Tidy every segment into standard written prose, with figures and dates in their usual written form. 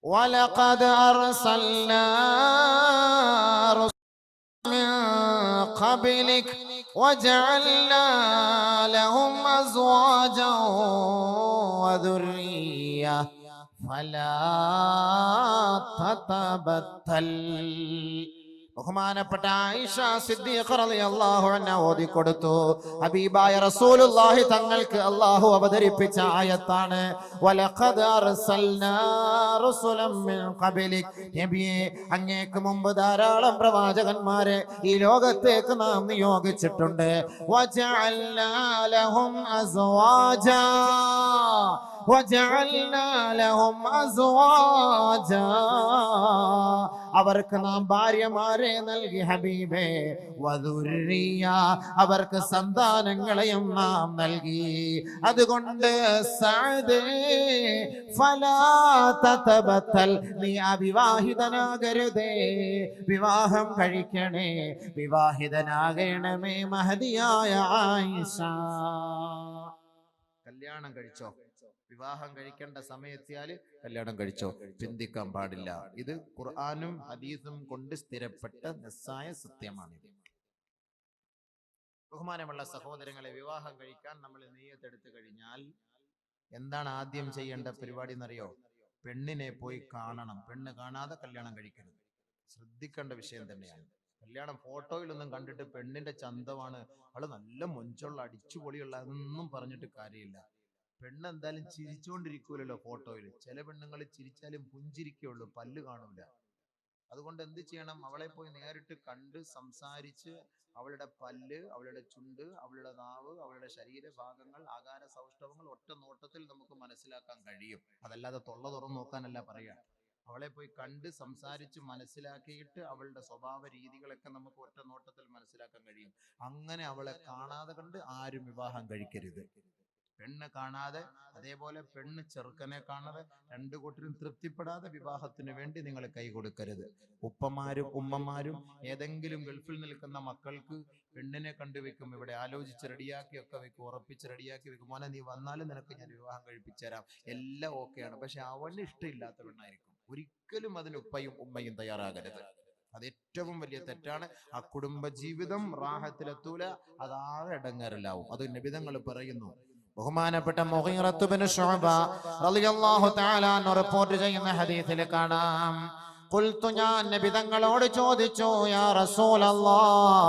വലഖദ് അർസൽനാ من قبلك وجعلنا لهم أزواجا وذرية فلا تتبتل. ബഹുമാനപ്പെട്ട ആയിഷ സിദ്ദീഖ റളിയല്ലാഹു അൻഹ ഓതി കൊടുത്തു. ഹബീബായ റസൂലുള്ളാഹി തങ്ങൾക്ക് അല്ലാഹു അവതരിപ്പിച്ച ആയത്താണ് വലഖദ് അർസൽനാ റസുലൻ മിൻ ഖബലിക്. നബിയേ, അങ്ങേക്ക് മുമ്പ് ധാരാളം പ്രവാചകന്മാരെ ഈ ലോകത്തേക്ക് നാം നിയോഗിച്ചിട്ടുണ്ട്. വജഅൽനാ ലഹും അസ്വാജാ വജഅൽനാ ലഹും അസ്വാജാ. അവർക്ക് നാം ഭാര്യമാരെ നൽകി ഹബീബേ. വദുർരിയ, അവർക്ക് സന്താനങ്ങളെയും നാം നൽകി. അതുകൊണ്ട് സഅദേ ഫലാ തതബത്തൽ, നീ അവിവാഹിതനാകരുതേ, വിവാഹം കഴിക്കണേ, വിവാഹിതനാകണമേ മഹദിയായ ആയിഷ. കല്യാണം കഴിച്ചോ, വിവാഹം കഴിക്കേണ്ട സമയത്തിയാല് കല്യാണം കഴിച്ചോ, ചിന്തിക്കാൻ പാടില്ല. ഇത് ഖുർആനും ഹദീസും കൊണ്ട് സ്ഥിരപ്പെട്ട നിസ്സായ സത്യമാണിത്. ബഹുമാനമുള്ള സഹോദരങ്ങളെ, വിവാഹം കഴിക്കാൻ നമ്മൾ നിയ്യത്തെടുത്തു കഴിഞ്ഞാൽ എന്താണ് ആദ്യം ചെയ്യേണ്ട പരിപാടി എന്നറിയോ? പെണ്ണിനെ പോയി കാണണം. പെണ്ണ് കാണാതെ കല്യാണം കഴിക്കരുത്. ശ്രദ്ധിക്കേണ്ട വിഷയം തന്നെയാണ്. കല്യാണം ഫോട്ടോയിലൊന്നും കണ്ടിട്ട് പെണ്ണിന്റെ ചന്തമാണ്, അവള് നല്ല മൊഞ്ചുള്ള അടിച്ചുപൊളിയുള്ള, അതൊന്നും പറഞ്ഞിട്ട് കാര്യമില്ല. പെണ്ണ് എന്തായാലും ചിരിച്ചുകൊണ്ടിരിക്കൂലല്ലോ ഫോട്ടോയിൽ. ചില പെണ്ണുങ്ങൾ ചിരിച്ചാലും പുഞ്ചിരിക്കുള്ളൂ, പല്ല് കാണൂല. അതുകൊണ്ട് എന്ത് ചെയ്യണം? അവളെ പോയി നേരിട്ട് കണ്ട് സംസാരിച്ച് അവളുടെ പല്ല്, അവളുടെ ചുണ്ട്, അവളുടെ നാവ്, അവളുടെ ശരീരഭാഗങ്ങൾ, ആകാര സൗഷ്ഠവങ്ങൾ ഒറ്റ നോട്ടത്തിൽ നമുക്ക് മനസ്സിലാക്കാൻ കഴിയും. അതല്ലാതെ തൊള്ള തുറന്നു നോക്കാനല്ല പറയാ. അവളെ പോയി കണ്ട് സംസാരിച്ച് മനസ്സിലാക്കിയിട്ട് അവളുടെ സ്വഭാവ രീതികളൊക്കെ നമുക്ക് ഒറ്റ നോട്ടത്തിൽ മനസ്സിലാക്കാൻ കഴിയും. അങ്ങനെ അവളെ കാണാതെ കണ്ട് ആരും വിവാഹം കഴിക്കരുത്. പെണ്ണ് കാണാതെ, അതേപോലെ പെണ്ണ് ചെറുക്കനെ കാണാതെ, രണ്ടു കൂട്ടരും തൃപ്തിപ്പെടാതെ വിവാഹത്തിന് വേണ്ടി നിങ്ങൾ കൈ കൊടുക്കരുത്. ഉപ്പമാരും ഉമ്മമാരും ഏതെങ്കിലും ഗൾഫിൽ നിൽക്കുന്ന മക്കൾക്ക് പെണ്ണിനെ കണ്ടുവെക്കും, ഇവിടെ ആലോചിച്ച് റെഡിയാക്കി ഒക്കെ വെക്കും, ഉറപ്പിച്ച് റെഡിയാക്കി വെക്കും. മോനെ, നീ വന്നാലും നിനക്ക് ഞാൻ വിവാഹം കഴിപ്പിച്ചു തരാം, എല്ലാം ഓക്കെയാണ്. പക്ഷെ അവന് ഇഷ്ടമില്ലാത്ത പെണ്ണായിരിക്കും. ഒരിക്കലും അതിന് ഉപ്പയും ഉമ്മയും തയ്യാറാകരുത്. അത് ഏറ്റവും വലിയ തെറ്റാണ്. ആ കുടുംബ ജീവിതം റാഹത്തിലെത്തൂല, അതാകെ ഇടങ്ങേറിലാവും. അത് നബിതങ്ങൾ പറയുന്നു. ബഹുമാനപ്പെട്ട മുഗീറത്ത് ബിൻ ശുഅബ റളിയല്ലാഹു തആല അൻഹു റിപ്പോർട്ട് ചെയ്യുന്ന ഹദീസിൽ കാണാം, ഖുൽതു, ഞാൻ നബി തങ്ങളോട് ചോദിച്ചു, യാ റസൂലല്ലാഹ്,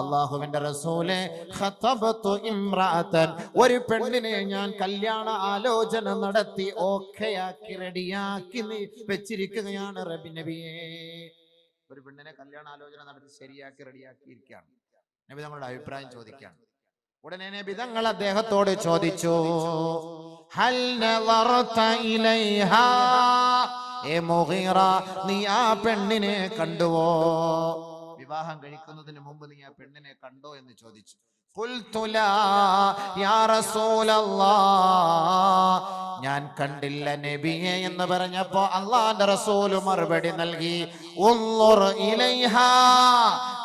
അല്ലാഹുവിന്റെ റസൂലേ, ഖതബതു ഇംറഅതൻ, ഒരു പെണ്ണിനെ ഞാൻ കല്യാണ ആലോചന നടത്തി ഓക്കെയാക്കി റെഡിയാക്കി വെച്ചിരിക്കുകയാണ് നബിയേ. ഒരു പെണ്ണിനെ കല്യാണ ആലോചന നടത്തി ശരിയാക്കി റെഡിയാക്കിയിരിക്കുകയാണ്. നബി തങ്ങളുടെ അഭിപ്രായം ചോദിക്കുകയാണ്. ഉടനെ നബി തങ്ങൾ അദ്ദേഹത്തോട് ചോദിച്ചു, ഹൽ നളറത ഇലൈഹാ, ഏ മുഗീറ, നീ ആ പെണ്ണിനെ കണ്ടുവോ? വിവാഹം കഴിക്കുന്നതിന് മുമ്പ് നീ ആ പെണ്ണിനെ കണ്ടോ എന്ന് ചോദിച്ചു. ഖുൽതു ലാ യാ റസൂലല്ലാഹ്, ഞാൻ കണ്ടില്ല നബിയെ എന്ന് പറഞ്ഞപ്പോ അല്ലാഹുവിന്റെ റസൂൽ മറുപടി നൽകി, ഉൻളുർ ഇലൈഹാ,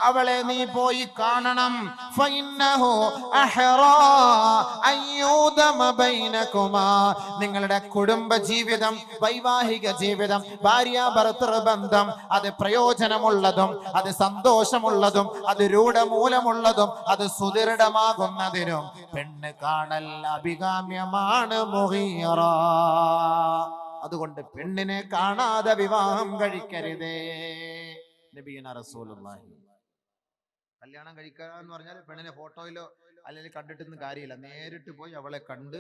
അവളെ നീ പോയി കാണണം. ഫഇന്നഹു അഹ്റാ അയ്യൂദമ ബൈനകുമാ, നിങ്ങളുടെ കുടുംബ ജീവിതം, വൈവാഹിക ജീവിതം, ഭാര്യ ഭർതൃ ബന്ധം, അത് പ്രയോജനമുള്ളതും അത് സന്തോഷമുള്ളതും അത് രൂഢമൂലമുള്ളതും അത് സുദൃഢമാകുന്നതിനും പെണ്ണ് കാണൽ അഭികാമ്യമാണ് മുഗീറ. അതുകൊണ്ട് പെണ്ണിനെ കാണാതെ വിവാഹം കഴിക്കരുതേ. നബിയുനാ റസൂലുള്ളാഹി. കല്യാണം കഴിക്കുക എന്ന് പറഞ്ഞാൽ പെണ്ണിനെ ഫോട്ടോയിലോ അല്ലെങ്കിൽ കണ്ടിട്ടൊന്നും കാര്യമില്ല. നേരിട്ട് പോയി അവളെ കണ്ട്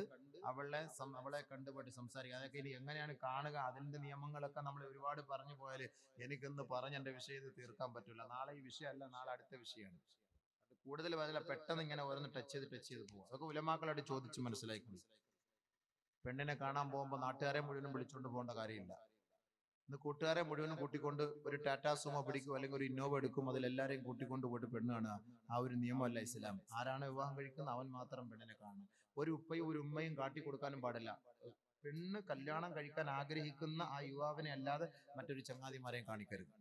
അവളെ കണ്ടുപോയിട്ട് സംസാരിക്കുക. അതൊക്കെ ഇനി എങ്ങനെയാണ് കാണുക, അതിന്റെ നിയമങ്ങളൊക്കെ നമ്മൾ ഒരുപാട് പറഞ്ഞു പോയാൽ എനിക്കൊന്ന് പറഞ്ഞ് എൻ്റെ വിഷയത്തിൽ തീർക്കാൻ പറ്റില്ല. നാളെ ഈ വിഷയമല്ല, നാളെ അടുത്ത വിഷയമാണ്. അത് കൂടുതൽ പറഞ്ഞാൽ പെട്ടെന്ന് ഇങ്ങനെ ഓരോന്ന് ടച്ച് ചെയ്ത് പോകും. അതൊക്കെ ഉലമാക്കളായിട്ട് ചോദിച്ച് മനസ്സിലാക്കി. പെണ്ണിനെ കാണാൻ പോകുമ്പോൾ നാട്ടുകാരെ മുഴുവനും വിളിച്ചുകൊണ്ട് പോകേണ്ട കാര്യമില്ല. ഇന്ന് കൂട്ടുകാരെ മുഴുവനും കൂട്ടിക്കൊണ്ട് ഒരു ടാറ്റാ സുമോ പിടിക്കും, അല്ലെങ്കിൽ ഒരു ഇന്നോവ എടുക്കും, അതിലെല്ലാരെയും കൂട്ടിക്കൊണ്ട് പോയിട്ട് പെണ്ണ് കാണുക. ആ ഒരു നിയമമല്ല ഇസ്ലാം. ആരാണ് വിവാഹം കഴിക്കുന്നത് അവൻ മാത്രം പെണ്ണിനെ കാണണം. ഒരു ഉപ്പയും ഒരു ഉമ്മയും കാട്ടിക്കൊടുക്കാനും പാടില്ല. പെണ്ണ് കല്യാണം കഴിക്കാൻ ആഗ്രഹിക്കുന്ന ആ യുവാവിനെ അല്ലാതെ മറ്റൊരു ചങ്ങാതിമാരെയും കാണിക്കരുത്.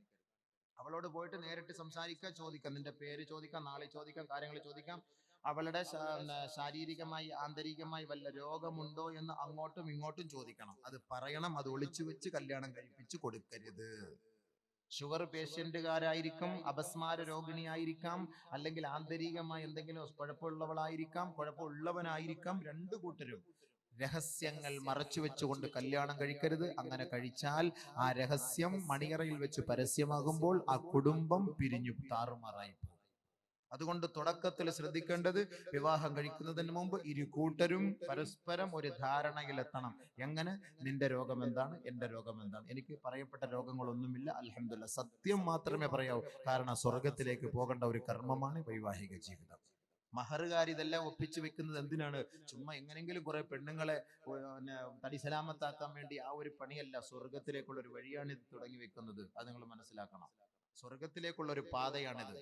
അവളോട് പോയിട്ട് നേരിട്ട് സംസാരിക്കുക, ചോദിക്കാം, നിന്റെ പേര് ചോദിക്കാം, നാളെ ചോദിക്കാം, കാര്യങ്ങൾ ചോദിക്കാം. അവളുടെ ശാരീരികമായി ആന്തരികമായി വല്ല രോഗമുണ്ടോ എന്ന് അങ്ങോട്ടും ഇങ്ങോട്ടും ചോദിക്കണം. അത് പറയണം. അത് ഒളിച്ചു വെച്ച് കല്യാണം കഴിപ്പിച്ചു കൊടുക്കരുത്. ഷുഗർ പേഷ്യന്റുകാരായിരിക്കും, അപസ്മാര രോഗിണിയായിരിക്കാം, അല്ലെങ്കിൽ ആന്തരികമായി എന്തെങ്കിലും കുഴപ്പമുള്ളവളായിരിക്കാം, കുഴപ്പമുള്ളവനായിരിക്കാം. രണ്ടു കൂട്ടരും രഹസ്യങ്ങൾ മറച്ചു വെച്ചുകൊണ്ട് കല്യാണം കഴിക്കരുത്. അങ്ങനെ കഴിച്ചാൽ ആ രഹസ്യം മണിയറയിൽ വെച്ച് പരസ്യമാകുമ്പോൾ ആ കുടുംബം പിരിഞ്ഞു താറുമാറായി പോകും. അതുകൊണ്ട് തുടക്കത്തിൽ ശ്രദ്ധിക്കേണ്ടത്, വിവാഹം കഴിക്കുന്നതിന് മുമ്പ് ഇരു കൂട്ടരും പരസ്പരം ഒരു ധാരണയിലെത്തണം. എങ്ങനെ? നിന്റെ രോഗം എന്താണ്, എന്റെ രോഗം എന്താണ്? എനിക്ക് പറയപ്പെട്ട രോഗങ്ങളൊന്നുമില്ല, അൽഹംദുലില്ലാഹ്. സത്യം മാത്രമേ പറയാവൂ. കാരണം സ്വർഗത്തിലേക്ക് പോകേണ്ട ഒരു കർമ്മമാണ് വൈവാഹിക ജീവിതം. മഹറുകാർ ഇതെല്ലാം ഒപ്പിച്ചു വെക്കുന്നത് എന്തിനാണ്? ചുമ്മാ എങ്ങനെങ്കിലും കുറെ പെണ്ണുങ്ങളെ തടി സലാമത്താക്കാൻ വേണ്ടി. ആ ഒരു പണിയല്ല. സ്വർഗത്തിലേക്കുള്ള ഒരു വഴിയാണ് ഇത് തുടങ്ങി വെക്കുന്നത്. അത് നിങ്ങൾ മനസ്സിലാക്കണം. സ്വർഗത്തിലേക്കുള്ള ഒരു പാതയാണിത്.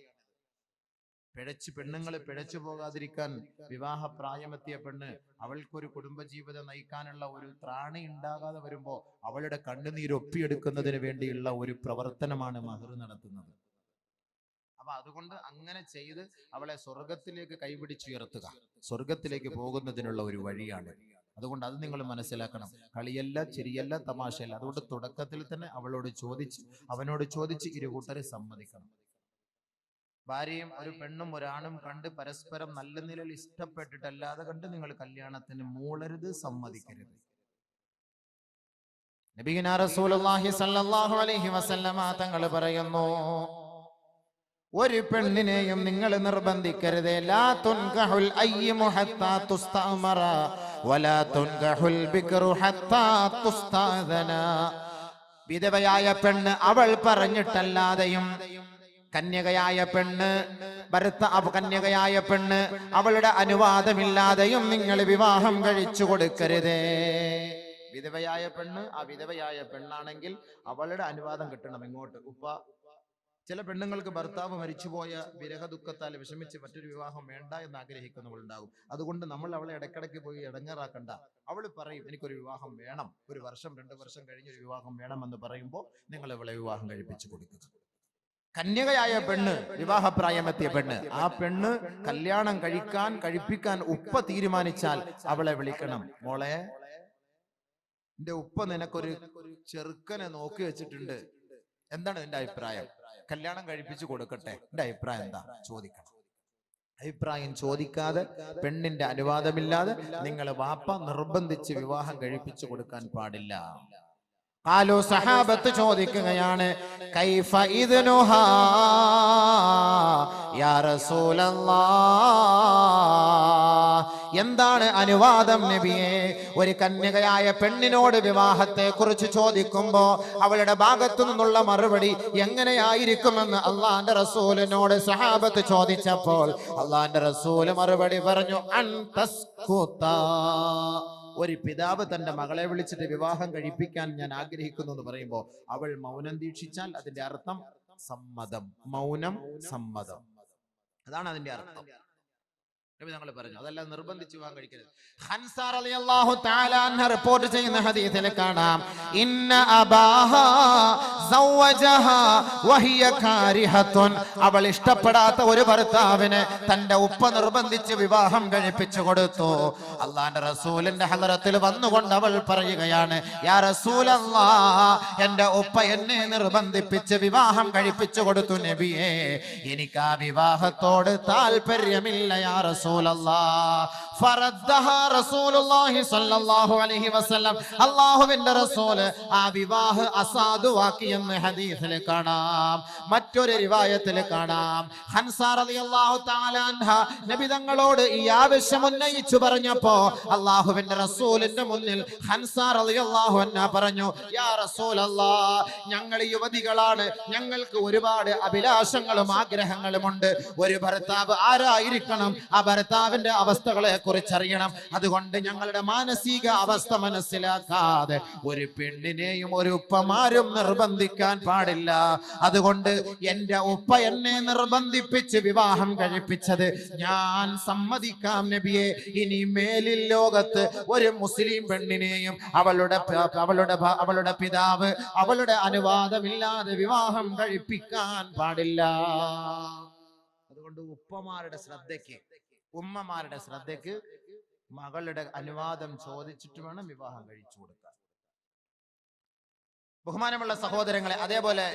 പെണ്ണുങ്ങൾ പിഴച്ചു പോകാതിരിക്കാൻ വിവാഹപ്രായമെത്തിയ പെണ്ണ്, അവൾക്കൊരു കുടുംബജീവിതം നയിക്കാനുള്ള ഒരു ത്രാണി ഉണ്ടാകാതെ വരുമ്പോ അവളുടെ കണ്ണുനീരൊപ്പിയെടുക്കുന്നതിന് വേണ്ടിയുള്ള ഒരു പ്രവർത്തനമാണ് മഹർ നടത്തുന്നത്. അപ്പൊ അതുകൊണ്ട് അങ്ങനെ ചെയ്ത് അവളെ സ്വർഗത്തിലേക്ക് കൈപിടിച്ചുയർത്തുക, സ്വർഗത്തിലേക്ക് പോകുന്നതിനുള്ള ഒരു വഴിയാണ്. അതുകൊണ്ട് അത് നിങ്ങൾ മനസ്സിലാക്കണം. കളിയല്ല, ചിരിയല്ല, തമാശയല്ല. അതുകൊണ്ട് തുടക്കത്തിൽ തന്നെ അവനോട് ചോദിച്ച് ഇരു കൂട്ടരെ സമ്മതിക്കണം. ഭാര്യയും ഒരു പെണ്ണും ഒരാണും കണ്ട് പരസ്പരം നല്ല നിലയിൽ ഇഷ്ടപ്പെട്ടിട്ടല്ലാതെ കണ്ട് നിങ്ങൾ കല്യാണത്തിന് മൂളരുത്, സമ്മതിക്കരുത്. നബിയുനാ റസൂലുള്ളാഹി സ്വല്ലല്ലാഹു അലൈഹി വസല്ലമ തങ്ങൾ പറയുന്നു, ഒരു പെണ്ണിനെയും നിങ്ങൾ നിർബന്ധിക്കരുത്. ലാ തുൻകഹുൽ അയ്യിമു ഹത്താ തുസ്തഅമറ വലാ തുൻകഹുൽ ബിക്റു ഹത്താ തുസ്തഅദന. വിധവയായ പെണ്ണ് അവൾ പറഞ്ഞിട്ടല്ലാതെയും, കന്യകയായ പെണ്ണ് അവളുടെ അനുവാദമില്ലാതെയും നിങ്ങൾ വിവാഹം കഴിച്ചു കൊടുക്കരുതേ. വിധവയായ പെണ്ണ്, ആ വിധവയായ പെണ്ണാണെങ്കിൽ അവളുടെ അനുവാദം കിട്ടണം. ഇങ്ങോട്ട് ചില പെണ്ണുങ്ങൾക്ക് ഭർത്താവ് മരിച്ചുപോയ വിരഹ ദുഃഖത്താൽ വിഷമിച്ച് മറ്റൊരു വിവാഹം വേണ്ട എന്ന് ആഗ്രഹിക്കുന്നവളുണ്ടാകും. അതുകൊണ്ട് നമ്മൾ അവളെ ഇടയ്ക്കിടയ്ക്ക് പോയി ഇടങ്ങേറാക്കണ്ട. അവൾ പറയും എനിക്കൊരു വിവാഹം വേണം, 1 വർഷം 2 വർഷം കഴിഞ്ഞൊരു വിവാഹം വേണമെന്ന് പറയുമ്പോൾ നിങ്ങൾ അവളെ വിവാഹം കഴിപ്പിച്ചു കൊടുക്കുക. കന്യകയായ പെണ്ണ്, വിവാഹപ്രായമെത്തിയ പെണ്ണ്, ആ പെണ്ണ് കല്യാണം കഴിപ്പിക്കാൻ ഉപ്പ തീരുമാനിച്ചാൽ അവളെ വിളിക്കണം. മോളെ, എന്റെ ഉപ്പ നിനക്കൊരു ചെറുക്കനെ നോക്കി വെച്ചിട്ടുണ്ട്, എന്താണ് നിന്റെ അഭിപ്രായം? കല്യാണം കഴിപ്പിച്ചു കൊടുക്കട്ടെ, എന്റെ അഭിപ്രായം എന്താ ചോദിക്കണം. അഭിപ്രായം ചോദിക്കാതെ, പെണ്ണിന്റെ അനുവാദമില്ലാതെ നിങ്ങൾ വാപ്പ നിർബന്ധിച്ച് വിവാഹം കഴിപ്പിച്ചു കൊടുക്കാൻ പാടില്ല. ഖാലു, സഹാബത്ത് ചോദിക്കുകയാണ്, കൈഫ ഇദ്നുഹാ യാ റസൂലല്ലാഹ്, എന്താണ് അനുവാദം നബിയേ? ഒരു കന്യകയായ പെണ്ണിനോട് വിവാഹത്തെ കുറിച്ച് ചോദിക്കുമ്പോ അവളുടെ ഭാഗത്തു നിന്നുള്ള മറുപടി എങ്ങനെയായിരിക്കുമെന്ന് അള്ളാന്റെ റസൂലിനോട് സഹാബത്ത് ചോദിച്ചപ്പോൾ അള്ളാന്റെ റസൂല് മറുപടി പറഞ്ഞു, അൻതസ്കുതാ. ഒരു പിതാവ് തന്റെ മകളെ വിളിച്ചിട്ട് വിവാഹം കഴിപ്പിക്കാൻ ഞാൻ ആഗ്രഹിക്കുന്നു എന്ന് പറയുമ്പോൾ അവൾ മൗനം ദീക്ഷിച്ചാൽ അതിന്റെ അർത്ഥം സമ്മതം. മൗനം സമ്മതം, അതാണ് അതിന്റെ അർത്ഥം. ഞങ്ങൾ പറഞ്ഞു, അതെല്ലാം നിർബന്ധിച്ച് വിവാഹം കഴിക്കരുത്. ഹൻസ റളിയല്ലാഹു തആല അൻഹ റിപ്പോർട്ട് ചെയ്യുന്ന ഹദീസിൽ കാണാം, ഇന്ന അബാഹാ സവ്വജഹാ വഹിയ കാരിഹത്തുൻ. അവൾ ഇഷ്ടപ്പെടാത്ത ഒരു ഭർത്താവിനെ തന്റെ ഉപ്പ നിർബന്ധിച്ച് വിവാഹം കഴിപ്പിച്ചു കൊടുത്തു. അള്ളാന്റെ റസൂലിന്റെ ഹളറത്തിൽ വന്നുകൊണ്ട് അവൾ പറയുകയാണ്, യാ റസൂലല്ലാഹ്, എന്റെ ഉപ്പ എന്നെ നിർബന്ധിപ്പിച്ച് വിവാഹം കഴിപ്പിച്ചു കൊടുത്തു നബിയേ, എനിക്ക് ആ വിവാഹത്തോട് താല്പര്യമില്ല യാ റസൂലല്ലാഹ്. ഫറദ്ദഹാ റസൂലുള്ളാഹി സ്വല്ലല്ലാഹു അലൈഹി വസല്ലം. അല്ലാഹുവിന്റെ റസൂല് ആ വിവാഹം അസാധുവാക്കി എന്ന് ഹദീസിൽ കാണാം. മറ്റൊരു റിവായത്തിൽ കാണാം, ഹൻസ റളിയല്ലാഹു തആല അൻഹ നബി തങ്ങളോട് ഈ ആവശ്യം ഉന്നയിച്ചു പറഞ്ഞപ്പോ അല്ലാഹുവിന്റെ റസൂലിന്റെ മുന്നിൽ ഹൻസ റളിയല്ലാഹു അൻഹ പറഞ്ഞു, യാ റസൂലല്ലാഹ്, ഞങ്ങൾ യുവതികളാണ്, ഞങ്ങൾക്ക് ഒരുപാട് അഭിലാഷങ്ങളും ആഗ്രഹങ്ങളുമുണ്ട്. ഒരു ഭർത്താവ് ആരായിരിക്കണം, ആ ഭർത്താവിന്റെ അവസ്ഥകളെ കുറിച്ചറിയണം. അതുകൊണ്ട് ഞങ്ങളുടെ മാനസിക അവസ്ഥ മനസ്സിലാക്കാതെ ഒരു പെണ്ണിനെയും ഒരു ഉപ്പമാരും നിർബന്ധിക്കാൻ പാടില്ല. അതുകൊണ്ട് എന്റെ ഉപ്പ എന്നെ നിർബന്ധിപ്പിച്ച് വിവാഹം കഴിപ്പിച്ചത് ഞാൻ സമ്മതിക്കാം നബിയെ. ഇനി മേലിൽ ലോകത്ത് ഒരു മുസ്ലിം പെണ്ണിനെയും അവളുടെ പിതാവ് അവളുടെ അനുവാദമില്ലാതെ വിവാഹം കഴിപ്പിക്കാൻ പാടില്ല. അതുകൊണ്ട് ഉപ്പമാരുടെ ശ്രദ്ധയ്ക്ക്, ഉമ്മമാരുടെ ശ്രദ്ധയ്ക്ക് മകളുടെ അനുവാദം ചോദിച്ചിട്ട് വേണം വിവാഹം കഴിച്ചു കൊടുക്കാൻ. ബഹുമാനമുള്ള സഹോദരങ്ങളെ, അതേപോലെ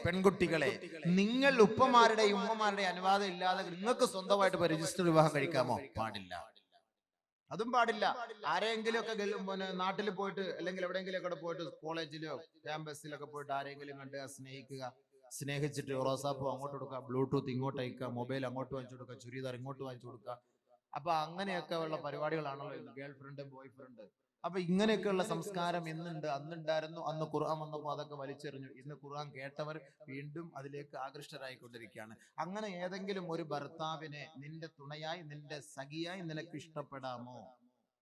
പെൺകുട്ടികളെ നിങ്ങൾ ഉപ്പമാരുടെയും ഉമ്മമാരുടെയും അനുവാദം ഇല്ലാതെ നിങ്ങൾക്ക് സ്വന്തമായിട്ട് രജിസ്റ്റർ വിവാഹം കഴിക്കാമോ? പാടില്ല, അതും പാടില്ല. ആരെങ്കിലും ഒക്കെ നാട്ടിൽ പോയിട്ട് അല്ലെങ്കിൽ എവിടെയെങ്കിലും ഒക്കെ പോയിട്ട് കോളേജിലോ ക്യാമ്പസിലൊക്കെ പോയിട്ട് ആരെങ്കിലും കണ്ട് സ്നേഹിച്ചിട്ട് റോസാപ്പൂ അങ്ങോട്ട് കൊടുക്കുക, ബ്ലൂടൂത്ത് ഇങ്ങോട്ട് അയക്കുക, മൊബൈൽ അങ്ങോട്ട് വാങ്ങിച്ചു കൊടുക്കുക, ചുരിദാർ ഇങ്ങോട്ട് വാങ്ങിച്ചു കൊടുക്കുക. അപ്പൊ അങ്ങനെയൊക്കെ ഉള്ള പരിപാടികളാണല്ലോ ഇന്ന്, ഗേൾ ഫ്രണ്ട് ബോയ് ഫ്രണ്ട്. അപ്പൊ ഇങ്ങനെയൊക്കെയുള്ള സംസ്കാരം ഇന്നുണ്ട്, അന്നുണ്ടായിരുന്നു. അന്ന് ഖുർആൻ വന്നപ്പോൾ അതൊക്കെ വലിച്ചെറിഞ്ഞു. ഇന്ന് ഖുർആൻ കേട്ടവർ വീണ്ടും അതിലേക്ക് ആകൃഷ്ടരായിക്കൊണ്ടിരിക്കുകയാണ്. അങ്ങനെ ഏതെങ്കിലും ഒരു ഭർത്താവിനെ നിന്റെ തുണയായി, നിന്റെ സഖിയായി നിനക്ക് ഇഷ്ടപ്പെടാമോ?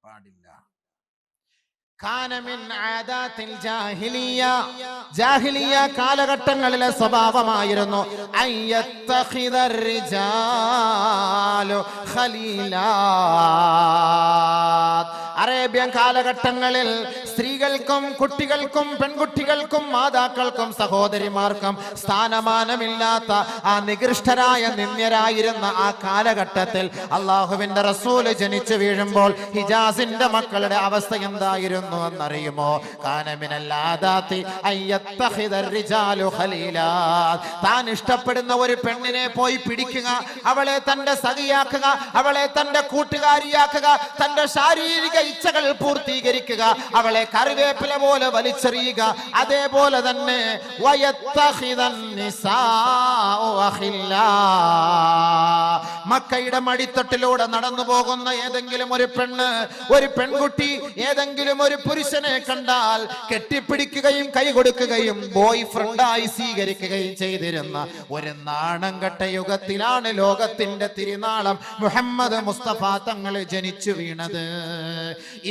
പാടില്ല. ജാഹിലിയ കാലഘട്ടങ്ങളിലെ സ്വഭാവമായിരുന്നു അറേബ്യൻ കാലഘട്ടങ്ങളിൽ സ്ത്രീകൾക്കും കുട്ടികൾക്കും പെൺകുട്ടികൾക്കും മാതാക്കൾക്കും സഹോദരിമാർക്കും സ്ഥാനമാനമില്ലാത്ത ആ നികൃഷ്ടരായ നിന്ദ്യരായിരുന്ന ആ കാലഘട്ടത്തിൽ അള്ളാഹുവിന്റെ റസൂല് ജനിച്ചു വീഴുമ്പോൾ ഹിജാസിന്റെ മക്കളുടെ അവസ്ഥ എന്തായിരുന്നു എന്നറിയുമോ? താൻ ഇഷ്ടപ്പെടുന്ന ഒരു പെണ്ണിനെ പോയി പിടിക്കുക, അവളെ തന്റെ സഖിയാക്കുക, അവളെ തന്റെ കൂട്ടുകാരിയാക്കുക, തന്റെ ശാരീരിക ഇച്ഛകൾ പൂർത്തീകരിക്കുക, അവളെ കറിവേപ്പില പോലെ വലിച്ചെറിയുക. അതേപോലെ തന്നെ മക്കയുടെ മടിത്തട്ടിലൂടെ നടന്നു പോകുന്ന ഏതെങ്കിലും ഒരു പെൺകുട്ടി ഏതെങ്കിലും ഒരു പുരുഷനെ കണ്ടാൽ കെട്ടിപ്പിടിക്കുകയും കൈ കൊടുക്കുകയും ബോയ് ഫ്രണ്ടായി സ്വീകരിക്കുകയും ചെയ്തിരുന്ന ഒരു നാണം കെട്ട യുഗത്തിലാണ് ലോകത്തിന്റെ തിരുനാളം മുഹമ്മദ് മുസ്തഫ തങ്ങൾ ജനിച്ചു വീണത്.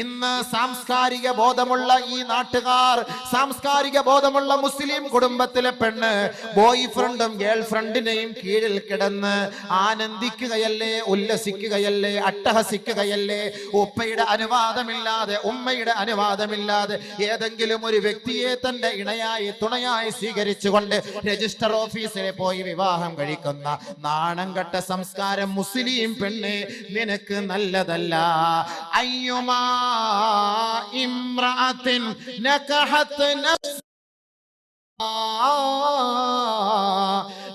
ഇന്ന് സാംസ്കാരിക ബോധമുള്ള ഈ നാട്ടുകാർ, സാംസ്കാരിക ബോധമുള്ള മുസ്ലിം കുടുംബത്തിലെ പെണ്ണ് ബോയ് ഫ്രണ്ടും ഗേൾ ഫ്രണ്ടിനെയും കീഴിൽ കിടന്ന് ആനന്ദിക്കുകയല്ലേ, ഉല്ലസിക്കുകയല്ലേ, അട്ടഹസിക്കുകയല്ലേ? ഉപ്പയുടെ അനുവാദമില്ലാതെ, ഉമ്മയുടെ അനുവാദമില്ലാതെ ഏതെങ്കിലും ഒരു വ്യക്തിയെ തന്റെ ഇണയായി തുണയായി സ്വീകരിച്ചുകൊണ്ട് രജിസ്റ്റർ ഓഫീസിൽ പോയി വിവാഹം കഴിക്കുന്ന നാണം കെട്ട സംസ്കാരം മുസ്ലിം പെണ്ണ് നിനക്ക് നല്ലതല്ല. അയ്യുമാ ഇംറഅത്തിൻ നകഹത് നഫ്സ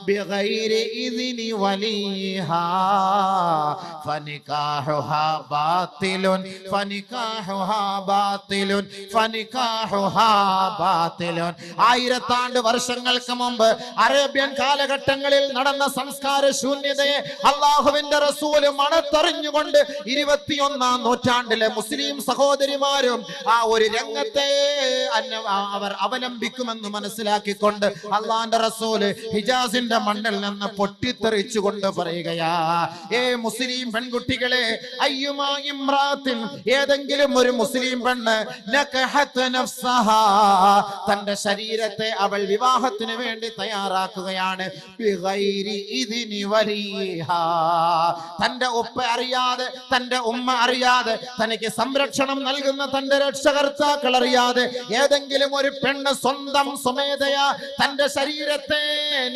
بغير إذن وليها فنكاحها باطل فنكاحها باطل فنكاحها باطل. ആയിരത്താണ്ട് വർഷങ്ങൾക്ക് മുമ്പ് അറേബ്യൻ കാലഘട്ടങ്ങളിൽ നടന്ന സംസ്കാര ശൂന്യതയെ അള്ളാഹുവിന്റെ റസൂല് മണത്തറിഞ്ഞുകൊണ്ട് 21-ാം നൂറ്റാണ്ടിലെ മുസ്ലിം സഹോദരിമാരും ആ ഒരു രംഗത്തെ അവർ അവലംബിക്കുമെന്ന് മനസ്സിലാക്കിക്കൊണ്ട് അള്ളാന്റെ റസൂല് ഹിജാസിന്റെ മണ്ണിൽ നിന്ന് പൊട്ടിത്തെറിച്ചുകൊണ്ട് പറയുകയാ, ഏ മുസ്ലിം പെൺകുട്ടികളെ, അയ്യുമാ ഇംറാത്തിൻ, ഏതെങ്കിലും ഒരു മുസ്ലിം പെണ്ണ് നകഹത് നഫ്സഹാ, തന്റെ ശരീരത്തെ അവൾ വിവാഹത്തിന് വേണ്ടി തയ്യാറാക്കുകയാണ്, ബിഗൈരി ഇദ്നി വലിഹാ, തന്റെ ഉപ്പ അറിയാതെ, തന്റെ ഉമ്മ അറിയാതെ, തനിക്ക് സംരക്ഷണം നൽകുന്ന തന്റെ രക്ഷകർത്താക്കൾ അറിയാതെ ഏതെങ്കിലും ഒരു പെണ്ണ് സ്വന്തം സ്വമേധയാ തന്റെ ശരീരത്തെ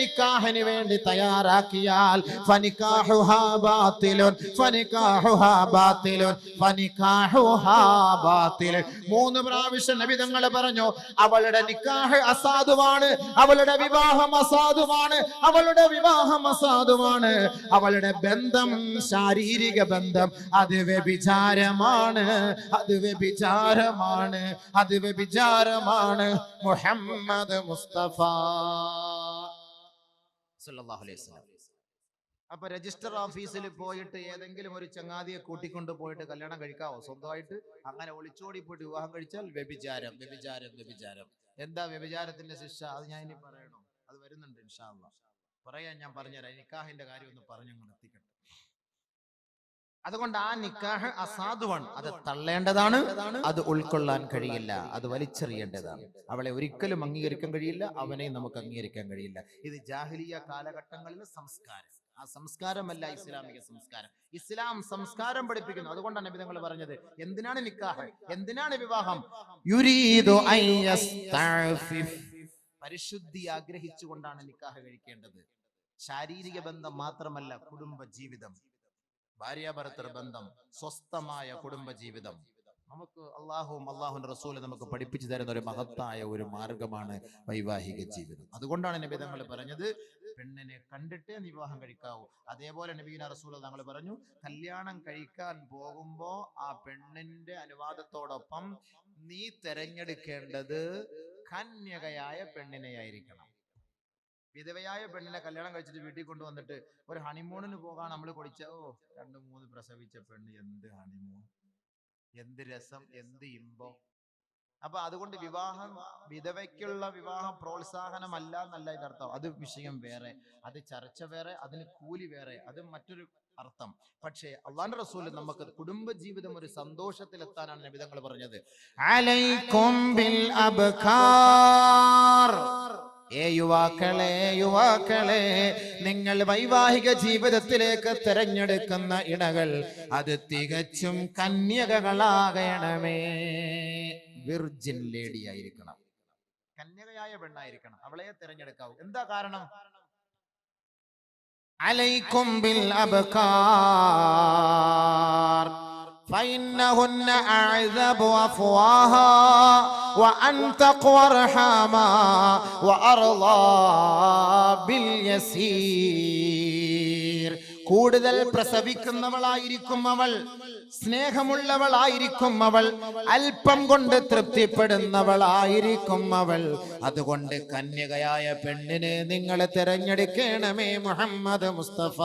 നിക്കാഹിന് വേണ്ടി തയ്യാറാക്കിയാൽ ഫനികാഹുഹാ ബാത്തിലുൻ ഫനികാഹുഹാ ബാത്തിലുൻ ഫനികാഹുഹാ ബാത്തിലുൻ. 3 പ്രാവശ്യം നബി തങ്ങൾ പറഞ്ഞു, അവളുടെ നിക്കാഹ് അസാധുവാണ്, അവളുടെ വിവാഹം അസാധുവാണ്, അവളുടെ വിവാഹം അസാധുവാണ്, അവളുടെ ബന്ധം, ശാരീരിക ബന്ധം അത് വ്യഭിചാരമാണ്, അത് വ്യഭിചാരമാണ്, അത് വ്യഭിചാരമാണ്. മുഹമ്മദ് മുസ്തഫ സല്ലല്ലാഹു അലൈഹി വസല്ലം. അപ്പൊ രജിസ്റ്റർ ഓഫീസിൽ പോയിട്ട് ഏതെങ്കിലും ഒരു ചങ്ങാതിയെ കൂട്ടിക്കൊണ്ട് പോയിട്ട് കല്യാണം കഴിക്കാവോ? സ്വന്തമായിട്ട് അങ്ങനെ ഒളിച്ചോടി പോയിട്ട് വിവാഹം കഴിച്ചാൽ വ്യഭിചാരം, വ്യഭിചാരം, വ്യഭിചാരം. എന്താ വ്യഭിചാരത്തിന്റെ ശിക്ഷ? അത് ഞാൻ ഇനി പറയണോ? അത് വരുന്നുണ്ട് ഇൻഷാ അല്ലാഹ്. പറയാൻ ഞാൻ പറഞ്ഞുതരാം. നിക്കാഹിന്റെ കാര്യം ഒന്ന് പറഞ്ഞു എത്തിക്കട്ടെ. അതുകൊണ്ട് ആ നിക്കാഹ് അസാധുവാണ്, അത് തള്ളേണ്ടതാണ്, അത് ഉൾക്കൊള്ളാൻ കഴിയില്ല, അത് വലിച്ചെറിയേണ്ടതാണ്. അവളെ ഒരിക്കലും അംഗീകരിക്കാൻ കഴിയില്ല, അവനെ നമുക്ക് അംഗീകരിക്കാൻ കഴിയില്ല. ഇത് ജാഹിലിയ കാലഘട്ടങ്ങളിലെ സംസ്കാരം. ആ സംസ്കാരമല്ല ഇസ്ലാമിക സംസ്കാരം. ഇസ്ലാം സംസ്കാരം പഠിപ്പിക്കുന്നു. അതുകൊണ്ടാണ് നബി തങ്ങൾ പറഞ്ഞത്, എന്തിനാണ് നിക്കാഹ്, എന്തിനാണ് വിവാഹം? യുരീദു അൻ യസ്തഅഫിഫ്, പരിശുദ്ധി ആഗ്രഹിച്ചുകൊണ്ടാണ് നിക്കാഹ് കഴിക്കേണ്ടത്. ശാരീരിക ബന്ധം മാത്രമല്ല, കുടുംബ ജീവിതം. ഭാര്യാഭർത്തൃ ബന്ധം, സ്വസ്ഥമായ കുടുംബജീവിതം നമുക്ക് അള്ളാഹുവിന്റെ റസൂൽ നമുക്ക് പഠിപ്പിച്ചു തരുന്ന ഒരു മഹത്തായ ഒരു മാർഗമാണ് വൈവാഹിക ജീവിതം. അതുകൊണ്ടാണ് നബി തങ്ങൾ പറഞ്ഞത് പെണ്ണിനെ കണ്ടിട്ടേ വിവാഹം കഴിക്കാവൂ. അതേപോലെ നബീന റസൂൽ തങ്ങൾ പറഞ്ഞു, കല്യാണം കഴിക്കാൻ പോകുമ്പോ ആ പെണ്ണിന്റെ അനുവാദത്തോടൊപ്പം നീ തെരഞ്ഞെടുക്കേണ്ടത് കന്യകയായ പെണ്ണിനെയായിരിക്കണം. വിധവയായ പെണ്ണിനെ കല്യാണം കഴിച്ചിട്ട് വീട്ടിൽ കൊണ്ടുവന്നിട്ട് ഒരു ഹണിമൂണിന് പോകാൻ നമ്മൾ കൊടിച്ച 2-3 പ്രസവിച്ച പെണ്ണ്, എന്ത് ഹണിമൂൺ, എന്ത് രസം, എന്ത് ഇമ്പം. അപ്പൊ അതുകൊണ്ട് വിധവയ്ക്കുള്ള വിവാഹം പ്രോത്സാഹനമല്ല എന്നല്ല ഇതിനർത്ഥം. അത് വിഷയം വേറെ, അത് ചർച്ച വേറെ, അതിന് കൂലി വേറെ, അത് മറ്റൊരു അർത്ഥം. പക്ഷേ അല്ലാഹുവിന്റെ റസൂൽ നമുക്ക് കുടുംബജീവിതം ഒരു സന്തോഷത്തിലെത്താനാണ് നബി തങ്ങൾ പറഞ്ഞത്, അലൈക്കും ബിൽ അബ്കാർ. യുവാക്കളെ നിങ്ങൾ വൈവാഹിക ജീവിതത്തിലേക്ക് തിരഞ്ഞെടുക്കുന്ന ഇണകൾ അത് തികച്ചും കന്യകകളാകണമേ. വിർജിൻ ലേഡി ആയിരിക്കണം, കന്യകയായ പെണ്ണായിരിക്കണം, അവളെ തിരഞ്ഞെടുക്കാവൂ. എന്താ കാരണം? അലൈക്കും ബിൽ അബ്കാർ فإنهن أعذب أفواها وأنتق ورحاما وأرضى باليسير. കൂടുതൽ പ്രസവിക്കുന്നവളായിരിക്കും അവൾ, സ്നേഹമുള്ളവളായിരിക്കും അവൾ, അല്പം കൊണ്ട് തൃപ്തിപ്പെടുന്നവളായിരിക്കും അവൾ. അതുകൊണ്ട് കന്യകയായ പെണ്ണിനെ നിങ്ങൾ തിരഞ്ഞെടുക്കണമേ. മുഹമ്മദ് മുസ്തഫ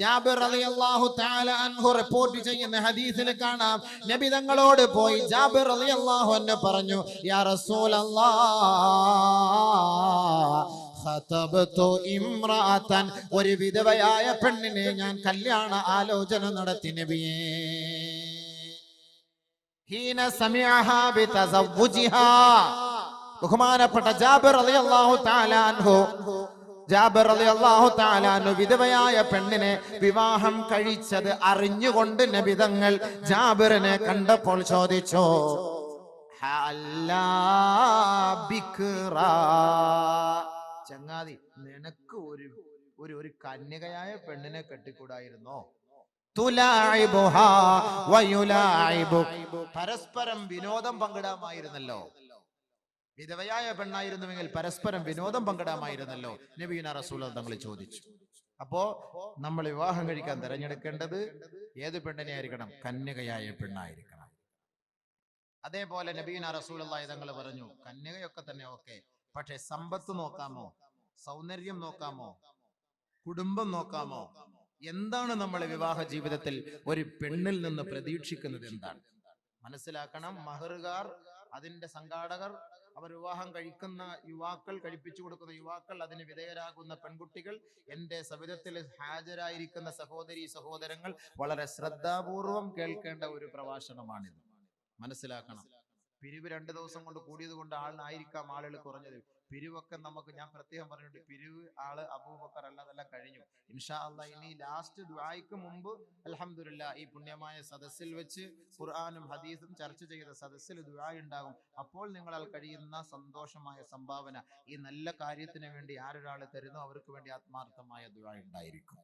ജാബിർ റളിയല്ലാഹു തആല അൻഹു റിപ്പോർട്ട് ചെയ്യുന്ന ഹദീസിൽ കാണാം, നബി തങ്ങളോട് പോയി ജാബിർ റളിയല്ലാഹു അൻഹു പറഞ്ഞു, യാ റസൂലല്ലാഹ് ഖതബതു ഇംറഅതൻ, ഒരു വിധവയായ പെണ്ണിനെ ഞാൻ കല്യാണ ആലോചന നടത്തി നബിയേ. ഹീന സമിഅഹാ ബിതസവ്വുജിഹാ, ബഹുമാനപ്പെട്ട ജാബിർ റളിയല്ലാഹു തആല അൻഹു വിധവയായ പെണ്ണിനെ വിവാഹം കഴിച്ചത് അറിഞ്ഞുകൊണ്ട് നബി തങ്ങൾ ജാബിറിനെ കണ്ടപ്പോൾ ചോദിച്ചു, ചങ്ങാതി, നിനക്ക് ഒരു കന്യകയായ പെണ്ണിനെ കെട്ടിക്കൂടായിരുന്നോ? പരസ്പരം വിനോദം പങ്കിടാമായിരുന്നല്ലോ. വിധവയായ പെണ്ണായിരുന്നുവെങ്കിൽ പരസ്പരം വിനോദം പങ്കിടാമായിരുന്നല്ലോ. നബിയുനാ റസൂൽ തങ്ങൾ ചോദിച്ചു. അപ്പോ നമ്മൾ വിവാഹം കഴിക്കാൻ തിരഞ്ഞെടുക്കേണ്ടത് ഏത് പെണ്ണിനെ ആയിരിക്കണം? കന്യകയായ പെണ്ണായിരിക്കണം. അതേപോലെ നബിയുനാ റസൂലുള്ളാഹി തങ്ങൾ പറഞ്ഞു, കന്യകയൊക്കെ തന്നെ ഓക്കെ, പക്ഷെ സമ്പത്ത് നോക്കാമോ? സൗന്ദര്യം നോക്കാമോ? കുടുംബം നോക്കാമോ? എന്താണ് നമ്മൾ വിവാഹ ജീവിതത്തിൽ ഒരു പെണ്ണിൽ നിന്ന് പ്രതീക്ഷിക്കുന്നത്? എന്താണ് മനസ്സിലാക്കണം. മഹറുകാർ, അതിന്റെ സംഘാടകർ, അവർ വിവാഹം കഴിക്കുന്ന യുവാക്കൾ, കഴിപ്പിച്ചു കൊടുക്കുന്ന യുവാക്കൾ, അതിന് വിധേയരാകുന്ന പെൺകുട്ടികൾ, എന്റെ സവിധത്തിൽ ഹാജരായിരിക്കുന്ന സഹോദരി സഹോദരങ്ങൾ വളരെ ശ്രദ്ധാപൂർവം കേൾക്കേണ്ട ഒരു പ്രഭാഷണമാണിത്. മനസ്സിലാക്കണം. പിരിവ് 2 ദിവസം കൊണ്ട് കൂടിയത് കൊണ്ട് ആളിനായിരിക്കാം ആളുകൾ കുറഞ്ഞത്. പിരിവൊക്കെ നമുക്ക്, ഞാൻ പ്രത്യേകം പറഞ്ഞിട്ട്, പിരിവ് ആള് അബൂബക്കർ അല്ലാതെല്ലാം കഴിഞ്ഞു. ഇൻഷാ അല്ലാഹ് ഇനി ലാസ്റ്റ് ദുആയ്ക്ക് മുമ്പ് അൽഹംദുലില്ലാ ഈ പുണ്യമായ സദസ്സിൽ വെച്ച് ഖുർആനും ഹദീസും ചർച്ച ചെയ്ത സദസ്സിൽ ദുആ ഉണ്ടാകും. അപ്പോൾ നിങ്ങളാൽ കഴിയുന്ന സന്തോഷമായ സംഭാവന ഈ നല്ല കാര്യത്തിന് വേണ്ടി ആരൊരാൾ തരുന്നു അവർക്ക് വേണ്ടി ആത്മാർത്ഥമായ ദുആ ഉണ്ടായിരിക്കും.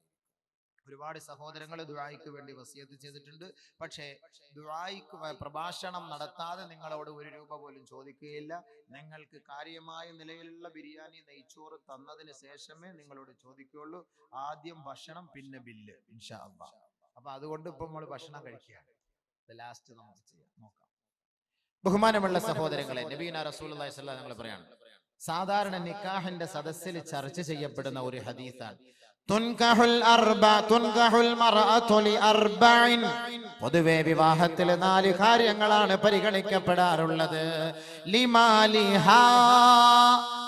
ഒരുപാട് സഹോദരങ്ങൾ ദുആയ്ക്ക് വേണ്ടി വസിയത്ത് ചെയ്തിട്ടുണ്ട്. പക്ഷേ ദുആയ്ക്ക് പ്രഭാഷണം നടത്താതെ നിങ്ങളോട് 1 രൂപ പോലും ചോദിക്കുകയില്ല. നിങ്ങൾക്ക് കാര്യമായ നിലയിലുള്ള ബിരിയാണി, നെയ്ച്ചോറ് തന്നതിന് ശേഷമേ നിങ്ങളോട് ചോദിക്കുകയുള്ളൂ. ആദ്യം ഭക്ഷണം, പിന്നെ ബില്ല്, ഇൻഷാ അല്ലാഹ്. അപ്പൊ അതുകൊണ്ട് ഇപ്പൊ നമ്മൾ ഭക്ഷണം കഴിക്കുകയാണ്. ലാസ്റ്റ് നമുക്ക് ചെയ്യാം, നോക്കാം. ബഹുമാനമുള്ള സഹോദരങ്ങളെ, നബിയുനാ റസൂലുള്ളാഹി സ്വല്ലല്ലാഹു അലൈഹി വസല്ലം പറയാണ്, സാധാരണ നിക്കാഹിന്റെ സദസ്സിൽ ചർച്ച ചെയ്യപ്പെടുന്ന ഒരു ഹദീസാണ്, പൊതുവെ വിവാഹത്തിൽ 4 കാര്യങ്ങളാണ് പരിഗണിക്കപ്പെടാറുള്ളത്. ലിമാലിഹാ,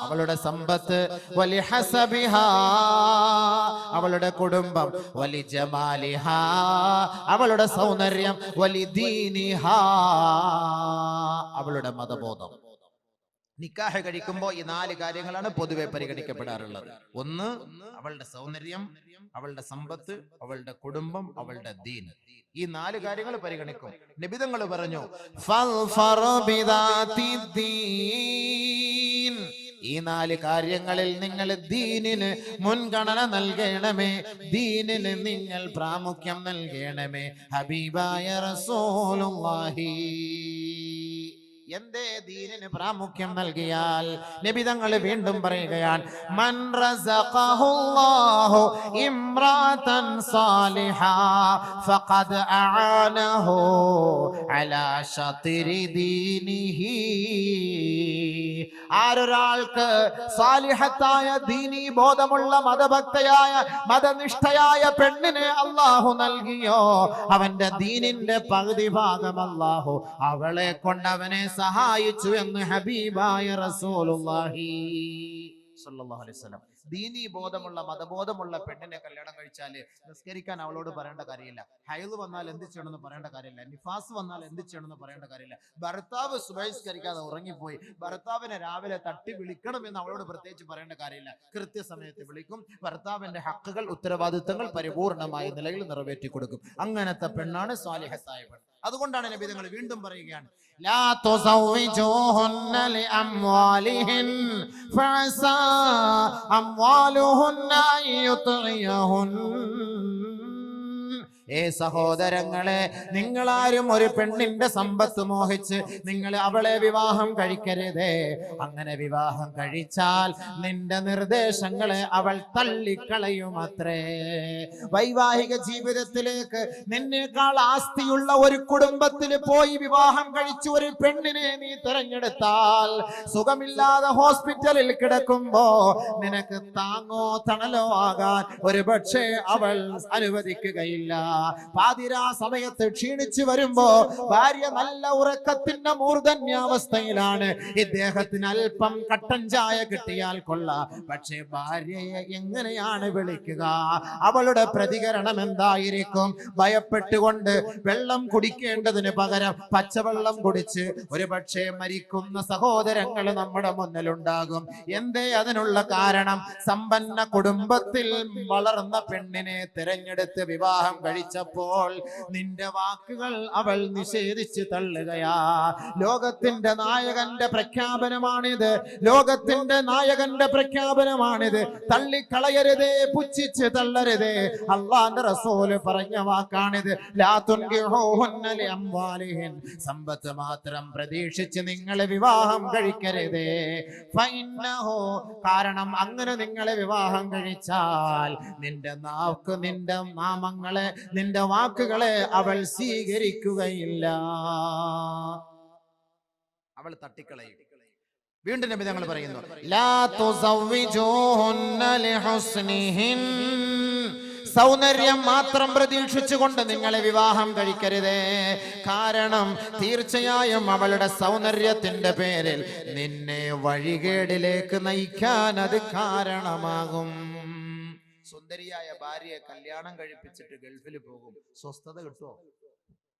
അവളുടെ സമ്പത്ത്, വലിഹസബിഹാ, അവളുടെ കുടുംബം, വലിജമാലിഹാ, അവളുടെ സൗന്ദര്യം, വലിദീനിഹാ, അവളുടെ മതബോധം. നിക്കാഹ് കഴിക്കുമ്പോൾ ഈ 4 കാര്യങ്ങളാണ് പൊതുവെ പരിഗണിക്കപ്പെടാറുള്ളത്. ഒന്ന്, അവളുടെ സൗന്ദര്യം, അവളുടെ സമ്പത്ത്, അവളുടെ കുടുംബം, അവളുടെ ദീൻ. ഈ 4 കാര്യങ്ങൾ പരിഗണിക്കും. നബിതങ്ങൾ പറഞ്ഞു, ഈ ഈ 4 കാര്യങ്ങളിൽ നിങ്ങൾ ദീനിന് മുൻഗണന നൽകണമേ, ദീനിന് നിങ്ങൾ പ്രാമുഖ്യം നൽകണമേ. ഹബീബായ റസൂലുള്ളാഹി എന്തേ ദീനിന് പ്രാമുഖ്യം നൽകിയാൽ നബി തങ്ങൾ വീണ്ടും പറയുകയാണ്, മൻ റസഖഹുല്ലാഹു ഇംറാതൻ സാലിഹാ ഫഖദ് അഅനഹു അലാ ശത്രി ദീനിഹി. ആരൊരാൾക്ക് സാലിഹത്തായ ദീനീ ബോധമുള്ള മതഭക്തയായ മതനിഷ്ഠയായ പെണ്ണിനെ അല്ലാഹു നൽകിയോ, അവന്റെ ദീനിന്റെ പകുതി ഭാഗം അല്ലാഹു അവളെ കൊണ്ട് അവനെ സഹായിച്ചു എന്ന് ഹബീബായ റസൂലുള്ളാഹി സ്വല്ലല്ലാഹു അലൈഹി വസല്ലം. ദീനീ ബോധമുള്ള മതബോധമുള്ള പെണ്ണിനെ കല്യാണം കഴിച്ചാല് നിസ്കരിക്കാൻ അവളോട് പറയേണ്ട കാര്യമില്ല, ഹൈദ് വന്നാൽ എന്ത് ചെയ്യണമെന്ന് പറയേണ്ട കാര്യമില്ല, നിഫാസ് വന്നാൽ എന്ത് ചെയ്യണമെന്ന് പറയേണ്ട കാര്യമില്ല. ഭർത്താവ് സുബഹിസ്കരിക്കാതെ ഉറങ്ങിപ്പോയി, ഭർത്താവിനെ രാവിലെ തട്ടി വിളിക്കണമെന്ന് അവളോട് പ്രത്യേകിച്ച് പറയേണ്ട കാര്യമില്ല. കൃത്യസമയത്ത് വിളിക്കും, ഭർത്താവിന്റെ ഹക്കുകൾ ഉത്തരവാദിത്തങ്ങൾ പരിപൂർണമായ നിലയിൽ നിറവേറ്റി കൊടുക്കും. അങ്ങനത്തെ പെണ്ണാണ് സ്വാലിഹത്തായ പെണ്ണ്. അതുകൊണ്ടാണ് നബി തങ്ങൾ വീണ്ടും പറയുകയാണ്, ലാ തുസവ്വിജൂഹുന്ന ലിഅംവാലിഹിൻ ഫഅസാ അംവാലുഹുന്ന അയ്യുത്ഇയഹുൻ. ഏ സഹോദരങ്ങളെ, നിങ്ങളാരും ഒരു പെണ്ണിന്റെ സമ്പത്ത് മോഹിച്ച് നിങ്ങൾ അവളെ വിവാഹം കഴിക്കരുതേ. അങ്ങനെ വിവാഹം കഴിച്ചാൽ നിന്റെ നിർദ്ദേശങ്ങളെ അവൾ തള്ളിക്കളയുമത്രേ. വൈവാഹിക ജീവിതത്തിലേക്ക് നിന്നേക്കാൾ ആസ്തിയുള്ള ഒരു കുടുംബത്തിൽ പോയി വിവാഹം കഴിച്ചു ഒരു പെണ്ണിനെ നീ തിരഞ്ഞെടുത്താൽ, സുഖമില്ലാതെ ഹോസ്പിറ്റലിൽ കിടക്കുമ്പോ നിനക്ക് താങ്ങോ തണലോ ആകാൻ ഒരു പക്ഷേ അവൾ അനുവദിക്കുകയില്ല. പാതിരാ സമയത്ത് ക്ഷീണിച്ചു വരുമ്പോ ഭാര്യ നല്ല ഉറക്കത്തിന്റെ മൂർധന്യാവസ്ഥയിലാണ്, ഇദ്ദേഹത്തിന് അല്പം കട്ടൻ ചായ കിട്ടിയാൽ കൊള്ളാം. പക്ഷേ ഭാര്യയെ എങ്ങനെയാണ് വിളിക്കുക? അവളുടെ പ്രതികരണം എന്തായിരിക്കും? ഭയപ്പെട്ടുകൊണ്ട് വെള്ളം കുടിക്കേണ്ടതിന് പകരം പച്ചവെള്ളം കുടിച്ച് ഒരു പക്ഷേ മരിക്കുന്ന സഹോദരങ്ങൾ നമ്മുടെ മുന്നിലുണ്ടാകും. എന്തേ അതിനുള്ള കാരണം? സമ്പന്ന കുടുംബത്തിൽ വളർന്ന പെണ്ണിനെ തിരഞ്ഞെടുത്ത് വിവാഹം കഴിച്ചപ്പോൾ നിന്റെ വാക്കുകൾ അവൾ നിഷേധിച്ച് തള്ളുകയാ. ലോകത്തിന്റെ നായകന്റെ പ്രഖ്യാപനമാണിത്, ലോകത്തിന്റെ നായകന്റെ പ്രഖ്യാപനമാണിത്. തള്ളിക്കളയരുതേ, പുച്ഛിച്ച് തള്ളരുതേ. അല്ലാഹുവിന്റെ റസൂല് പറഞ്ഞ വാക്കാണിത്. ലാ തുൻകിഹൂഹുന്ന ലിഅംവാലിഹിൻ, സമ്പത്ത് മാത്രം പ്രതീക്ഷിച്ച് നിങ്ങൾ വിവാഹം കഴിക്കരുതേ. ഫഇന്നഹു, കാരണം അങ്ങനെ നിങ്ങൾ വിവാഹം കഴിച്ചാൽ നിന്റെ നാക്ക്, നിന്റെ നാമങ്ങളെ, നിന്റെ വാക്കുകളെ അവൾ സ്വീകരിക്കുകയില്ല, അവൾ തട്ടിക്കളയും. വീണ്ടും നബി തങ്ങൾ പറയുന്നു, ലാ തുസവ്വിജൂഹുന്ന ലിഹുസ്നിഹിൻ, സൗന്ദര്യം മാത്രം പ്രതീക്ഷിച്ചുകൊണ്ട് നിങ്ങളെ വിവാഹം കഴിക്കരുതേ. കാരണം തീർച്ചയായും അവളുടെ സൗന്ദര്യത്തിന്റെ പേരിൽ നിന്നെ വഴികേടിലേക്ക് നയിക്കാൻ അത് കാരണമാകും. സുന്ദരിയായ ഭാര്യയെ കല്യാണം കഴിപ്പിച്ചിട്ട് ഗൾഫിൽ പോകും, സ്വസ്ഥത കിട്ടുമോ?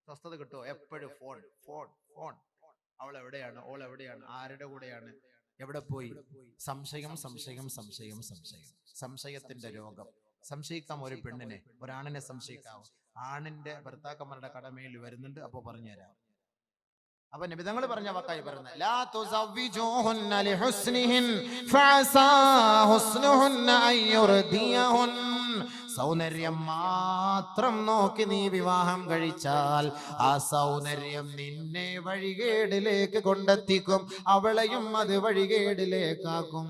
സ്വസ്ഥത കിട്ടുമോ? എപ്പോഴും ഫോൺ ഫോൺ ഫോൺ. അവൾ എവിടെയാണ്, ഓൾ എവിടെയാണ്, ആരുടെ കൂടെയാണ്, എവിടെ പോയി? സംശയം സംശയം സംശയം സംശയം, സംശയത്തിന്റെ രോഗം. സംശയിക്കാം ഒരു പെണ്ണിനെ, ഒരാണിനെ സംശയിക്കാം. ആണിന്റെ ഭർത്താക്കന്മാരുടെ കടമയിൽ വരുന്നുണ്ട്, അപ്പൊ പറഞ്ഞുതരാം. അപ്പൊ നബി തങ്ങൾ പറഞ്ഞ വാക്കായി പറയുന്നത്, ലാ തുസവ്വിജൂഹുന്ന ലിഹുസ്നിഹിൻ ഫഅസാ ഹുസ്നുഹുന്ന അയ്യുർദിയഹുൻ. സൗന്ദര്യം മാത്രം നോക്കി നീ വിവാഹം കഴിച്ചാൽ ആ സൗന്ദര്യം നിന്നെ വഴികേടിലേക്ക് കൊണ്ടെത്തിക്കും, അവളെയും അത് വഴികേടിലേക്കാക്കും.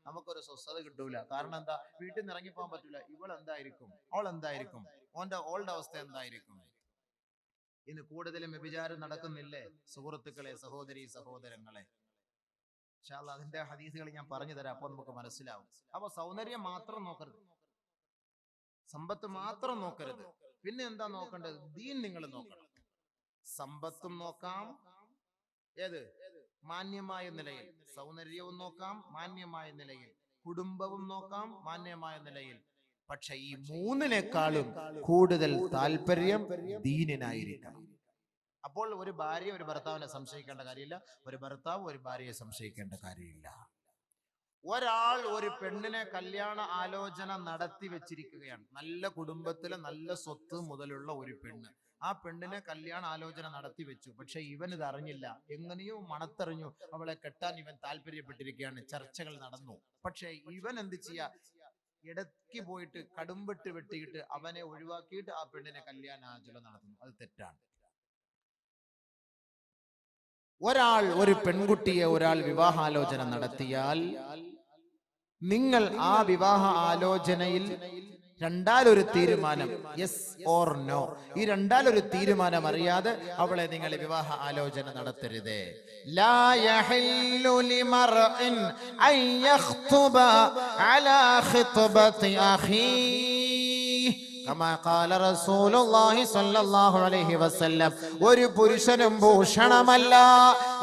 നമുക്കൊരു സ്വസ്ഥത കിട്ടൂല. കാരണം എന്താ? വീട്ടിൽ നിന്ന് ഇറങ്ങിപ്പോകാൻ പറ്റൂല. ഇവൾ എന്തായിരിക്കും, ഓൾ എന്തായിരിക്കും, ഓളുടെ അവസ്ഥ എന്തായിരിക്കും? ഇന്ന് കൂടുതലും വ്യഭിചാരം നടക്കുന്നില്ലേ സുഹൃത്തുക്കളെ, സഹോദരി സഹോദരങ്ങളെ? ഇൻഷാ അല്ലാഹ് അതിന്റെ ഹദീസുകൾ ഞാൻ പറഞ്ഞു തരാം, അപ്പൊ നമുക്ക് മനസ്സിലാവും. അപ്പൊ സൗന്ദര്യം മാത്രം നോക്കരുത്, സമ്പത്ത് മാത്രം നോക്കരുത്. പിന്നെ എന്താ നോക്കേണ്ടത്? ദീൻ നിങ്ങൾ നോക്കണം. സമ്പത്തും നോക്കാം, ഏത് മാന്യമായ നിലയിൽ, സൗന്ദര്യവും നോക്കാം മാന്യമായ നിലയിൽ, കുടുംബവും നോക്കാം മാന്യമായ നിലയിൽ. പക്ഷെ ഈ മൂന്നിനേക്കാളും കൂടുതൽ താല്പര്യം ദീനിനായിരിക്കണം. അപ്പോൾ ഒരു ഭാര്യ ഒരു ഭർത്താവിനെ സംശയിക്കേണ്ട കാര്യമില്ല, ഒരു ഭർത്താവ് ഒരു ഭാര്യയെ സംശയിക്കേണ്ട കാര്യമില്ല. ഒരാൾ ഒരു പെണ്ണിനെ കല്യാണ ആലോചന നടത്തി വെച്ചിരിക്കുകയാണ്, നല്ല കുടുംബത്തിലെ നല്ല സ്വത്ത് മുതലുള്ള ഒരു പെണ്ണ്. ആ പെണ്ണിനെ കല്യാണ ആലോചന നടത്തി വെച്ചു. പക്ഷെ ഇവൻ ഇത് അറിഞ്ഞില്ല. എങ്ങനെയോ മണത്തറിഞ്ഞു അവളെ കെട്ടാൻ ഇവൻ താല്പര്യപ്പെട്ടിരിക്കുകയാണ്. ചർച്ചകൾ നടന്നു. പക്ഷെ ഇവൻ എന്ത് ചെയ്യാ? ഇടയ്ക്ക് പോയിട്ട് കടുംവെട്ട് വെട്ടിയിട്ട് അവനെ ഒഴിവാക്കിയിട്ട് ആ പെണ്ണിനെ കല്യാണാലോചന നടത്തുന്നു. അത് തെറ്റാണ്. ഒരാൾ ഒരു പെൺകുട്ടിയെ ഒരാൾ വിവാഹാലോചന നടത്തിയാൽ നിങ്ങൾ ആ വിവാഹ ആലോചനയിൽ രണ്ടാലൊരു തീരുമാനം, യെസ് ഓർ നോ, ഈ രണ്ടാലൊരു തീരുമാനം അറിയാതെ അവളെ നിങ്ങൾ വിവാഹ ആലോചന നടത്തരുത്. ലാ യഹില്ലു ലിമർഇൻ അൻ യഖ്തുബ അലാ ഖിത്ബതി അഖീ കമാ ഖാല റസൂലുള്ളാഹി സ്വല്ലല്ലാഹു അലൈഹി വസല്ലം. ഒരു പുരുഷനും ഭൂഷണമല്ല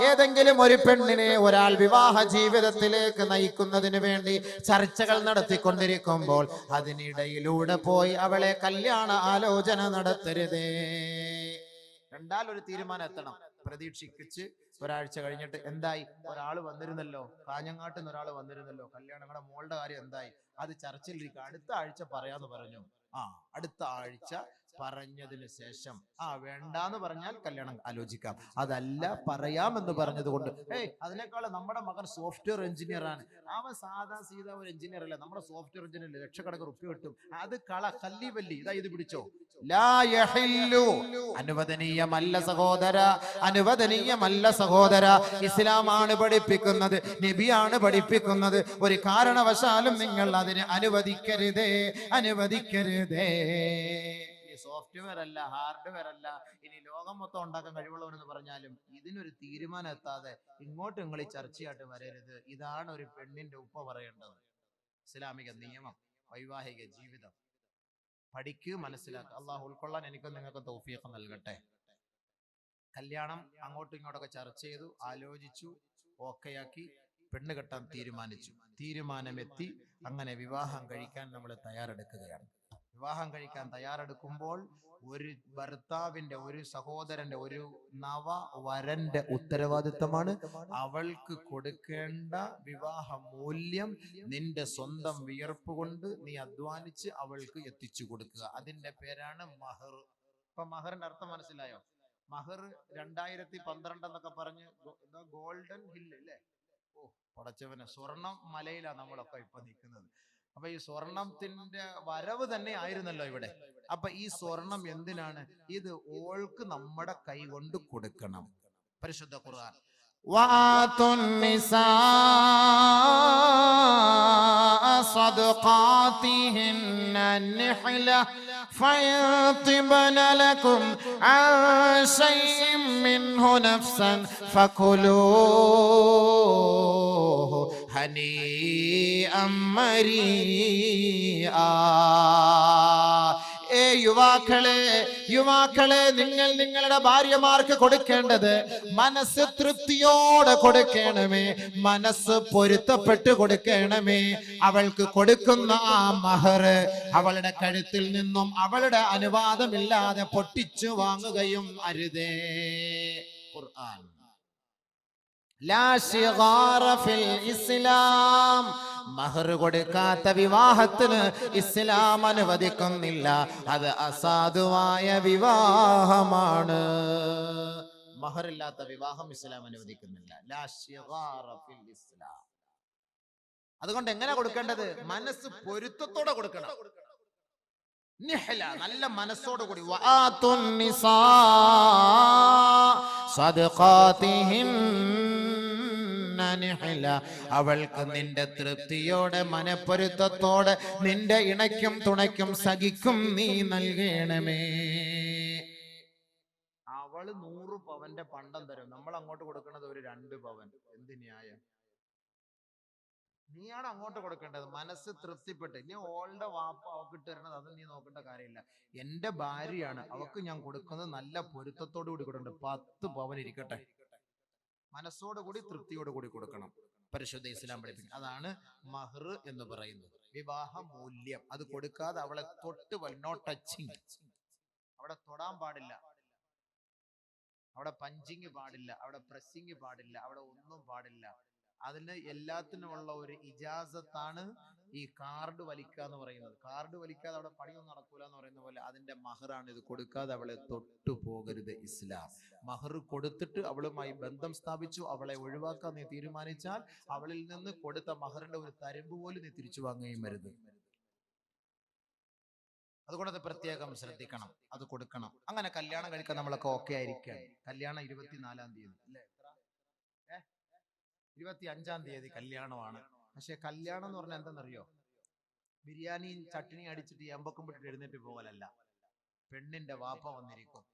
ഏതെങ്കിലും ഒരു പെണ്ണിനെ ഒരാൾ വിവാഹ ജീവിതത്തിലേക്ക് നയിക്കുന്നതിന് വേണ്ടി ചർച്ചകൾ നടത്തിക്കൊണ്ടിരിക്കുമ്പോൾ അതിനിടയിലൂടെ പോയി അവളെ കല്യാണ ആലോചന നടത്തരുതേ. രണ്ടാലൊരു തീരുമാനം എത്തണം. പ്രതീക്ഷിച്ച് ഒരാഴ്ച കഴിഞ്ഞിട്ട് എന്തായി? ഒരാൾ വന്നിരുന്നല്ലോ, കാഞ്ഞങ്ങാട്ട് നിന്ന് ഒരാൾ വന്നിരുന്നല്ലോ, കല്യാണങ്ങളുടെ മോളുടെ കാര്യം എന്തായി? അത് ചർച്ചയിലിരിക്കുക, അടുത്ത ആഴ്ച പറയാന്ന് പറഞ്ഞു. അടുത്ത ആഴ്ച പറഞ്ഞതിന് ശേഷം വേണ്ടാന്ന് പറഞ്ഞാൽ കല്യാണം ആലോചിക്കാം. അതല്ല പറയാമെന്ന് പറഞ്ഞത് കൊണ്ട് അതിനേക്കാൾ നമ്മുടെ മകൻ സോഫ്റ്റ്വെയർ എഞ്ചിനീയർ ആണ്, അവൻ സാധാ സീതാ ഒരു എഞ്ചിനീയർ അല്ല, നമ്മുടെ സോഫ്റ്റ്വെയർ എഞ്ചിനീയർ ലക്ഷക്കണക്കിന് റുപ്യ കിട്ടും, അത് കല്ലിവല്ലി, ഇതാ ഇത് പിടിച്ചോ. ലാ യഹില്ലു, അനുവദനീയമല്ല സഹോദര, അനുവദനീയമല്ല സഹോദര. ഇസ്ലാമാണ് പഠിപ്പിക്കുന്നത്, നബിയാണ് പഠിപ്പിക്കുന്നത്. ഒരു കാരണവശാലും നിങ്ങൾ അതിനെ അനുവദിക്കരുതേ, അനുവദിക്കരുതേ. സോഫ്റ്റ്വെയർ അല്ല, ഹാർഡ്വെയർ അല്ല, ഇനി ലോകം മൊത്തം ഉണ്ടാക്കാൻ കഴിവുള്ളവരെന്ന് പറഞ്ഞാലും ഇതിനൊരു തീരുമാനം എത്താതെ ഇങ്ങോട്ട് നിങ്ങൾ ഈ ചർച്ചയായിട്ട് വരരുത്. ഇതാണ് ഒരു പെണ്ണിന്റെ ഉപ്പ പറയേണ്ടത്. ഇസ്ലാമിക നിയമം, വൈവാഹിക ജീവിതം പഠിക്ക്, മനസ്സിലാക്കുക. അള്ളാഹു ഉൾക്കൊള്ളാൻ എനിക്കും നിങ്ങൾക്ക് തൗഫീഖ് നൽകട്ടെ. കല്യാണം അങ്ങോട്ടും ഇങ്ങോട്ടൊക്കെ ചർച്ച ചെയ്തു, ആലോചിച്ചു, ഓക്കെയാക്കി, പെണ്ണ് കെട്ടാൻ തീരുമാനിച്ചു. തീരുമാനമെത്തി, അങ്ങനെ വിവാഹം കഴിക്കാൻ നമ്മൾ തയ്യാറെടുക്കുകയാണ്. വിവാഹം കഴിക്കാൻ തയ്യാറെടുക്കുമ്പോൾ ഒരു ഭർത്താവിന്റെ, ഒരു സഹോദരന്റെ, ഒരു നവ വരന്റെ ഉത്തരവാദിത്തമാണ് അവൾക്ക് കൊടുക്കേണ്ട വിവാഹ മൂല്യം നിന്റെ സ്വന്തം വിയർപ്പ് കൊണ്ട് നീ അധ്വാനിച്ച് അവൾക്ക് എത്തിച്ചു കൊടുക്കുക. അതിന്റെ പേരാണ് മഹർ. ഇപ്പൊ മഹറിന്റെ അർത്ഥം മനസ്സിലായോ? മഹർ 2012 എന്നൊക്കെ പറഞ്ഞ് ഗോൾഡൻ ഹില്ല് അല്ലേ? പടച്ചവനെ, സ്വർണം മലയിലാണ് നമ്മളൊക്കെ ഇപ്പൊ നിൽക്കുന്നത്. അപ്പൊ ഈ സ്വർണത്തിന്റെ വരവ് തന്നെ ആയിരുന്നല്ലോ ഇവിടെ. അപ്പൊ ഈ സ്വർണം എന്തിനാണ്? ഇത് ഓൾക്ക് നമ്മുടെ കൈ കൊണ്ട് കൊടുക്കണം. പരിശുദ്ധ ഖുർആൻ വആതുൻ നിസാ صدقاتهن النحلة فيطبن لكم عن شيء منه نفسا فكلوه هنيئا مريئا. യുവാക്കളെ, നിങ്ങൾ നിങ്ങളുടെ ഭാര്യമാർക്ക് കൊടുക്കേണ്ടത് മനസ്സ് തൃപ്തിയോടെ കൊടുക്കണമേ, മനസ്സ് പൊരുത്തപ്പെട്ട് കൊടുക്കണമേ. അവൾക്ക് കൊടുക്കുന്ന ആ മഹർ അവളുടെ കഴുത്തിൽ നിന്നും അവളുടെ അനുവാദമില്ലാതെ പൊട്ടിച്ചു വാങ്ങുകയും അരുതേ. ഖുർആൻ. ലാ ശിഗാറ ഫിൽ ഇസ്ലാം. മഹർ കൊടുക്കാത്ത വിവാഹത്തിന് ഇസ്ലാം അനുവദിക്കുന്നില്ല. അത് അസാധുവായ വിവാഹമാണ്. മഹറില്ലാത്ത വിവാഹം ഇസ്ലാം അനുവദിക്കുന്നില്ല. ലാ ശിഗാറ ഫിൽ ഇസ്ലാം. അതുകൊണ്ട് എങ്ങനെ കൊടുക്കേണ്ടത്? മനസ്സ് പൊരുത്തത്തോടെ കൊടുക്കണം. നിഹ്ല, നല്ല മനസ്സോടുകൂടി. വആതുൻ നിസാ സദഖാതിഹിന്ന നിഹ്ല. അവൾക്ക് നിന്റെ തൃപ്തിയോടെ, മനപ്പൊരുത്തത്തോടെ, നിന്റെ ഇണയ്ക്കും തുണയ്ക്കും സഖിക്കും നീ നൽകണമേ. അവള് 100 പവന്റെ പണ്ടം തരും, നമ്മൾ അങ്ങോട്ട് കൊടുക്കുന്നത് ഒരു 2 പവൻ. എന്ത് ന്യായം? നീയാണ് അങ്ങോട്ട് കൊടുക്കേണ്ടത്. മനസ്സ് തൃപ്തിപ്പെട്ട്. ഇനി ഓളുടെ വാപ്പ അവക്ക് ഇട്ട് തരണത് അത് നീ നോക്കേണ്ട കാര്യമില്ല. എന്റെ ഭാര്യയാണ്, അവക്ക് ഞാൻ കൊടുക്കുന്നത് നല്ല പൊരുത്തത്തോടു കൂടി കൊടുക്കണം. 10 പവൻ ഇരിക്കട്ടെ, മനസ്സോടുകൂടി തൃപ്തിയോട് കൂടി കൊടുക്കണം. പരിശുദ്ധ ഇസ്ലാം പഠിപ്പിക്കും. അതാണ് മഹർ എന്ന് പറയുന്നത്, വിവാഹ മൂല്യം. അത് കൊടുക്കാതെ അവളെ തൊട്ട് നോ ടച്ചിങ്, അവിടെ തൊടാൻ പാടില്ല, അവിടെ പഞ്ചിങ് പാടില്ല, അവിടെ പ്രസ്സിങ് പാടില്ല, അവിടെ ഒന്നും പാടില്ല. അതിന് എല്ലാത്തിനുമുള്ള ഒരു ഇജാസത്താണ് ഈ കാർഡ് വലിക്കുക എന്ന് പറയുന്നത്. കാർഡ് വലിക്കാതെ അവിടെ പണിയൊന്നും നടക്കൂല എന്ന് പറയുന്ന പോലെ അതിന്റെ മഹറാണ്. ഇത് കൊടുക്കാതെ അവളെ തൊട്ടു പോകരുത് ഇസ്ലാം. മഹർ കൊടുത്തിട്ട് അവളുമായി ബന്ധം സ്ഥാപിച്ചു, അവളെ ഒഴിവാക്കാൻ നീ തീരുമാനിച്ചാൽ അവളിൽ നിന്ന് കൊടുത്ത മഹറിന്റെ ഒരു തരമ്പ് പോലും നീ തിരിച്ചു വാങ്ങുകയും വരുത്. അതുകൊണ്ട് അത് പ്രത്യേകം ശ്രദ്ധിക്കണം, അത് കൊടുക്കണം. അങ്ങനെ കല്യാണം കഴിക്കാൻ നമ്മളൊക്കെ ഓക്കെ ആയിരിക്കാം. കല്യാണം 24-ാം തീയതി അല്ലേ? 25-ാം തീയതി കല്യാണമാണ്. പക്ഷെ കല്യാണം എന്ന് പറഞ്ഞാൽ എന്തെന്നറിയോ? ബിരിയാണിയും ചട്ടിനിയും അടിച്ചിട്ട് എമ്പക്കം വിട്ടിട്ട് എഴുന്നേറ്റ് പോകലല്ല. പെണ്ണിന്റെ വാപ്പ വന്നിരിക്കും,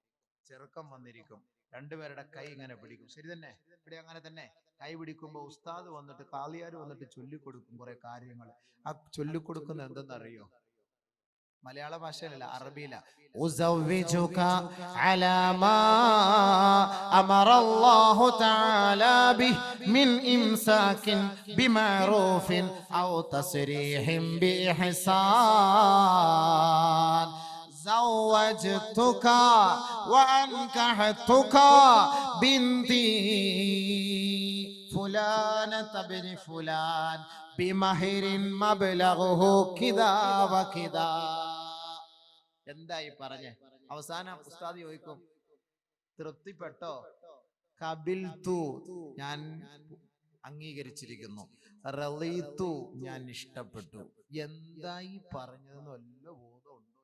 ചെറുക്കം വന്നിരിക്കും, രണ്ടുപേരുടെ കൈ ഇങ്ങനെ പിടിക്കും. ശരി തന്നെ? ഇവിടെ അങ്ങനെ തന്നെ. കൈ പിടിക്കുമ്പോ ഉസ്താദ് വന്നിട്ട് കാളിയാർ വന്നിട്ട് ചൊല്ലിക്കൊടുക്കും കുറെ കാര്യങ്ങൾ. ആ ചൊല്ലിക്കൊടുക്കുന്നത് എന്തെന്നറിയോ? മലയാള ഭാഷയിലല്ല, അറബിയില. ഉസവ്വിജുക അലാ മാ അമറല്ലാഹു തആല ബിഹി മിൻ ഇംസാകിൻ ബിമഅറൂഫിൻ ഔ തസ്രീഹിൻ ബിഇഹ്സാൻ സവ്വജ്തുക വഅൻകഹതുക ബിൻതി ഫുലാനത ബിനി ഫുലാൻ ബിമഹരിൻ മബ്ലഗുഹു കിദാ വകിദാ. എന്തായി പറഞ്ഞേ? അവസാനം ഉസ്താദ് ചോദിക്കും, തൃപ്തിപ്പെട്ടോ? ഖബിൽതു, ഞാൻ അംഗീകരിച്ചിരിക്കുന്നു. റളീതു, ഞാൻ ഇഷ്ടപ്പെട്ടു. എന്തായി പറഞ്ഞതെന്ന് വല്ല ബോധമുണ്ടോ?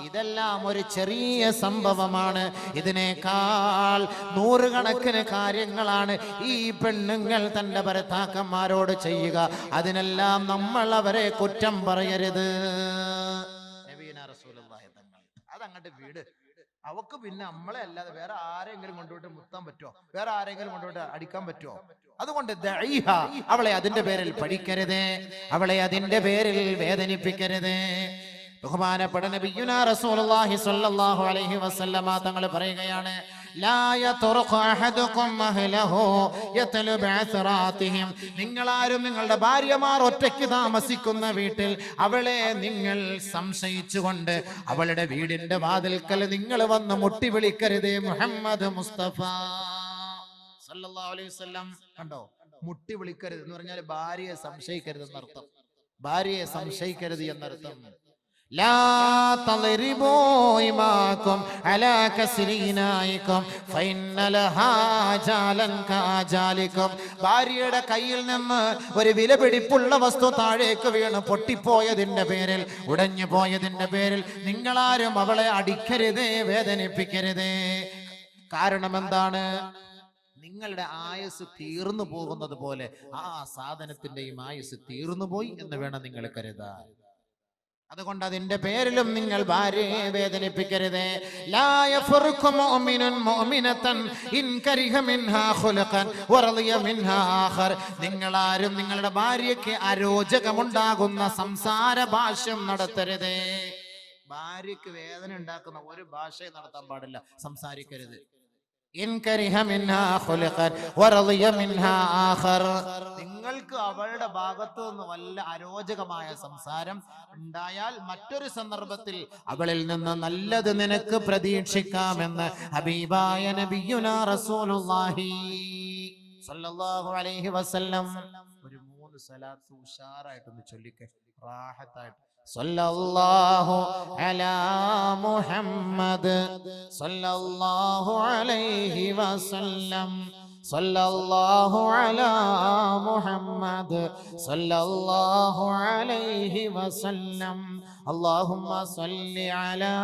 ഇതെല്ലാം ഒരു ചെറിയ സംഭവമാണ്. ഇതിനേക്കാൾ നൂറുകണക്കിന് കാര്യങ്ങളാണ് ഈ പെണ്ണുങ്ങൾ തന്റെ ഭർത്താക്കന്മാരോട് ചെയ്യുക. അതിനെല്ലാം നമ്മൾ അവരെ കുറ്റം പറയരുത്. അതങ്ങോട്ട് വീട്. അവക്ക് പിന്നെ നമ്മളെ അല്ലാതെ വേറെ ആരെങ്കിലും കൊണ്ടുപോയിട്ട് മുത്താൻ പറ്റുമോ? വേറെ ആരെങ്കിലും കൊണ്ടുപോയിട്ട് അടിക്കാൻ പറ്റുമോ? അതുകൊണ്ട് ദഈഹ, അവളെ അതിന്റെ പേരിൽ പഠിക്കരുത്, അവളെ അതിന്റെ പേരിൽ വേദനിപ്പിക്കരുത്. ബഹുമാനപ്പെട്ട നബിയുനാ റസൂലുള്ളാഹി സ്വല്ലല്ലാഹു അലൈഹി വസല്ലമ തങ്ങൾ പറയുകയാണ്, ലാ യത്റുഖു അഹദുകും അഹ്ലഹു യത്ലു ബഅസ്റാതിഹിം. നിങ്ങളാരും നിങ്ങളുടെ ഭാര്യമാർ ഒറ്റയ്ക്ക് താമസിക്കുന്ന വീട്ടിൽ അവളെ നിങ്ങൾ സംശയിച്ചുകൊണ്ട് അവളുടെ വീടിന്റെ വാതിൽക്കൽ നിങ്ങൾ വന്ന് മുട്ടി വിളിക്കരുത്. മുഹമ്മദ് മുസ്തഫ സല്ലല്ലാഹു അലൈഹി വസല്ലം കണ്ടോ? മുട്ടി വിളിക്കരുത് എന്ന് പറഞ്ഞാൽ ഭാര്യയെ സംശയിക്കരുത് എന്നർത്ഥം. ഭാര്യയെ സംശയിക്കരുത് എന്നർത്ഥം. ലാ തളിരിബൂ ഇമാകും അലാ കസ്രീനായികും ഫഇന്നലഹാ ജാലൻ കാജാലികും. ഭാര്യയുടെ കയ്യിൽ നിന്ന് ഒരു വിലപിടിപ്പുള്ള വസ്തു താഴേക്ക് വീണ് പൊട്ടിപ്പോയതിന്റെ പേരിൽ, ഉടഞ്ഞു പോയതിന്റെ പേരിൽ നിങ്ങളാരും അവളെ അടിക്കരുത്, വേദനിപ്പിക്കരുത്. കാരണം എന്താണ്? നിങ്ങളുടെ ആയുസ് തീർന്നു പോകുന്നത് പോലെ ആ സാധനത്തിന്റെയും ആയുസ് തീർന്നു പോയി എന്ന് വേണം നിങ്ങൾ കരുതാൻ. അതുകൊണ്ട് അതിന്റെ പേരിലും നിങ്ങൾ ഭാര്യയെ വേദനിപ്പിക്കരുത്. ലാ യഫറുഖു മുഅ്മിനുൻ മുഅ്മിനതൻ ഇൻ കരിഹ മിൻഹാ ഖുലഖൻ വറളിയ മിൻഹാ ആഖർ. നിങ്ങളാരും നിങ്ങളുടെ ഭാര്യയ്ക്ക് അരോചകമുണ്ടാകുന്ന സംസാര ഭാഷ്യം നടത്തരുത്. ഭാര്യയ്ക്ക് വേദന ഉണ്ടാക്കുന്ന ഒരു ഭാഷയും നടത്താൻ പാടില്ല, സംസാരിക്കരുത്. നിങ്ങൾക്ക് അവളുടെ ഭാഗത്തു നിന്ന് വല്ല അരോചകമായ സംസാരം ഉണ്ടായാൽ മറ്റൊരു സന്ദർഭത്തിൽ അവളിൽ നിന്ന് നല്ലത് നിനക്ക് പ്രതീക്ഷിക്കാമെന്ന് ഹബീബായ നബിയുനാ റസൂലുള്ളാഹി സ്വല്ലല്ലാഹു അലൈഹി വസല്ലം. ഒരു 3 സ്വലാത്ത് ഉഷാറായിട്ടൊന്ന് ചൊല്ലിക്കേ, റാഹത്തായിട്ട്. സല്ലല്ലാഹു അലാ മുഹമ്മദ് സല്ലല്ലാഹു അലൈഹി വസല്ലം. സല്ലല്ലാഹു അലാ മുഹമ്മദ് സല്ലല്ലാഹു അലൈഹി വസല്ലം. അല്ലാഹുമ്മ സല്ലി അലാ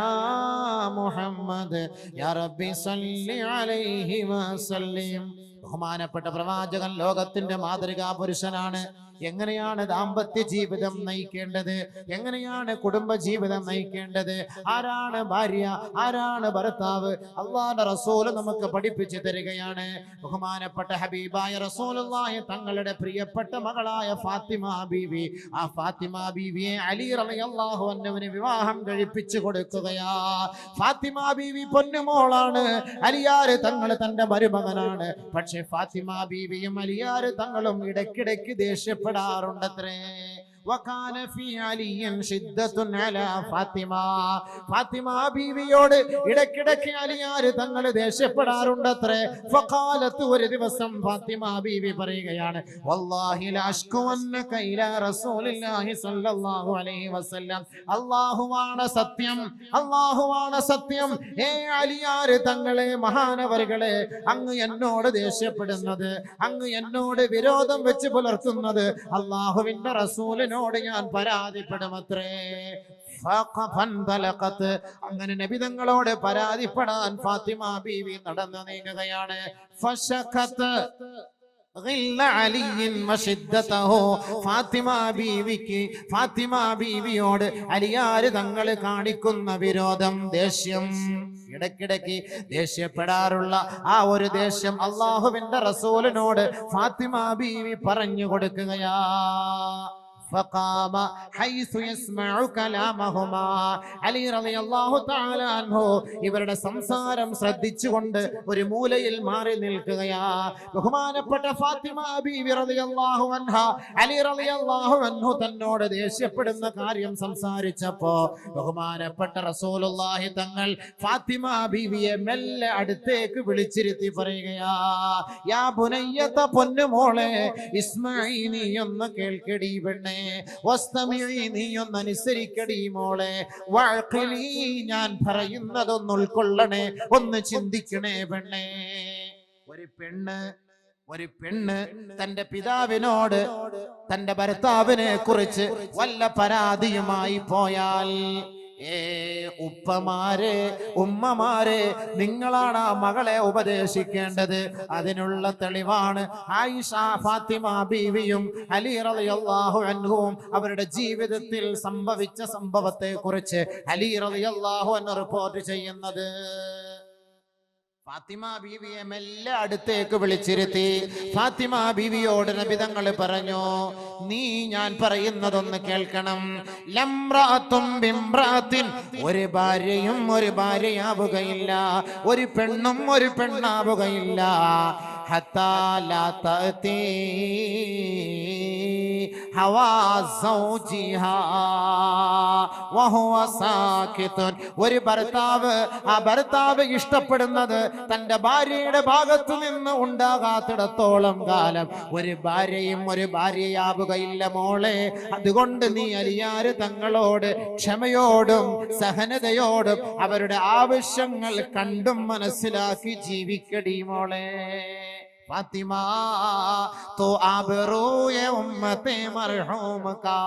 മുഹമ്മദ് യാ റബ്ബി സല്ലി അലൈഹി വസല്ലം. ബഹുമാനപ്പെട്ട പ്രവാചകൻ ലോകത്തിന്റെ മാതൃകാ പുരുഷനാണ്. എങ്ങനെയാണ് ദാമ്പത്യ ജീവിതം നയിക്കേണ്ടത്, എങ്ങനെയാണ് കുടുംബ ജീവിതം നയിക്കേണ്ടത്, ആരാണ് ഭാര്യ, ആരാണ് ഭർത്താവ്, അല്ലാഹുവിന്റെ റസൂൽ നമുക്ക് പഠിപ്പിച്ചു തരികയാണ്. ബഹുമാനപ്പെട്ട ഹബീബായ റസൂലുള്ളാഹി തങ്ങളുടെ പ്രിയപ്പെട്ട മകളായ ഫാത്തിമ ബീവി, ആ ഫാത്തിമ ബീവിയെ അലി റളിയല്ലാഹു അൻഹുവിന് വിവാഹം കഴിപ്പിച്ചു കൊടുക്കുകയാ. ഫാത്തിമ ബീവി പൊന്നുമോളാണ്, അലിയാർ തങ്ങൾ തന്റെ മരുമകനാണ്. പക്ഷെ ഫാത്തിമ ബീവിയും അലിയാർ തങ്ങളും ഇടയ്ക്കിടയ്ക്ക് ദേഷ്യപ്പെടാറുണ്ടത്രേ. വകാന ഫീ അലിയൻ ഷിദ്ദത്തുൻ അലാ ഫാത്തിമ. ഫാത്തിമ ബീവിയോട് ഇടയ്ക്കിടയ്ക്ക് അലിയാർ തങ്ങൾ ദേഷ്യപ്പെടാറുണ്ടത്രേ. ഫഖാലത്ത്, ഒരു ദിവസം ഫാത്തിമ ബീവി പറയുകയാണ്, വല്ലാഹി ലാ അഷ്കുവന്നക ഇലാ റസൂലില്ലാഹി സ്വല്ലല്ലാഹു അലൈഹി വസല്ലം. അല്ലാഹുവാണ് സത്യം, അല്ലാഹുവാണ് സത്യം. ഏ അലിയാർ തങ്ങളെ, മഹാനവറുകളെ, അങ്ങ് എന്നോട് ദേഷ്യപ്പെടുന്നത്, അങ്ങ് എന്നോട് വിരോധം വെച്ച് പുലർത്തുന്നത് അല്ലാഹുവിന്റെ റസൂലിനോട് ഞാൻ പരാതിപ്പെടുമത്രേ. അങ്ങനെ നബി തങ്ങളോട് പരാതിപ്പെടാൻ ഫാത്തിമ ബീവി നടന്നു നീങ്ങുകയാണ്. ഫാത്തിമ ബീവിയോട് അലിയാര് തങ്ങൾ കാണിക്കുന്ന വിരോധം, ദേഷ്യം, ഇടയ്ക്കിടയ്ക്ക് ദേഷ്യപ്പെടാറുള്ള ആ ഒരു ദേഷ്യം അള്ളാഹുവിന്റെ റസൂലിനോട് ഫാത്തിമ ബീവി പറഞ്ഞു കൊടുക്കുകയാ. فقام حيث يسمع كلامهما. അലി റളിയല്ലാഹു തആല അൻഹു ഇവരുടെ സംസാരം ശ്രദ്ധിച്ചുകൊണ്ട് ഒരു മൂലയിൽ മാറി നിൽക്കുകയാ. ബഹുമാനപ്പെട്ട ഫാത്തിമ ബീവി റളിയല്ലാഹു അൻഹ അലി റളിയല്ലാഹു അൻഹു തന്നോട് ദേഷ്യപ്പെടുന്ന കാര്യം സംസാരിച്ചപ്പോ ബഹുമാനപ്പെട്ട റസൂലുള്ളാഹി തങ്ങൾ ഫാത്തിമ ബീവിയെ മെല്ലെ അടുത്തേക്ക് വിളിച്ചിരുത്തി പറയുകയാ, യാ ബുനയ്യത, പൊന്നുമോളെ, ഇസ്മഈ, നീ ഒന്ന് കേൾക്കടി പെണ്ണേ, നീ ഒന്ന് അനുസരിക്കടി മോളെ, വഅഖിലി, ഞാൻ പറയുന്നതൊന്ന് ഉൾക്കൊള്ളണേ, ഒന്ന് ചിന്തിക്കണേ പെണ്ണേ. ഒരു പെണ്ണ് തന്റെ പിതാവിനോട് തന്റെ ഭർത്താവിനെ കുറിച്ച് വല്ല പരാതിയുമായി പോയാൽ, ഉപ്പമാരെ, ഉമ്മമാരെ, നിങ്ങളാണ് ആ മകളെ ഉപദേശിക്കേണ്ടത്. അതിനുള്ള തെളിവാണ് ആയിഷ, ഫാത്തിമ ബീവിയും അലി റളിയല്ലാഹു അൻഹുവും അവരുടെ ജീവിതത്തിൽ സംഭവിച്ച സംഭവത്തെ കുറിച്ച് അലി റളിയല്ലാഹു അൻഹു റിപ്പോർട്ട് ചെയ്യുന്നത്. ഫാത്തിമ ബീവിയെ മെല്ലെ അടുത്തേക്ക് വിളിച്ചിരുത്തി ഫാത്തിമ ബീവിയോട് നബി തങ്ങൾ പറഞ്ഞു, നീ ഞാൻ പറയുന്നതൊന്ന് കേൾക്കണം. ലംറഅത്തും ബിംറഅത്തിൻ, ഒരു ഭാര്യയും ഒരു ഭാര്യയാവുകയില്ല, ഒരു പെണ്ണും ഒരു പെണ്ണാവുകയില്ല. ഹത്താ ലാ തഅതി ഹവാ സൗജിഹാ വഹുവ സാകിതുൻ. ഒരു ഭർത്താവ്, ആ ഭർത്താവ് ഇഷ്ടപ്പെടുന്നത് തന്റെ ഭാര്യയുടെ ഭാഗത്തു നിന്ന് ഉണ്ടാകാത്തിടത്തോളം കാലം ഒരു ഭാര്യയും ഒരു ഭാര്യയാവുകയില്ല മോളെ. അതുകൊണ്ട് നീ അലിയാര് തങ്ങളോട് ക്ഷമയോടും സഹനതയോടും അവരുടെ ആവശ്യങ്ങൾ കണ്ടും മനസ്സിലാക്കി ജീവിക്കടി മോളെ. ഫാത്തിമ തോ ആബറൂയ ഉമ്മത്തെ മർഹൂമ കാ.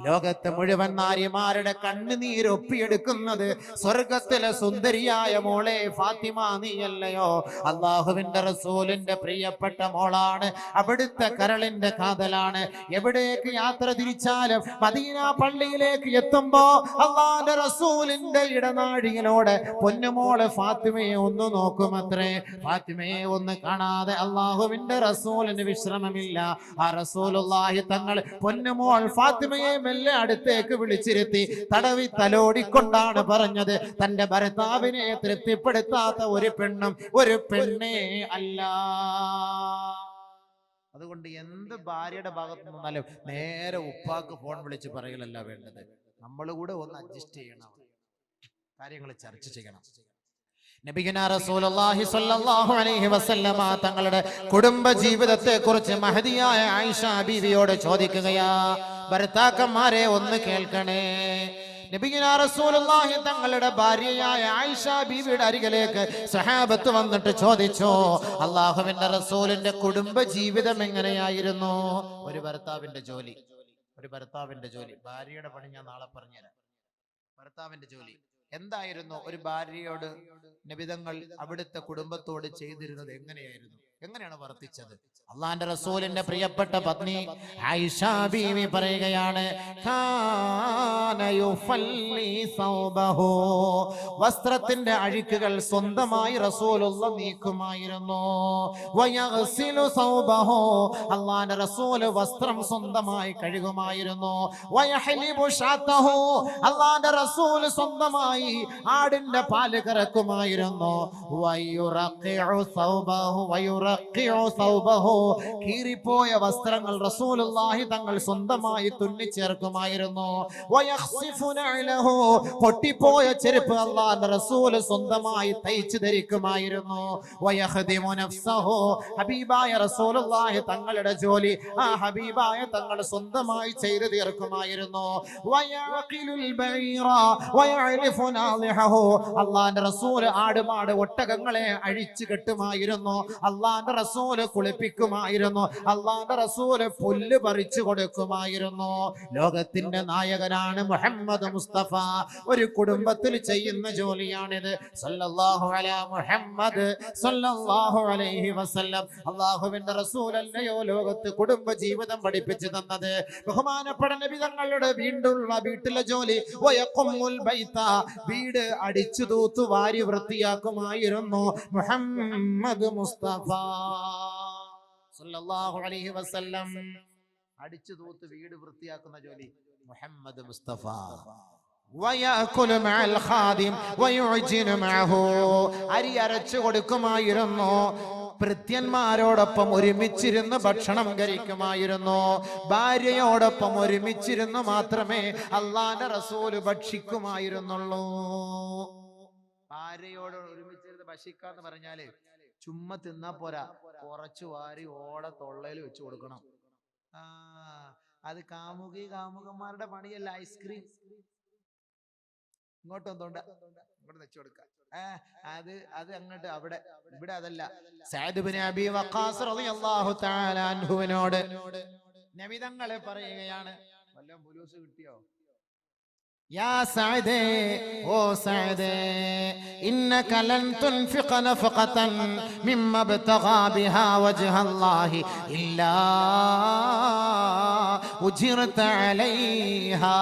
ലോകത്തെ മുഴുവൻ നാരിമാരുടെ കണ്ണുനീര് ഒപ്പിയെടുക്കുന്നത് സ്വർഗത്തിലെ സുന്ദരിയായ മോളെ ഫാത്തിമ നീയല്ലയോ? അള്ളാഹുവിന്റെ റസൂലിന്റെ പ്രിയപ്പെട്ട മോളാണ്, അവിടുത്തെ കരളിന്റെ കാതലാണ്. എവിടേക്ക് യാത്ര തിരിച്ചാലും മദീന പള്ളിയിലേക്ക് എത്തുമ്പോ അള്ളാഹുവിന്റെ റസൂലിന്റെ ഇടനാഴിയിലൂടെ പൊന്നുമോള് ഫാത്തിമയെ ഒന്ന് നോക്കുമത്രേ. ഫാത്തിമയെ ഒന്ന് കാണാൻ അല്ലാഹുവിന്റെ റസൂലിന് വിശ്രമമില്ല. ആ റസൂലുള്ളാഹി തങ്ങൾ പൊന്നുമോൾ ഫാത്തിമയെ മെല്ലെ അടുത്തേക്ക് വിളിച്ചിരുത്തി തടവി തലോടിക്കൊണ്ടാണ് പറഞ്ഞത്, തന്റെ ഭർത്താവിനെ തൃപ്തിപ്പെടുത്താത്ത ഒരു പെണ്ണും ഒരു പെണ്ണേ അല്ല. അതുകൊണ്ട് എന്ത് ഭാര്യയുടെ ഭാഗത്ത് നിന്നാലും നേരെ ഉപ്പാക്ക് ഫോൺ വിളിച്ച് പറയലല്ല വേണ്ടത്. നമ്മൾ കൂടെ ഒന്ന് അഡ്ജസ്റ്റ് ചെയ്യണം, കാര്യങ്ങൾ ചർച്ച ചെയ്യണം. നബിയുനാ റസൂലുള്ളാഹി സ്വല്ലല്ലാഹു അലൈഹി വസല്ലമ തങ്ങളുടെ കുടുംബ ജീവിതത്തെ കുറിച്ച് മഹദിയായ ആയിഷ ബീവിയോട് ചോദിക്കുകയാ. ഭർത്താക്കന്മാരെ ഒന്ന് കേൾക്കണേ. നബിയുനാ റസൂലുള്ളാഹി തങ്ങളുടെ ഭാര്യയായ ആയിഷ ബീവിയുടെ അരികിലേക്ക് സഹാബത്ത് വന്നിട്ട് ചോദിച്ചു, അല്ലാഹുവിന്റെ റസൂലിന്റെ കുടുംബ ജീവിതം എങ്ങനെയായിരുന്നു? ഒരു ഭർത്താവിന്റെ ജോലി, ഭാര്യയുടെ പണി ഞാൻ നാളെ പറഞ്ഞുതരാം. ഭർത്താവിന്റെ ജോലി എന്തായിരുന്നു? ഒരു ഭാര്യയോട് നബിതങ്ങൾ അവിടുത്തെ കുടുംബത്തോട് ചെയ്തിരുന്നത് എങ്ങനെയാണ് വർത്തിച്ചത്? അള്ളാന്റെ റസൂലിന്റെ പ്രിയപ്പെട്ട പത്നി ആയിഷ ബീവി പറയുകയാണ്, വസ്ത്രത്തിന്റെ അഴുക്കുകൾ സ്വന്തമായി റസൂലുള്ള നീക്കുമായിരുന്നു. അള്ളാന്റെ റസൂല് വസ്ത്രം സ്വന്തമായി കഴുകുമായിരുന്നു. അള്ളാന്റെ റസൂല് സ്വന്തമായി ആടിന്റെ പാല് കറക്കുമായിരുന്നു. കീറിപ്പോയ വസ്ത്രങ്ങൾ റസൂലുള്ളാഹി തങ്ങൾ സ്വന്തമായി തുന്നിച്ചേർക്കുമായിരുന്നു. പൊട്ടിപ്പോയ ചെരുപ്പ് അല്ലാഹുവിന്റെ റസൂൽ സ്വന്തമായി തയ്ച്ചു ധരിക്കുമായിരുന്നു. ഹബീബായ റസൂലുള്ളാഹി തങ്ങളുടെ ജോലി ആ ഹബീബായ തങ്ങൾ സ്വന്തമായി ചെയ്തു തീർക്കുമായിരുന്നു. അള്ളാന്റെ റസൂല് ആടുമാട് ഒട്ടകങ്ങളെ അഴിച്ചു കെട്ടുമായിരുന്നു. അള്ളാന്റെ റസൂല് കുളിപ്പിക്കുമായിരുന്നു. അള്ളാന്റെ റസൂല് പുല്ല് പറിച്ചു കൊടുക്കുമായിരുന്നു. ലോകത്തിന്റെ നായകനാണ് മുഹമ്മദ് മുസ്തഫ. ഒരു കുടുംബത്തിൽ ചെയ്യുന്ന ജോലിയാണിത്. സല്ലല്ലാഹു അലാ മുഹമ്മദ് സല്ലല്ലാഹു അലൈഹി വസല്ലം. അല്ലാഹുവിന്റെ റസൂലല്ലയോ ലോകത്ത് കുടുംബ ജീവിതം പഠിപ്പിച്ചു തന്നത്. ബഹുമാനപ്പെട്ട നബി തങ്ങളുടെ വീട്ടിലെ ജോലി വീട് അടിച്ചു തൂത്തു വാരി വൃത്തിയാക്കുമായിരുന്നു മുഹമ്മദ് മുസ്തഫ സല്ലല്ലാഹു അലൈഹി വസല്ലം. അടിച്ചു തൂത്ത് വീട് വൃത്തിയാക്കുന്ന ജോലി മുഹമ്മദ് മുസ്തഫ. അരി അരച്ചു കൊടുക്കുമായിരുന്നു. ഭൃത്യന്മാരോടൊപ്പം ഒരുമിച്ചിരുന്ന് ഭക്ഷണം കഴിക്കുമായിരുന്നു. ഭാര്യയോടൊപ്പം ഒരുമിച്ചിരുന്ന് മാത്രമേ അള്ളാന്റെ റസൂല് ഭക്ഷിക്കുമായിരുന്നുള്ളൂ. ഭാര്യയോട് ഒരുമിച്ചിരുന്ന് ഭക്ഷിക്കാന്ന് പറഞ്ഞാല് ചുമ്മാ തിന്നാ പോരാ, കുറച്ചു വാരി ഓടെ തൊള്ളയിൽ വെച്ച് കൊടുക്കണം. അത് കാമുകന്മാരുടെ പണിയല്ല. ഐസ്ക്രീം ഇങ്ങോട്ടൊന്നുണ്ട്, ഇങ്ങോട്ട് വെച്ചു കൊടുക്കാം. അത് അങ്ങോട്ട് അവിടെ. ഇവിടെ അതല്ല. സഅദ് ഇബ്നു അബീ വഖാസ് റളിയല്ലാഹു തആല അൻഹുവിനോട് നബി തങ്ങൾ പറയുകയാണ്, വല്ലതും പുലൂസ് കിട്ടിയോ? യാ സഅദേ, ഓ സഅദേ, ഇന്നക ലൻ തുൻഫിഖ നഫഖതൻ മിമ്മ ബതഗാ ബിഹാ വജ്ഹല്ലാഹി ഇല്ലാ ഉജിറത അലൈഹാ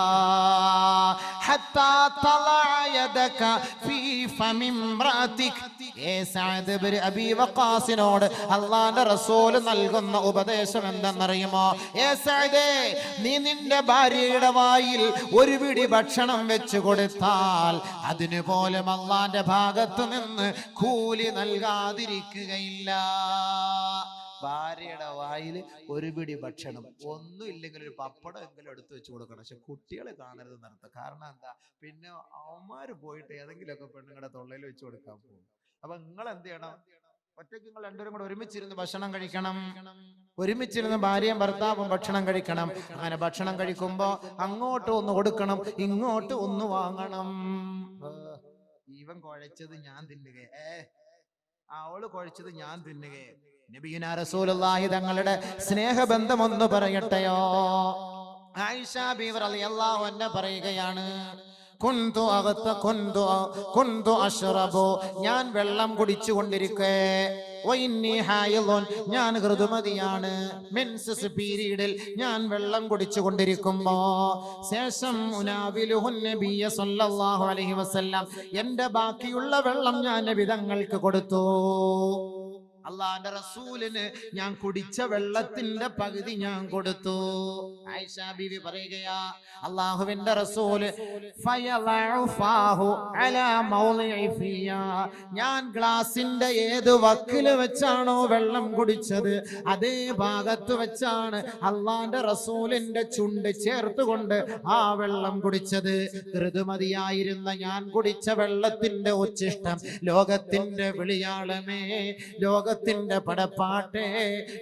ഹത്താ തളഅ യദക ഫീ ഫമി ഇംറാതിക. സഅദ് ഇബ്നു അബീ വഖാസിനോട് അല്ലാഹുവിന്റെ റസൂൽ നൽകുന്ന ഉപദേശം എന്തെന്നറിയുമോ? സഅദേ, നീ നിന്റെ ഭാര്യയുടെ വായിൽ ഒരു പിടി ഭക്ഷണം വെച്ചു കൊടുത്താൽ അതിനു പോലും അല്ലാഹുവിന്റെ ഭാഗത്തു നിന്ന് കൂലി നൽകാതിരിക്കുകയില്ല. ഭാര്യയുടെ വായിൽ ഒരു പിടി ഭക്ഷണം, ഒന്നും ഇല്ലെങ്കിൽ ഒരു പപ്പടം എങ്കിലും എടുത്തു വെച്ച് കൊടുക്കണം. പക്ഷെ കുട്ടികളെ കാണരുത് നിർത്തുക. കാരണം എന്താ? പിന്നെ അവന്മാര് പോയിട്ട് ഏതെങ്കിലുമൊക്കെ പെണ്ണുങ്ങളുടെ തൊള്ളയിൽ വെച്ച് കൊടുക്കാൻ പോകും. അപ്പൊ നിങ്ങൾ എന്ത് ചെയ്യണം? ഒറ്റയ്ക്ക് നിങ്ങൾ രണ്ടുപേരും കൂടെ ഒരുമിച്ചിരുന്ന് ഭക്ഷണം കഴിക്കണം. ഒരുമിച്ചിരുന്ന് ഭാര്യയും ഭർത്താവും ഭക്ഷണം കഴിക്കണം. അങ്ങനെ ഭക്ഷണം കഴിക്കുമ്പോ അങ്ങോട്ട് ഒന്ന് കൊടുക്കണം, ഇങ്ങോട്ട് ഒന്ന് വാങ്ങണം. ഇവൻ കുഴച്ചത് ഞാൻ തിന്നുകേ, അവള് കുഴച്ചത് ഞാൻ തിന്നുകേ. നബിയുനാ റസൂലുള്ളാഹി തങ്ങളുടെ സ്നേഹബന്ധം ഒന്ന് പറയട്ടെയോ? ആയിഷ ബീവി റളിയല്ലാഹു അൻഹ പറയുകയാണ്, ഞാൻ വെള്ളം കുടിച്ചു കൊണ്ടിരിക്കേ, ഞാൻ ഋതുമതിയാണ്, മെൻസസ് പീരീഡിൽ ഞാൻ വെള്ളം കുടിച്ചു കൊണ്ടിരിക്കുമ്പോ ശേഷം എന്റെ ബാക്കിയുള്ള വെള്ളം ഞാൻ നബി തങ്ങൾക്ക് കൊടുത്തു. അള്ളാന്റെ റസൂലിന് ഞാൻ കുടിച്ച വെള്ളത്തിന്റെ പകുതി ഞാൻ കൊടുത്തു. ആയിഷ ബീവി പറയുകയാ, അള്ളാഹുവിന്റെ റസൂല് ഞാൻ ഗ്ലാസിന്റെ ഏത് വക്കില് വെച്ചാണോ വെള്ളം കുടിച്ചത് അതേ ഭാഗത്ത് വെച്ചാണ് അള്ളാന്റെ റസൂലിന്റെ ചുണ്ട് ചേർത്തുകൊണ്ട് ആ വെള്ളം കുടിച്ചത്. ഋതുമതിയായിരുന്ന ഞാൻ കുടിച്ച വെള്ളത്തിന്റെ ഉച്ഛിഷ്ടം ലോകത്തിന്റെ വിളിയാളമേ, ലോകത്തിന്റെ പടപ്പാട്ടെ,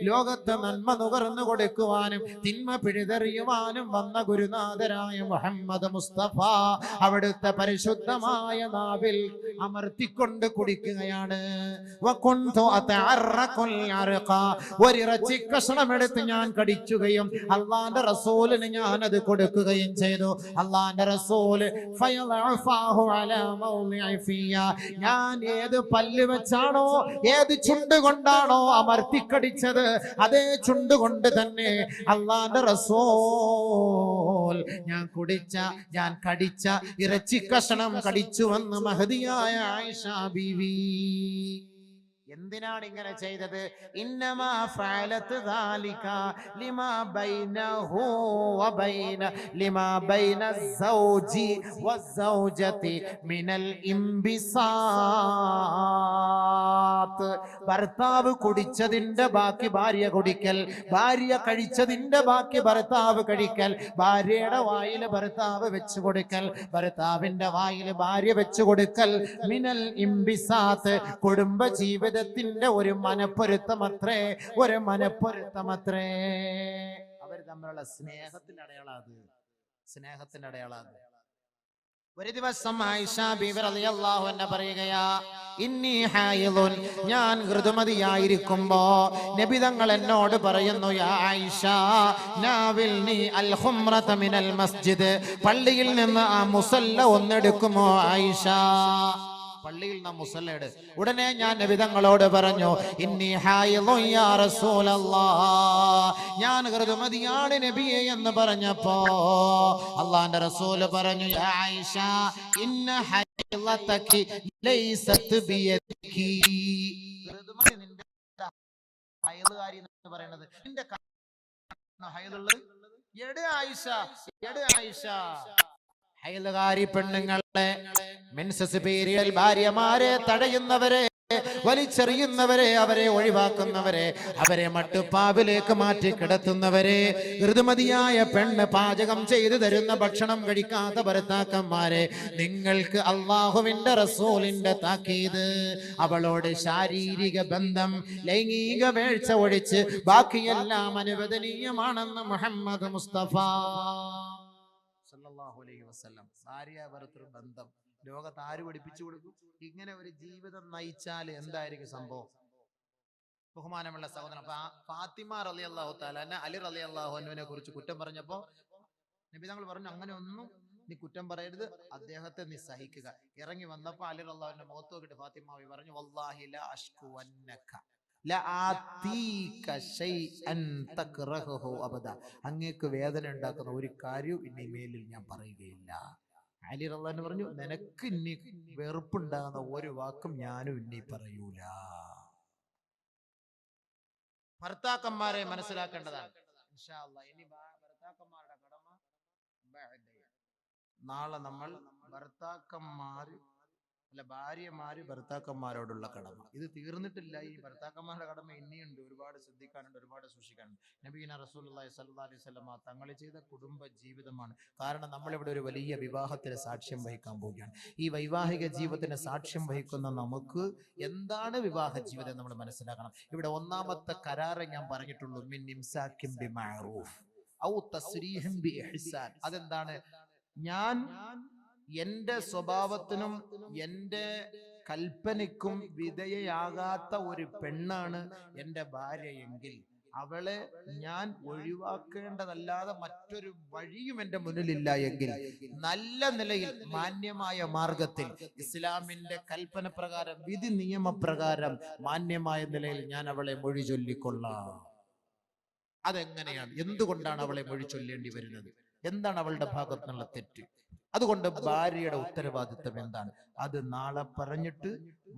ലോകത്തെ നന്മ നുകർന്നു കൊടുക്കുവാനും തിന്മ പിഴുതെറിയുവാനും വന്ന ഗുരുനാഥരായ മുഹമ്മദ് മുസ്തഫ അവിടുത്തെ പരിശുദ്ധമായ നാവിൽ അമർത്തിക്കൊണ്ട് കുടിക്കുകയാണ്. ഒരിറച്ചി കഷ്ണമെടുത്ത് ഞാൻ കടിക്കുകയും അള്ളാന്റെ റസൂലിന് ഞാൻ അത് കൊടുക്കുകയും ചെയ്തു. അള്ളാന്റെ റസൂല് ഞാൻ ഏത് പല്ല് വെച്ചാണോ ഏത് ചുണ്ട് കൊണ്ടാണോ അമർത്തിക്കടിച്ചത് അതേ ചുണ്ട് കൊണ്ട് തന്നെ അള്ളാന്റെ റസൂൽ ഞാൻ കടിച്ച ഇറച്ചി കഷണം കടിച്ചുവെന്ന് മഹദിയായ ആയിഷ ബീവി. എന്തിനാണ് ഇങ്ങനെ ചെയ്തത്? ഇന്നമാ ഫഅലത് ദാലിക ലിമാ ബൈനഹു വബൈന ലിമാ ബൈന സൗജി വസൗജതി മിനൽ ഇംബിസാത്ത്. ഭർത്താവ് കുടിച്ചതിന്റെ ബാക്കി ഭാര്യ കുടിക്കൽ, ഭാര്യ കഴിച്ചതിന്റെ ബാക്കി ഭർത്താവ് കഴിക്കൽ, ഭാര്യയുടെ വായിൽ ഭർത്താവ് വെച്ചു കൊടുക്കൽ, ഭർത്താവിന്റെ വായിൽ ഭാര്യ വെച്ചു കൊടുക്കൽ. മിനൽ ഇംബിസാത്ത്, കുടുംബ ജീവിതത്തിന്റെ ഒരു മനപ്പൊരുത്തമത്രേ, ഒരു മനപ്പൊരുത്തമത്രേ. അവർ തമ്മിലുള്ള സ്നേഹത്തിന്റെ അടയാളാത്, സ്നേഹത്തിന്റെ അടയാളാത്. ഒരു ദിവസം ആയിഷ ബീവി റളിയല്ലാഹു അൻഹ പറയുകയാ, ഇന്നി ഹായിദുൻ, ഞാൻ ഋതുമതിയായിരിക്കുമ്പോ നബി തങ്ങൾ എന്നോട് പറയുന്നു, യാ ആയിഷ നാവിൽനി അൽ ഖുംറത മിനൽ മസ്ജിദ്, പള്ളിയിൽ നിന്ന് ആ മുസല്ല ഒന്നെടുക്കുമോ ആയിഷ? പള്ളിയിൽ നാം മുസല്ലയുടെ. ഉടനെ ഞാൻ നബി തങ്ങളോട് പറഞ്ഞു, ഇന്നി ഹായിദുൻ യാ റസൂലല്ലാഹ്, ഞാൻ ഋതുമതിയാണ് നബിയെ എന്ന് പറഞ്ഞപ്പോ അല്ലാഹുവിന്റെ റസൂൽ പറഞ്ഞു, യാ ആയിഷ ഇന്ന ഹൈളതകി ലൈസത് ബിയദികി. ഋതുമതി നിന്റെ ഹൈളുകാരി എന്ന് പറയുന്നത് നിന്റെ ഹൈളുള്ളത് എടേ ആയിഷ, എടേ ആയിഷ. ഹൈലുകാരി പെണ്ണുങ്ങളെ, മെൻസസ് പീരിയഡ് ഭാര്യമാരെ തടയുന്നവരെ, വലിച്ചെറിയുന്നവരെ, അവരെ ഒഴിവാക്കുന്നവരെ, അവരെ മട്ടുപ്പാവിലേക്ക് മാറ്റി കിടത്തുന്നവരെ, ഋതുമതിയായ പെണ്ണ് പാചകം ചെയ്തു തരുന്ന ഭക്ഷണം കഴിക്കാത്ത ഭർത്താക്കന്മാരെ, നിങ്ങൾക്ക് അള്ളാഹുവിന്റെ റസൂലിന്റെ താക്കീത്, അവളോട് ശാരീരിക ബന്ധം, ലൈംഗിക വീഴ്ച ഒഴിച്ച് ബാക്കിയെല്ലാം അനുവദനീയമാണെന്ന് മുഹമ്മദ് മുസ്തഫ സല്ലല്ലാഹു അലൈഹി വസല്ലം. ഭാര്യ ഭർത്തൃ ബന്ധം ലോകത്ത് ആര് പഠിപ്പിച്ചു കൊടുക്കും? ഇങ്ങനെ ഒരു ജീവിതം നയിച്ചാൽ എന്തായിരിക്കും സംഭവം? ബഹുമാനമുള്ള സഹോദരൻ, ഫാത്തിമ റളിയല്ലാഹു തആല അലി റളിയല്ലാഹു അൻഹുവിനെ കുറിച്ച് കുറ്റം പറഞ്ഞപ്പോ നബി തങ്ങൾ പറഞ്ഞു, അങ്ങനെ ഒന്നും നീ കുറ്റം പറയരുത്, അദ്ദേഹത്തെ നീ സഹിക്കുക. ഇറങ്ങി വന്നപ്പോ അലി റളിയല്ലാഹു അൻഹു മുഖത്ത് നോക്കിയിട്ട് ഫാത്തിമ പറഞ്ഞു, വല്ലാഹി ലാ അഷ്കുവന്നക അങ്ങേക്ക് വേദന ഉണ്ടാക്കുന്ന ഒരു കാര്യവും ഇനി മേലിൽ ഞാൻ പറയുകയില്ല. അലി റളിയല്ലാഹു അൻഹു പറഞ്ഞു, നിനക്ക് ഇനി വെറുപ്പുണ്ടാകുന്ന ഒരു വാക്കും ഞാനും ഇനി പറയൂല. ഭർത്താക്കന്മാരെ മനസ്സിലാക്കേണ്ടതാണ്. ഇൻഷാ അല്ലാഹ് ഇനി ഭർത്താക്കന്മാരുടെ കടമ നാളെ നമ്മൾ ഭാര്യമാര് ഭർത്താക്കന്മാരോടുള്ള കടമ ഇത് തീർന്നിട്ടില്ല. ഈ ഭർത്താക്കന്മാരുടെ കടമ ഇനിയുണ്ട്, ഒരുപാട് ശ്രദ്ധിക്കാനുണ്ട്, ഒരുപാട് സൂക്ഷിക്കാനുണ്ട്. നബീന റസൂലുള്ളാഹി സ്വല്ലല്ലാഹു അലൈഹി വസല്ലം തങ്ങൾ ചെയ്ത കുടുംബ ജീവിതമാണ്. കാരണം നമ്മളിവിടെ ഒരു വലിയ വിവാഹത്തിന് സാക്ഷ്യം വഹിക്കാൻ പോവുകയാണ്. ഈ വൈവാഹിക ജീവിതത്തിന് സാക്ഷ്യം വഹിക്കുന്ന നമുക്ക് എന്താണ് വിവാഹ ജീവിതം നമ്മൾ മനസ്സിലാക്കണം. ഇവിടെ ഒന്നാമത്തെ കരാറ് ഞാൻ പറഞ്ഞിട്ടുള്ളൂ, മിൻ ഇംസാകിൻ ബിമഅറൂഫ് ഔ തസ്രീഹിൻ ബിഇഹ്സാൻ. അതെന്താണ്? ഞാൻ എന്റെ സ്വഭാവത്തിനും എന്റെ കൽപ്പനയ്ക്കും വിധേയയാകാത്ത ഒരു പെണ്ണാണ് എന്റെ ഭാര്യയെങ്കിൽ അവളെ ഞാൻ ഒഴിവാക്കേണ്ടതല്ലാതെ മറ്റൊരു വഴിയും എന്റെ മുന്നിലില്ല എങ്കിൽ നല്ല നിലയിൽ മാന്യമായ മാർഗത്തിൽ ഇസ്ലാമിന്റെ കൽപ്പന പ്രകാരം വിധി നിയമപ്രകാരം മാന്യമായ നിലയിൽ ഞാൻ അവളെ മൊഴി ചൊല്ലിക്കൊള്ളാം. അതെങ്ങനെയാണ്? എന്തുകൊണ്ടാണ് അവളെ മൊഴി ചൊല്ലേണ്ടി വരുന്നത്? എന്താണ് അവളുടെ ഭാഗത്തു നിന്നുള്ള തെറ്റ്? അതുകൊണ്ട് ഭാര്യയുടെ ഉത്തരവാദിത്വം എന്താണ്? അത് നാളെ പറഞ്ഞിട്ട്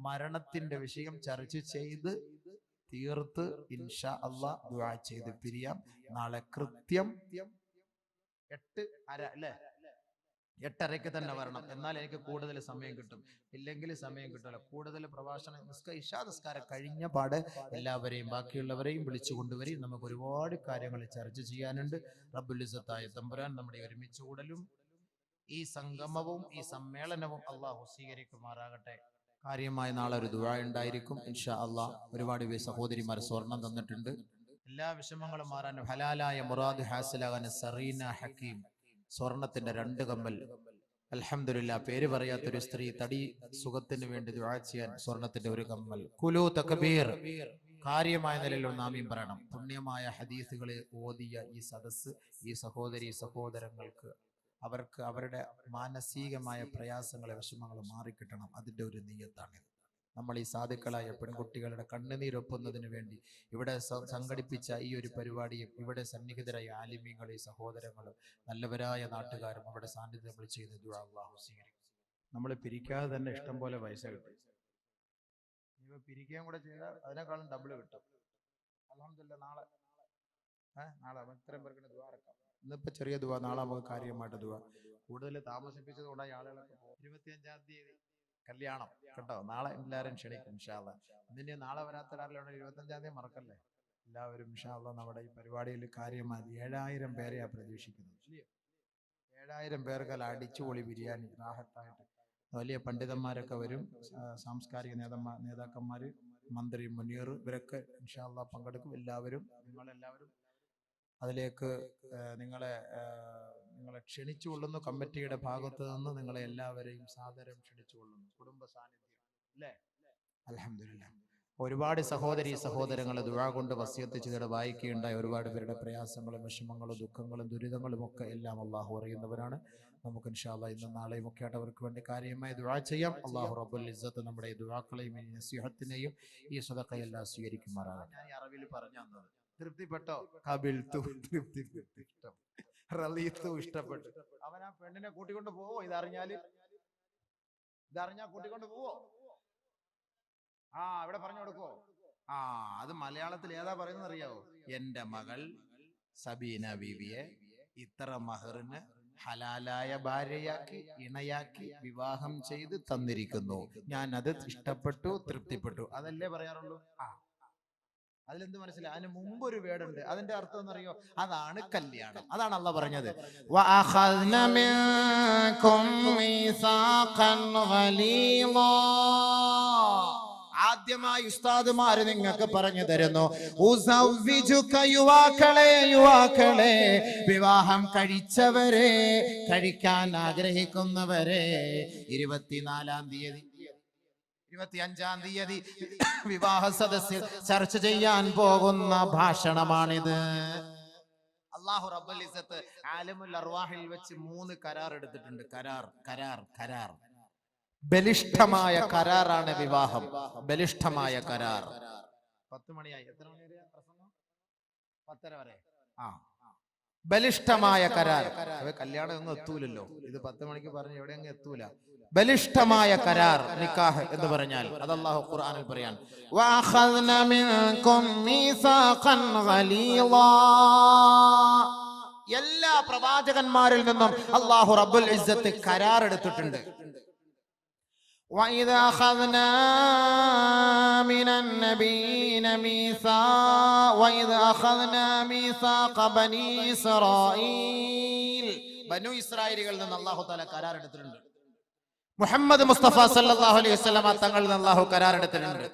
മരണത്തിന്റെ വിഷയം ചർച്ച ചെയ്ത് തീർത്ത് ഇൻഷാ അല്ലാഹ് ദുആ ചെയ്ത് പിരിയാം. നാളെ കൃത്യം 8:30 അല്ലേ? 8:30 തന്നെ വരണം. എന്നാൽ എനിക്ക് കൂടുതൽ സമയം കിട്ടും, ഇല്ലെങ്കിൽ സമയം കിട്ടില്ല. കൂടുതൽ പ്രഭാഷണം ഇശാ നിസ്കാരം കഴിഞ്ഞ പാടെ എല്ലാവരെയും ബാക്കിയുള്ളവരെയും വിളിച്ചു കൊണ്ടുവരും. നമുക്ക് ഒരുപാട് കാര്യങ്ങൾ ചർച്ച ചെയ്യാനുണ്ട്. റബ്ബുൽ ഇസ്സത്തായ തമ്പുരാൻ നമ്മുടെ ഒരുമിച്ച് കൂടലും ഈ സംഗമവും ഈ സമ്മേളനവും അള്ളാഹു സ്വീകരിക്കുമാറാകട്ടെ. കാര്യമായ നാളെ ഒരു ദുആ ഉണ്ടായിരിക്കും ഇൻഷാ അല്ലാഹ്. ഒരുപാട് സഹോദരിമാർ സ്വർണം തന്നിട്ടുണ്ട്. എല്ലാ വിഷമങ്ങളും മാറാൻ, ഹലാലായ മുറാദ് ഹാസിലാകാൻ സറീന ഹക്കീം സ്വർണത്തിന്റെ 2 കമ്മൽ. അൽഹംദുലില്ലാഹ്, പേര് പറയാത്തൊരു സ്ത്രീ തടി സുഖത്തിന് വേണ്ടി ദുആ ചെയ്യാൻ സ്വർണത്തിന്റെ 1 കമ്മൽ. കുലു തക്ബീർ. കാര്യമായ നിലയിലുള്ള ആമീൻ പറയണം. പുണ്യമായ ഹദീസുകളെ ഓതിയ ഈ സദസ്സ് ഈ സഹോദരി സഹോദരങ്ങൾക്ക് അവർക്ക് അവരുടെ മാനസികമായ പ്രയാസങ്ങളെ വിഷമങ്ങൾ മാറിക്കിട്ടണം. അതിൻ്റെ ഒരു നിയ്യത്താണിത്. നമ്മൾ ഈ സാധുക്കളായ പെൺകുട്ടികളുടെ കണ്ണുനീരൊപ്പുന്നതിന് വേണ്ടി ഇവിടെ സംഘടിപ്പിച്ച ഈ ഒരു പരിപാടിയും ഇവിടെ സന്നിഹിതരായ ആലിമീങ്ങളും സഹോദരങ്ങളും നല്ലവരായ നാട്ടുകാരും അവിടെ സാന്നിധ്യം നമ്മൾ ചെയ്ത ദുആ അല്ലാഹു സ്വീകരിക്കും. നമ്മൾ പിരിക്കാതെ തന്നെ ഇഷ്ടം പോലെ പൈസ കിട്ടും. പിരിക്കുകയും കൂടെ ചെയ്താൽ അതിനേക്കാളും ഡബിൾ കിട്ടും. അൽഹംദുലില്ലാഹ് നാളെ ഇത്രയും പേർക്ക് ദുആ ഇറക്കാം. ഇന്നിപ്പോ ചെറിയ ദുആ, നാളെ നമുക്ക് കാര്യമായിട്ട് ദുആ. കൂടുതൽ താമസിപ്പിച്ചത് കൊണ്ടാണ് ആളുകളൊക്കെ 25-ാം തീയതി കല്യാണം കേട്ടോ. നാളെ എല്ലാവരും ക്ഷണിക്കും ഇൻഷാ അല്ലാഹ്. ഇതിന് നാളെ വരാത്ത ഒരാളുടെ 25-ാം തീയതി മറക്കല്ലേ. എല്ലാവരും ഇൻഷാ അല്ലാഹ് നമ്മുടെ ഈ പരിപാടിയിൽ കാര്യമായി 7000 പേരെയാ പ്രതീക്ഷിക്കുന്നത്. 7000 പേർക്കല്ല അടിച്ചുപൊളി ബിരിയാണി റാഹത്തായിട്ട്. വലിയ പണ്ഡിതന്മാരൊക്കെ വരും, സാംസ്കാരിക നേതാക്കന്മാർ, മന്ത്രി മുനീർ, ഇവരൊക്കെ ഇൻഷാ അല്ലാഹ് പങ്കെടുക്കും. എല്ലാവരും നിങ്ങളെല്ലാവരും അതിലേക്ക് നിങ്ങളെ ക്ഷണിച്ചുകൊള്ളുന്നു. കമ്മിറ്റിയുടെ ഭാഗത്ത് നിന്ന് നിങ്ങളെ എല്ലാവരെയും സാദരം ക്ഷണിച്ചുകൊള്ളുന്നു. കുടുംബ സാന്നിധ്യം അല്ലേ? അൽഹംദുലില്ലാഹ്. ഒരുപാട് സഹോദരങ്ങൾ ദുആ കൊണ്ട് വസിയത്ത് ചെയ്തിട്ട് വായിക്കുകയുണ്ടായി. ഒരുപാട് പേരുടെ പ്രയാസങ്ങളും വിഷമങ്ങളും ദുഃഖങ്ങളും ദുരിതങ്ങളും ഒക്കെ എല്ലാം അള്ളാഹു അറിയുന്നവരാണ്. നമുക്ക് ഇൻഷാ അല്ലാഹ് ഇന്നും നാളെയും ഒക്കെ ആയിട്ട് അവർക്ക് വേണ്ടി കാര്യമായി ദുആ ചെയ്യാം. അള്ളാഹു റബ്ബുൽ ഇസ്സത്ത് നമ്മുടെ ഈ ദുആക്കളെയും ഈ നസീഹത്തിനെയും ഈ സദഖയെല്ലാം സ്വീകരിക്കുമാറാകട്ടെ. ഞാൻ ഈ അറബിയിൽ പറഞ്ഞു തന്നത് തൃപ്തിപ്പെട്ടോ? ഇഷ്ടപ്പെട്ടു. അവൻ ആ പെണ്ണിനെ കൂട്ടിക്കൊണ്ട് പോവോ? ഇതറിഞ്ഞാ കൂട്ടിക്കൊണ്ട് പോവോ? ഇവിടെ പറഞ്ഞു കൊടുക്കോ? അത് മലയാളത്തിൽ ഏതാ പറയുന്നത് അറിയാവോ? എന്റെ മകൾ സബീന ബീവിയെ ഇത്ര മഹറിന് ഹലാലായ ഭാര്യയാക്കി ഇണയാക്കി വിവാഹം ചെയ്ത് തന്നിരിക്കുന്നു. ഞാൻ അത് ഇഷ്ടപ്പെട്ടു, തൃപ്തിപ്പെട്ടു. അതല്ലേ പറയാറുള്ളൂ. അതിലെന്ത് മനസ്സിലായി? അതിന് മുമ്പ് ഒരു വേടുണ്ട്. അതിന്റെ അർത്ഥം എന്നറിയോ? അതാണ് കല്യാണം. അതാണ് അള്ളാഹ് പറഞ്ഞത്. ആദ്യമായി ഉസ്താദുമാര് നിങ്ങൾക്ക് പറഞ്ഞു തരുന്നു, യുവാക്കളെ, വിവാഹം കഴിച്ചവരെ, കഴിക്കാൻ ആഗ്രഹിക്കുന്നവരെ, 24-ാം തീയതി 25-ാം തീയതി വിവാഹ സദസ്സിൽ ചർച്ച ചെയ്യാൻ പോകുന്ന ഭാഷണമാണിത്. അല്ലാഹു റബ്ബുൽ ഇസ്സത്ത് ആലിമുൽ അർവാഹിൽ വെച്ച് 3 കരാർ എടുത്തിട്ടുണ്ട്. കരാർ ബലിഷ്ഠമായ കരാറാണ് വിവാഹം. ബലിഷ്ഠമായ കരാർ. 10 മണിയായി. എത്ര മണി വരെ പ്രസംഗം? 10:30 വരെ. ബലിഷ്ഠമായ കരാർ. കല്യാണം ഒന്നും എത്തൂലല്ലോ. ഇത് 10 മണിക്ക് പറഞ്ഞ് എവിടെയെങ്കിലും എത്തൂല. ബലിഷ്ഠമായ കരാർ, നിക്കാഹ് എന്ന് പറഞ്ഞാൽ അത് അല്ലാഹു ഖുർആനിൽ പറയാൻ, വഅഖദ്ന മിൻകും മീസാഖൻ ഗലീളാ. എല്ലാ പ്രവാചകന്മാരിൽ നിന്നും അല്ലാഹു റബ്ബുൽ ഇസ്സത്ത് കരാർ എടുത്തിട്ടുണ്ട്. وَإِذْ أَخَذْنَا مِنَ النَّبِيِّينَ وَإِذْ أَخَذْنَا مِيثَاقَ بَنِي إِسْرَائِيلَ. ബനു ഇസ്രായേലികളിൽ നിന്ന് അല്ലാഹു തആല കരാർ എടുത്തിട്ടുണ്ട്. മുഹമ്മദ് മുസ്തഫ സല്ലല്ലാഹു അലൈഹി വസല്ലമ തങ്ങളിൽ നിന്ന് അല്ലാഹു കരാർ എടുത്തിട്ടുണ്ട്.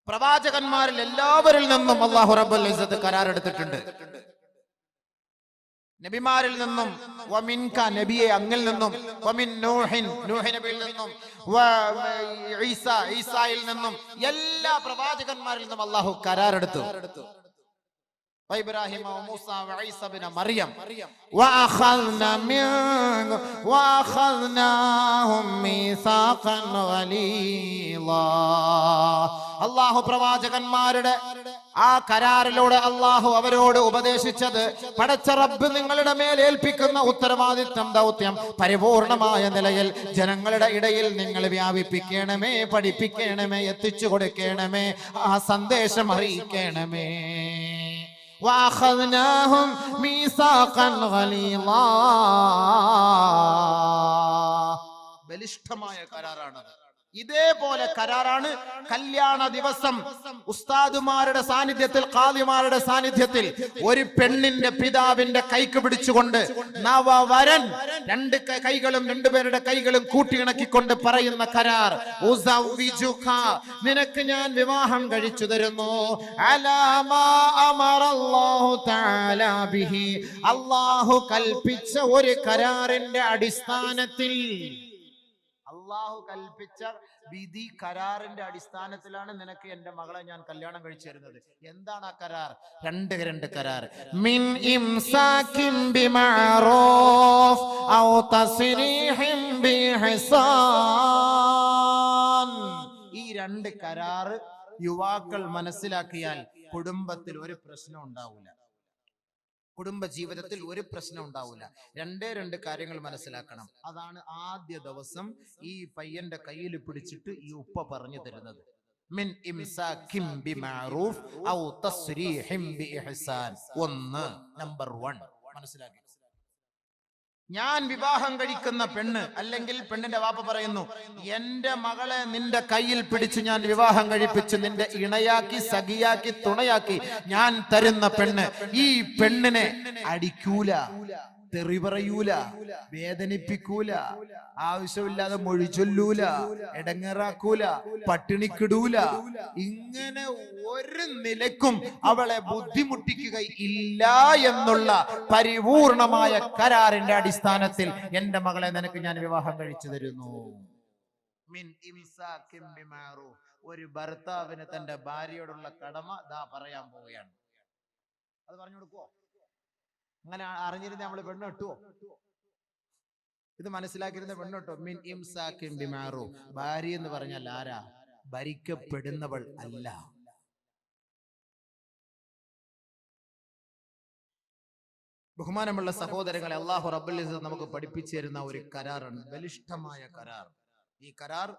പ്രവാചകന്മാരിൽ എല്ലാവരിൽ നിന്നും അല്ലാഹു റബ്ബുൽ ഇസ്സത്ത് കരാർ എടുത്തിട്ടുണ്ട്. നബിമാരിൽ നിന്നും, വമിൻക നബിയെ അങ്ങിൽ നിന്നും, വമിൻ നൂഹിൻ നൂഹ് നബിയിൽ നിന്നും, ഈസായിൽ നിന്നും, എല്ലാ പ്രവാചകന്മാരിൽ നിന്നും അല്ലാഹു കരാർ എടുത്തു. ഇബ്രാഹിം, മൂസ, ഈസ ഇബ്നു മറിയം. വഅഖദ്നാഹും മീസാഖൻ ഗലീളാ. അല്ലാഹു പ്രവാചകന്മാരുടെ ആ കരാറിലൂടെ അല്ലാഹു അവരോട് ഉപദേശിച്ചത്, പടച്ച റബ്ബ് നിങ്ങളുടെ മേൽ ഏൽപ്പിക്കുന്ന ഉത്തരവാദിത്വം, ദൗത്യം പരിപൂർണമായ നിലയിൽ ജനങ്ങളുടെ ഇടയിൽ നിങ്ങൾ വ്യാപിപ്പിക്കണമേ, പഠിപ്പിക്കണമേ, എത്തിച്ചു കൊടുക്കണമേ, ആ സന്ദേശം അറിയിക്കണമേ. വഅഖദ്നാഹും മീസാഖൻ ഗലീളാ. ബലിഷ്ഠമായ കരാറാണത്. ഇതേപോലെ കരാറാണ് കല്യാണ ദിവസം ഉസ്താദുമാരുടെ സാന്നിധ്യത്തിൽ, ഖാദിമാരുടെ സാന്നിധ്യത്തിൽ ഒരു പെണ്ണിന്റെ പിതാവിന്റെ കൈക്ക് പിടിച്ചുകൊണ്ട് നവവരൻ രണ്ടുപേരുടെ കൈകളും കൂട്ടിയിണക്കിക്കൊണ്ട് പറയുന്ന കരാർ, ഉസവ്വിജുക, നിനക്ക് ഞാൻ വിവാഹം കഴിച്ചു തരുന്നു, അലാ മാ അമറല്ലാഹു തആല ബിഹി, അല്ലാഹു കൽപ്പിച്ച ഒരു കരാറിന്റെ അടിസ്ഥാനത്തിൽ. അല്ലാഹു കൽപ്പിച്ച വിധി കരാറിന്റെ അടിസ്ഥാനത്തിലാണ് നിനക്ക് എന്റെ മകളെ ഞാൻ കല്യാണം കഴിച്ചു തരുന്നത്. എന്താണ് ആ കരാർ? രണ്ട് കരാർ. മിൻ ഇംസാകിൻ ബിമഅറൂഫ് ഔ തസ്രീഹിൻ ബിഇഹ്സാൻ. ഈ 2 കരാർ യുവാക്കൾ മനസ്സിലാക്കിയാൽ കുടുംബത്തിൽ ഒരു പ്രശ്നം ഉണ്ടാവില്ല. കുടുംബ ജീവിതത്തിൽ ഒരു പ്രശ്നം ഉണ്ടാവില്ല. 2 കാര്യങ്ങൾ മനസ്സിലാക്കണം. അതാണ് ആദ്യ ദിവസം ഈ പയ്യന്റെ കയ്യിൽ പിടിച്ചിട്ട് ഈ ഉപ്പ പറഞ്ഞു തരുന്നത്. മിൻ ഇംസാകിം ബിമഅറൂഫ് ഔ തസ്രീഹിം ബിഇഹ്സാൻ. നമ്പർ 1 മനസ്സിലാക്കി. ഞാൻ വിവാഹം കഴിക്കുന്ന പെണ്ണ്, അല്ലെങ്കിൽ പെണ്ണിന്റെ വാപ്പ പറയുന്നു, എന്റെ മകളെ നിന്റെ കയ്യിൽ പിടിച്ച് ഞാൻ വിവാഹം കഴിപ്പിച്ച് നിന്റെ ഇണയാക്കി, സഖിയാക്കി, തുണയാക്കി ഞാൻ തരുന്ന പെണ്ണ്, ഈ പെണ്ണിനെ അടിക്കൂല, തെറി പറയൂല, വേദനിപ്പിക്കൂല, ആവശ്യമില്ലാതെ മൊഴി ചൊല്ലൂല, എടങ്ങേറാക്കൂല, പട്ടിണിക്കിടൂല, ഇങ്ങനെ ഒരു നിലക്കും അവളെ ബുദ്ധിമുട്ടിക്കുക ഇല്ല എന്നുള്ള പരിപൂർണമായ കരാറിന്റെ അടിസ്ഥാനത്തിൽ എന്റെ മകളെ നിനക്ക് ഞാൻ വിവാഹം കഴിച്ചു തരുന്നു. മിൻ ഇംസാകിൻ ബിമഅറൂഫ്. ഒരു ഭർത്താവിന് തന്റെ ഭാര്യയോടുള്ള കടമ ദാ പറയാൻ പോവുകയാണ്. അത് പറഞ്ഞു കൊടുക്കുവോ? അങ്ങനെ അറിഞ്ഞിരുന്ന നമ്മള് പെണ്ണ് കിട്ടുവോ? ഇത് മനസ്സിലാക്കിയിരുന്ന പെണ്ണ് കിട്ടോ? മിൻ ഇംസാകിൻ ബിമഅറൂഫ്. ഭാര്യ എന്ന് പറഞ്ഞാൽ ആരാ? ഭരിക്കപ്പെടുന്നവൾ അല്ല. ബഹുമാനമുള്ള സഹോദരങ്ങളെ, അല്ലാഹു റബ്ബുൽ ഇസ്സത്ത് നമുക്ക് പഠിപ്പിച്ചു തരുന്ന ഒരു കരാറാണ്, ബലിഷ്ഠമായ കരാർ. ഈ കരാർ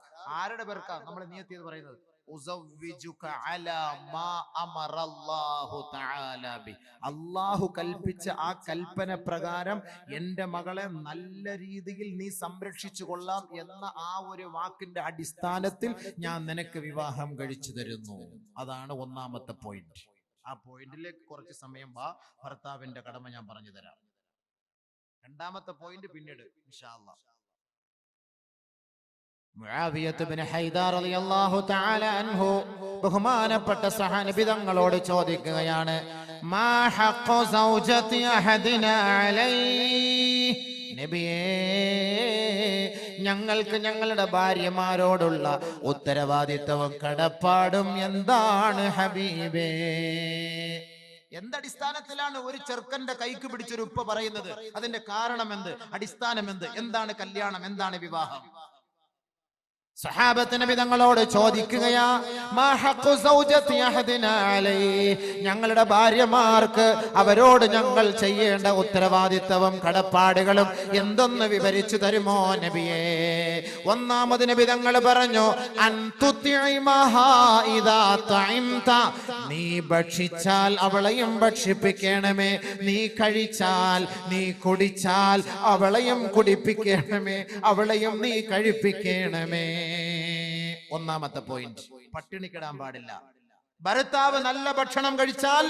ആരുടെ പേർക്കാ നമ്മൾ നിയത്ത് ചെയ്ത് പറയുന്നത്? അല്ലാഹു കൽപ്പിച്ച ആ കൽപ്പന പ്രകാരം എന്റെ മകളെ നല്ല രീതിയിൽ നീ സംരക്ഷിച്ചു കൊള്ളാം എന്ന ആ ഒരു വാക്കിന്റെ അടിസ്ഥാനത്തിൽ ഞാൻ നിനക്ക് വിവാഹം കഴിച്ചു തരുന്നു. അതാണ് ഒന്നാമത്തെ പോയിന്റ്. ആ പോയിന്റിലേക്ക് കുറച്ച് സമയം ഭർത്താവിന്റെ കടമ ഞാൻ പറഞ്ഞു തരാം. രണ്ടാമത്തെ പോയിന്റ് പിന്നീട് ഇൻഷാ അല്ലാഹ്. മുആവിയത്ത് ഇബ്നു ഹൈദാർ റളിയല്ലാഹു തആല അൻഹു ബഹുമാനപ്പെട്ട സഹാബി തങ്ങളോട് ചോദിക്കുകയാണ്, മാ ഹഖ്ഖു സൗജതി അഹദിനാ അലൈഹി. നബിയേ, ഞങ്ങൾക്ക് ഞങ്ങളുടെ ഭാര്യമാരോടുള്ള ഉത്തരവാദിത്തവും കടപ്പാടും എന്താണ് ഹബീബേ? എന്തടിസ്ഥാനത്തിലാണ് ഒരു ചെറുക്കന്റെ കൈക്ക് പിടിച്ചൊരു ഉപ്പ പറയുന്നത്? അതിന്റെ കാരണം എന്ത്? അടിസ്ഥാനം എന്ത്? എന്താണ് കല്യാണം? എന്താണ് വിവാഹം? സഹാബത്ത് നബി തങ്ങളോട് ചോദിക്കുകയാ, മാ ഹഖ്ഖു സൗജതി അഹദിനാ അലൈഹി. ഞങ്ങളുടെ ഭാര്യമാർക്ക് അവരോട് ഞങ്ങൾ ചെയ്യേണ്ട ഉത്തരവാദിത്തവും കടപ്പാടുകളും എന്തൊന്ന് വിവരിച്ചു തരുമോ നബിയേ? ഒന്നാമത് നബി തങ്ങൾ പറഞ്ഞു, അൻ തുതിഇമഹാ ഇദാ തഇംത. നീ ഭക്ഷിച്ചാൽ അവളെയും ഭക്ഷിപ്പിക്കണമേ, നീ കഴിച്ചാൽ, നീ കുടിച്ചാൽ അവളെയും കുടിപ്പിക്കണമേ, അവളെയും നീ കഴിപ്പിക്കണമേ. ഒന്നാമത്തെ പോയിന്റ്, പട്ടിണിക്കിടാൻ പാടില്ല. ഭർത്താവ് നല്ല ഭക്ഷണം കഴിച്ചാൽ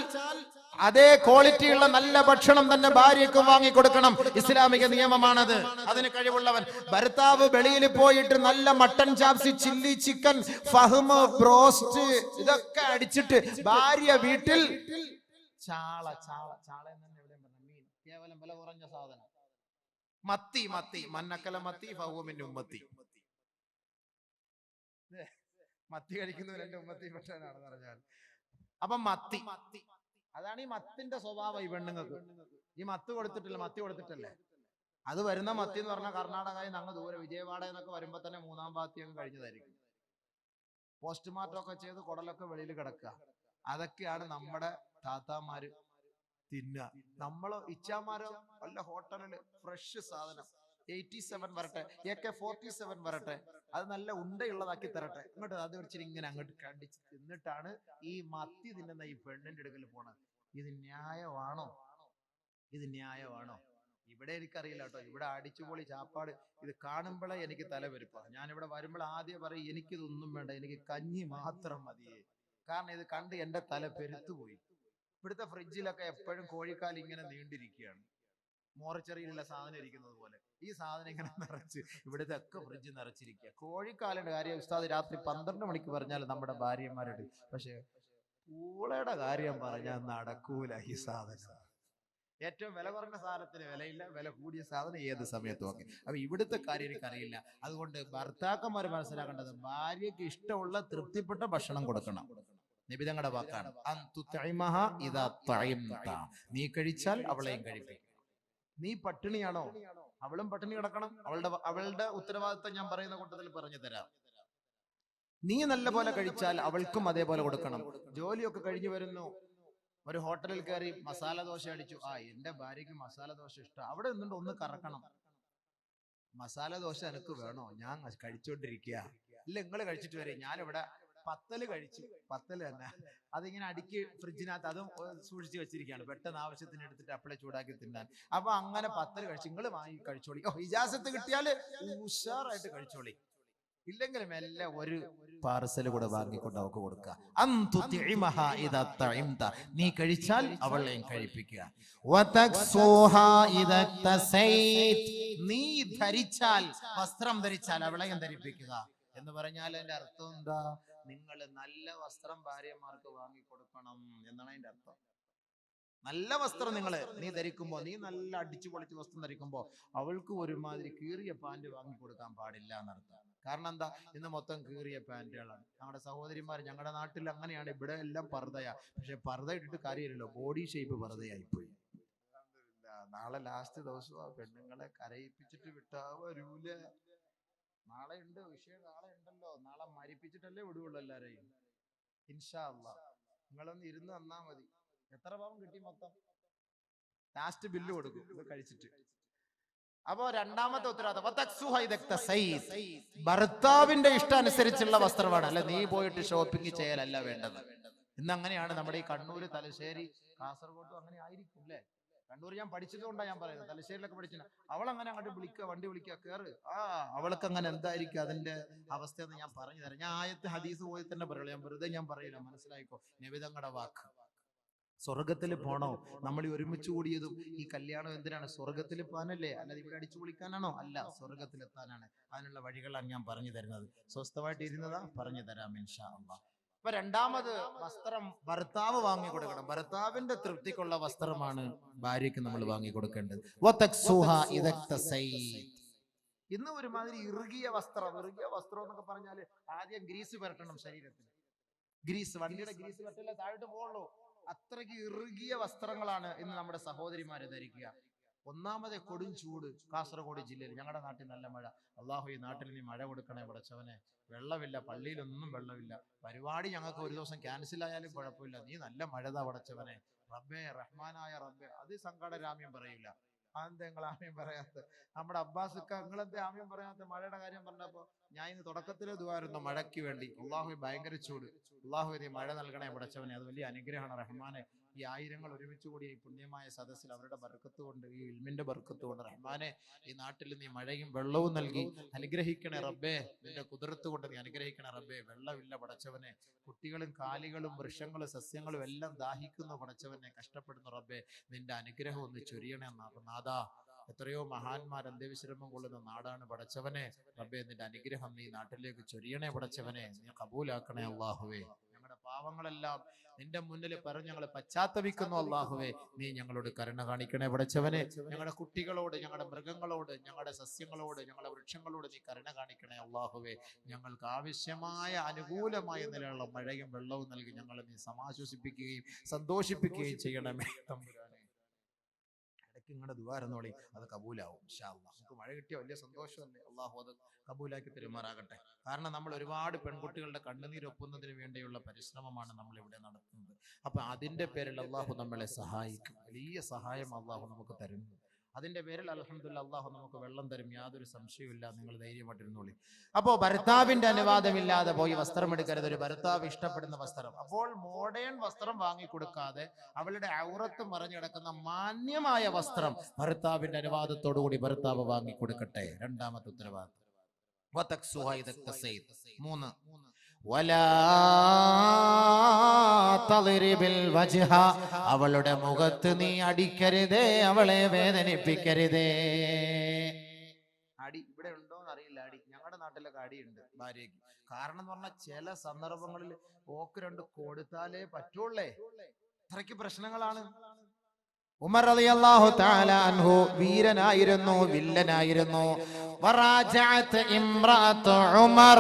അതേ ക്വാളിറ്റിയുള്ള നല്ല ഭക്ഷണം തന്നെ ഭാര്യയ്ക്ക് വാങ്ങിക്കൊടുക്കണം. ഇസ്ലാമിക നിയമമാണത്. അതിന് കഴിവുള്ളവൻ. ഭർത്താവ് വെളിയിൽ പോയിട്ട് നല്ല മട്ടൻ ചാപ്സി, ചില്ലി ചിക്കൻ, ഫഹ്മ്, ബ്രോസ്റ്റ് ഇതൊക്കെ അടിച്ചിട്ട് ഭാര്യ വീട്ടിൽ ചാള മീൻ, കേവലം വില കുറഞ്ഞ സാധനം, മത്തി മന്നക്കല മത്തി, ഫഹ്മിൻ ഉമ്മത്തി. മത്തി കഴിക്കുന്നവർ എന്റെ ഉമ്മത്തി പെട്ടാനാണെന്ന് പറഞ്ഞാൽ. അപ്പൊ മത്തി, അതാണ് ഈ മത്തിന്റെ സ്വഭാവം. ഈ പെണ്ണുങ്ങൾക്ക് ഈ മത്തി കൊടുത്തിട്ടല്ലേ അത് വരുന്ന മത്തി എന്ന് പറഞ്ഞാൽ കർണാടകയിൽ നിന്ന് അങ്ങ് ദൂരെ വിജയവാഡ എന്നൊക്കെ വരുമ്പോ തന്നെ മൂന്നാം പാത്തി അങ്ങ് കഴിഞ്ഞതായിരിക്കും. പോസ്റ്റ്മോർട്ടം ഒക്കെ ചെയ്ത് കുടലൊക്കെ വെളിയിൽ കിടക്കുക. അതൊക്കെയാണ് നമ്മുടെ താത്താമാര് തിന്നുക. നമ്മള് ഇച്ചാമാരോ വല്ല ഹോട്ടലില് ഫ്രഷ് സാധനം 87 വരട്ടെ, AK-47 വരട്ടെ, അത് നല്ല ഉണ്ടയുള്ളതാക്കി തരട്ടെ, ഇങ്ങോട്ട് അത് വെച്ചിട്ട് ഇങ്ങനെ അങ്ങോട്ട് കണ്ടിച്ച് തിന്നിട്ടാണ് ഈ മത്തി തിന്നുന്ന ഈ പെണ്ണിന്റെ അടുക്കൽ പോണത്. ഇത് ന്യായമാണോ? ഇവിടെ എനിക്കറിയില്ല കേട്ടോ. ഇവിടെ അടിച്ചുപൊളി ചാപ്പാട് ഇത് കാണുമ്പോഴേ എനിക്ക് തലവെരുപ്പാ. ഞാനിവിടെ വരുമ്പോൾ ആദ്യം പറയും, എനിക്കിതൊന്നും വേണ്ട, എനിക്ക് കഞ്ഞി മാത്രം മതിയേ. കാരണം ഇത് കണ്ട് എന്റെ തല പെരുത്തുപോയി. ഇവിടുത്തെ ഫ്രിഡ്ജിലൊക്കെ എപ്പോഴും കോഴിക്കാൽ ഇങ്ങനെ നീണ്ടിരിക്കുകയാണ്, മോറച്ചെറിയിലുള്ള സാധനം ഇരിക്കുന്നത് പോലെ. ഈ സാധനം ഇങ്ങനെ നിറച്ച് ഇവിടുത്തെ ഒക്കെ ഫ്രിഡ്ജ് നിറച്ചിരിക്കുക. കോഴിക്കാലിന്റെ കാര്യം ഉസ്താദ് രാത്രി 12 മണിക്ക് പറഞ്ഞാൽ നമ്മുടെ ഭാര്യമാരോട്, പക്ഷെ പൂളയുടെ കാര്യം പറഞ്ഞാൽ നടക്കൂല. ഈ സാധനം ഏറ്റവും വില കുറഞ്ഞ സാധനത്തിന് വിലയില്ല, വില കൂടിയ സാധനം ഏത് സമയത്തും ഒക്കെ. അപ്പൊ ഇവിടുത്തെ കാര്യം എനിക്കറിയില്ല. അതുകൊണ്ട് ഭർത്താക്കന്മാർ മനസ്സിലാക്കേണ്ടത്, ഭാര്യയ്ക്ക് ഇഷ്ടമുള്ള തൃപ്തിപ്പെട്ട ഭക്ഷണം കൊടുക്കണം. നബിതങ്ങളുടെ വാക്കാണ്, നീ കഴിച്ചാൽ അവളെയും കഴിപ്പിക്കും. നീ പട്ടിണിയാണോ? അവളും പട്ടിണി കിടക്കണം. അവളുടെ ഉത്തരവാദിത്തം ഞാൻ പറയുന്ന കൂട്ടത്തിൽ പറഞ്ഞു തരാം. നീ നല്ല പോലെ കഴിച്ചാൽ അവൾക്കും അതേപോലെ കൊടുക്കണം. ജോലിയൊക്കെ കഴിഞ്ഞു വരുന്നു, ഒരു ഹോട്ടലിൽ കയറി മസാല ദോശ അടിച്ചു. എന്റെ ഭാര്യയ്ക്ക് മസാല ദോശ ഇഷ്ടം. അവിടെ നിന്നുകൊണ്ട് ഒന്ന് കറക്കണം, മസാല ദോശ എനിക്ക് വേണോ? ഞാൻ കഴിച്ചോണ്ടിരിക്കുക. ഇല്ല, നിങ്ങൾ കഴിച്ചിട്ട് വരെ, ഞാനിവിടെ പത്തല് കഴിച്ചു, പത്തല് തന്നെ. അതിങ്ങനെ അടുക്കി ഫ്രിഡ്ജിനകത്ത് അതും സൂക്ഷിച്ച് വെച്ചിരിക്കുകയാണ്, പെട്ടെന്ന് ആവശ്യത്തിന് എടുത്തിട്ട് അപ്പളെ ചൂടാക്കി തിന്നാൻ. അപ്പൊ അങ്ങനെ പത്തല് കഴിച്ചു. നിങ്ങൾ വാങ്ങി കഴിച്ചോളി. ഇജാസത്ത് കിട്ടിയാല് ഉഷാറായിട്ട് കഴിച്ചോളി, ഇല്ലെങ്കിൽ മെല്ലെ ഒരു പാർസൽ കൂടെ വാങ്ങിക്കൊണ്ട് അവക്ക് കൊടുക്കുക. നീ കഴിച്ചാൽ അവളെയും കഴിപ്പിക്കുക. നീ ധരിച്ചാൽ, വസ്ത്രം ധരിച്ചാൽ അവളെയും ധരിപ്പിക്കുക എന്ന് പറഞ്ഞാൽ അതിന്റെ അർത്ഥം എന്താ? നിങ്ങൾ നല്ല വസ്ത്രം ഭാര്യമാർക്ക് വാങ്ങിക്കൊടുക്കണം എന്നാണ് അതിന്റെ അർത്ഥം. നല്ല വസ്ത്രം നീ ധരിക്കുമ്പോ, നീ നല്ല അടിച്ചു പൊളിച്ച് വസ്ത്രം ധരിക്കുമ്പോ അവൾക്ക് ഒരുമാതിരി കീറിയ പാന്റ് വാങ്ങിക്കൊടുക്കാൻ പാടില്ല എന്നർത്ഥം. കാരണം എന്താ? ഇന്ന് മൊത്തം കീറിയ പാന്റുകളാണ്. ഞങ്ങളുടെ സഹോദരിമാർ, ഞങ്ങളുടെ നാട്ടിൽ അങ്ങനെയാണ്. ഇവിടെ എല്ലാം പർദ്ദയാ. പക്ഷെ പർദ്ദ ഇട്ടിട്ട് കാര്യമില്ലല്ലോ, ബോഡി ഷേപ്പ് പർദ്ദയായിപ്പോയി. നാളെ ലാസ്റ്റ് ദിവസം ആ പെണ്ണുങ്ങളെ കരയിപ്പിച്ചിട്ട് വിട്ടാ വരൂല. നാളെ ഉണ്ട് വിഷയം, നാളെ ഉണ്ടല്ലോ. നാളെ മരിപ്പിച്ചിട്ടല്ലേ വിടുവുള്ളൂ എല്ലാരെയും. ഇൻഷാ അല്ലാഹ് നിങ്ങളൊന്ന് ഇരുന്ന് തന്നാ മതി. എത്ര പാവം കിട്ടി മൊത്തം? ലാസ്റ്റ് ബില്ല് കൊടുക്കും ഇത് കഴിച്ചിട്ട്. അപ്പോ രണ്ടാമത്തെ ഉത്തരവാദിത്തം, ഭർത്താവിന്റെ ഇഷ്ടാനുസരിച്ചുള്ള വസ്ത്രമാണ്. അല്ലെ നീ പോയിട്ട് ഷോപ്പിംഗ് ചെയ്യലല്ല വേണ്ടത്. ഇന്ന് അങ്ങനെയാണ്. നമ്മുടെ ഈ കണ്ണൂർ, തലശ്ശേരി, കാസർഗോഡും അങ്ങനെ ആയിരിക്കും അല്ലെ. കണ്ണൂർ ഞാൻ പഠിച്ചതുകൊണ്ടാണ് ഞാൻ പറയുന്നത്. തലശ്ശേരിയിലൊക്കെ പഠിച്ച അവളങ്ങനെ അങ്ങോട്ട് വിളിക്കുക, വണ്ടി വിളിക്കുക, കയറ്. അവൾക്ക് അങ്ങനെ എന്തായിരിക്കും അതിന്റെ അവസ്ഥ എന്ന് ഞാൻ പറഞ്ഞു തരാം. ഞാൻ ആയത്ത് ഹദീസ് പോയി തന്നെ പറയുള്ളൂ, ഞാൻ വെറുതെ ഞാൻ പറയില്ല, മനസ്സിലായിക്കോ. നബിതങ്ങളുടെ വാക്ക്. സ്വർഗത്തിൽ പോണോ? നമ്മൾ ഒരുമിച്ച് കൂടിയതും ഈ കല്യാണം എന്തിനാണ്? സ്വർഗത്തിൽ പോകാനല്ലേ, അല്ലാതെ ഇവിടെ അടിച്ചു പൊളിക്കാനാണോ? അല്ല, സ്വർഗത്തിലെത്താനാണ്. അതിനുള്ള വഴികളാണ് ഞാൻ പറഞ്ഞു തരുന്നത്. സ്വസ്ഥമായിട്ട് ഇരുന്നതാ, പറഞ്ഞു തരാം ഇൻഷാ അല്ലാഹ്. അപ്പൊ രണ്ടാമത്, വസ്ത്രം ഭർത്താവ് വാങ്ങി കൊടുക്കണം. ഭർത്താവിന്റെ തൃപ്തിക്കുള്ള വസ്ത്രമാണ് ഭാര്യയ്ക്ക് നമ്മൾ വാങ്ങി കൊടുക്കേണ്ടത്. ഇന്ന് ഒരുമാതിരി ഇറുകിയ വസ്ത്രം എന്നൊക്കെ പറഞ്ഞാല് ആദ്യം ഗ്രീസ് പുരട്ടണം ശരീരത്തിൽ. ഗ്രീസ്, വണ്ടിയുടെ ഗ്രീസ് പറ്റില്ല, താഴോട്ട് പോകുള്ളൂ. അത്രയ്ക്ക് ഇറുകിയ വസ്ത്രങ്ങളാണ് ഇന്ന് നമ്മുടെ സഹോദരിമാര് ധരിക്കുക. ഒന്നാമത് കൊടും ചൂട്. കാസർഗോഡ് ജില്ലയിൽ, ഞങ്ങളുടെ നാട്ടിൽ നല്ല മഴ. അള്ളാഹു ഈ നാട്ടിൽ നീ മഴ കൊടുക്കണേ പടച്ചവനെ. വെള്ളമില്ല, പള്ളിയിലൊന്നും വെള്ളമില്ല. പരിപാടി ഞങ്ങൾക്ക് ഒരു ദിവസം ക്യാൻസൽ ആയാലും കുഴപ്പമില്ല, നീ നല്ല മഴതാ പടച്ചവനെ. റബ്ബേ, റഹ്മാനായ റബ്ബേ. അത് സങ്കടരാമ്യം പറയില്ല. അതെന്താ നിങ്ങൾ ആമ്യം പറയാത്ത? നമ്മുടെ അബ്ബാസുക്ക, നിങ്ങളെന്താ ആമ്യം പറയാത്ത? മഴയുടെ കാര്യം പറഞ്ഞപ്പോ ഞാൻ ഇന്ന് തുടക്കത്തിലെ ദുആയിരുന്നു മഴയ്ക്ക് വേണ്ടി. അള്ളാഹു ഭയങ്കര ചൂട്, അള്ളാഹു നീ മഴ നൽകണേ പടച്ചവനെ. അത് വലിയ അനുഗ്രഹമാണ് റഹ്മാനെ. ഈ ആയിരങ്ങൾ ഒരുമിച്ച് കൂടി ഈ പുണ്യമായ സദസ്സിൽ അവരുടെ ബർക്കത്ത് കൊണ്ട്, ഈ ഇൽമിന്റെ ബർക്കത്ത് കൊണ്ട് റഹ്മാനെ, ഈ നാട്ടിൽ നീ മഴയും വെള്ളവും നൽകി അനുഗ്രഹിക്കണേ റബ്ബേ. നിന്റെ കുതിർത്ത് കൊണ്ട് നീ അനുഗ്രഹിക്കണേ റബ്ബേ. വെള്ളമില്ല പടച്ചവനെ. കുട്ടികളും കാലികളും വൃക്ഷങ്ങളും സസ്യങ്ങളും എല്ലാം ദാഹിക്കുന്നു പടച്ചവനെ, കഷ്ടപ്പെടുന്നു റബ്ബേ. നിന്റെ അനുഗ്രഹം ഒന്ന് ചൊരിയണേ നാഥാ. എത്രയോ മഹാന്മാർ അന്ത്യവിശ്രമം കൊള്ളുന്ന നാടാണ് പടച്ചവനെ. റബ്ബേ, നിന്റെ അനുഗ്രഹം നീ നാട്ടിലേക്ക് ചൊരിയണേ പടച്ചവനെ. നീ കബൂലാക്കണേ അല്ലാഹുവേ. ഞങ്ങളുടെ പാവങ്ങളെല്ലാം നിന്റെ മുന്നിൽ പറഞ്ഞ് ഞങ്ങൾ പശ്ചാത്തപിക്കുന്നു അല്ലാഹുവേ. നീ ഞങ്ങളോട് കരുണ കാണിക്കണേ പടച്ചവനെ. ഞങ്ങളുടെ കുട്ടികളോട്, ഞങ്ങളുടെ മൃഗങ്ങളോട്, ഞങ്ങളുടെ സസ്യങ്ങളോട്, ഞങ്ങളുടെ വൃക്ഷങ്ങളോട് നീ കരുണ കാണിക്കണേ അല്ലാഹുവേ. ഞങ്ങൾക്ക് ആവശ്യമായ അനുകൂലമായ നിലയുള്ള മഴയും വെള്ളവും നൽകി ഞങ്ങളെ നീ സമാശ്വസിപ്പിക്കുകയും സന്തോഷിപ്പിക്കുകയും ചെയ്യണമേ തമ്പുരാനെ. ഇടയ്ക്ക് നിങ്ങളുടെ ദുആ അത് കബൂലാവും ഇൻഷാ അല്ലാഹ്. നമുക്ക് മഴ കിട്ടിയ വലിയ സന്തോഷമല്ലേ. അള്ളാഹു അത് കബൂലാക്കി പെരുമാറാകട്ടെ. കാരണം നമ്മൾ ഒരുപാട് പെൺകുട്ടികളുടെ കണ്ണുനീരൊപ്പുന്നതിന് വേണ്ടിയുള്ള പരിശ്രമമാണ് നമ്മൾ ഇവിടെ നടത്തുന്നത്. അപ്പൊ അതിന്റെ പേരിൽ അള്ളാഹു നമ്മളെ സഹായിക്കും. വലിയ സഹായം അള്ളാഹു നമുക്ക് തരുന്നു. അതിന്റെ പേരിൽ അൽഹംദുലില്ലാഹ് അള്ളാഹു നമുക്ക് വെള്ളം തരും, യാതൊരു സംശയവുമില്ല. നിങ്ങൾ ധൈര്യമായിട്ടിരുന്നോളി. അപ്പോ ഭർത്താവിന്റെ അനുവാദമില്ലാതെ പോയി വസ്ത്രം എടുക്കരുത്. ഒരു ഭർത്താവ് ഇഷ്ടപ്പെടുന്ന വസ്ത്രം. അപ്പോൾ മോഡേൺ വസ്ത്രം വാങ്ങിക്കൊടുക്കാതെ അവളുടെ ഔറത്ത് മറഞ്ഞു കിടക്കുന്ന മാന്യമായ വസ്ത്രം ഭർത്താവിന്റെ അനുവാദത്തോടു കൂടി ഭർത്താവ് വാങ്ങിക്കൊടുക്കട്ടെ. രണ്ടാമത്തെ ഉത്തരവാദിത്വം. 3 അവളുടെ മുഖത്ത് നീ അടിക്കരുതേ, അവളെ വേദനിപ്പിക്കരുതേ. അടി ഇവിടെ ഉണ്ടോന്ന് അറിയില്ല. അടി ഞങ്ങളുടെ നാട്ടിലൊക്കെ അടിയുണ്ട് ഭാര്യയ്ക്ക്. കാരണം എന്ന് പറഞ്ഞാൽ ചില സന്ദർഭങ്ങളിൽ ഓക്ക് 2 കൊടുത്താലേ പറ്റുള്ളേ. അത്രയ്ക്ക് പ്രശ്നങ്ങളാണ്. ഉമർ റളിയല്ലാഹു തആല അൻഹു വീരനായിരുന്നു, വില്ലനായിരുന്നു. വറാജഅത് ഇംറഅതു ഉമർ,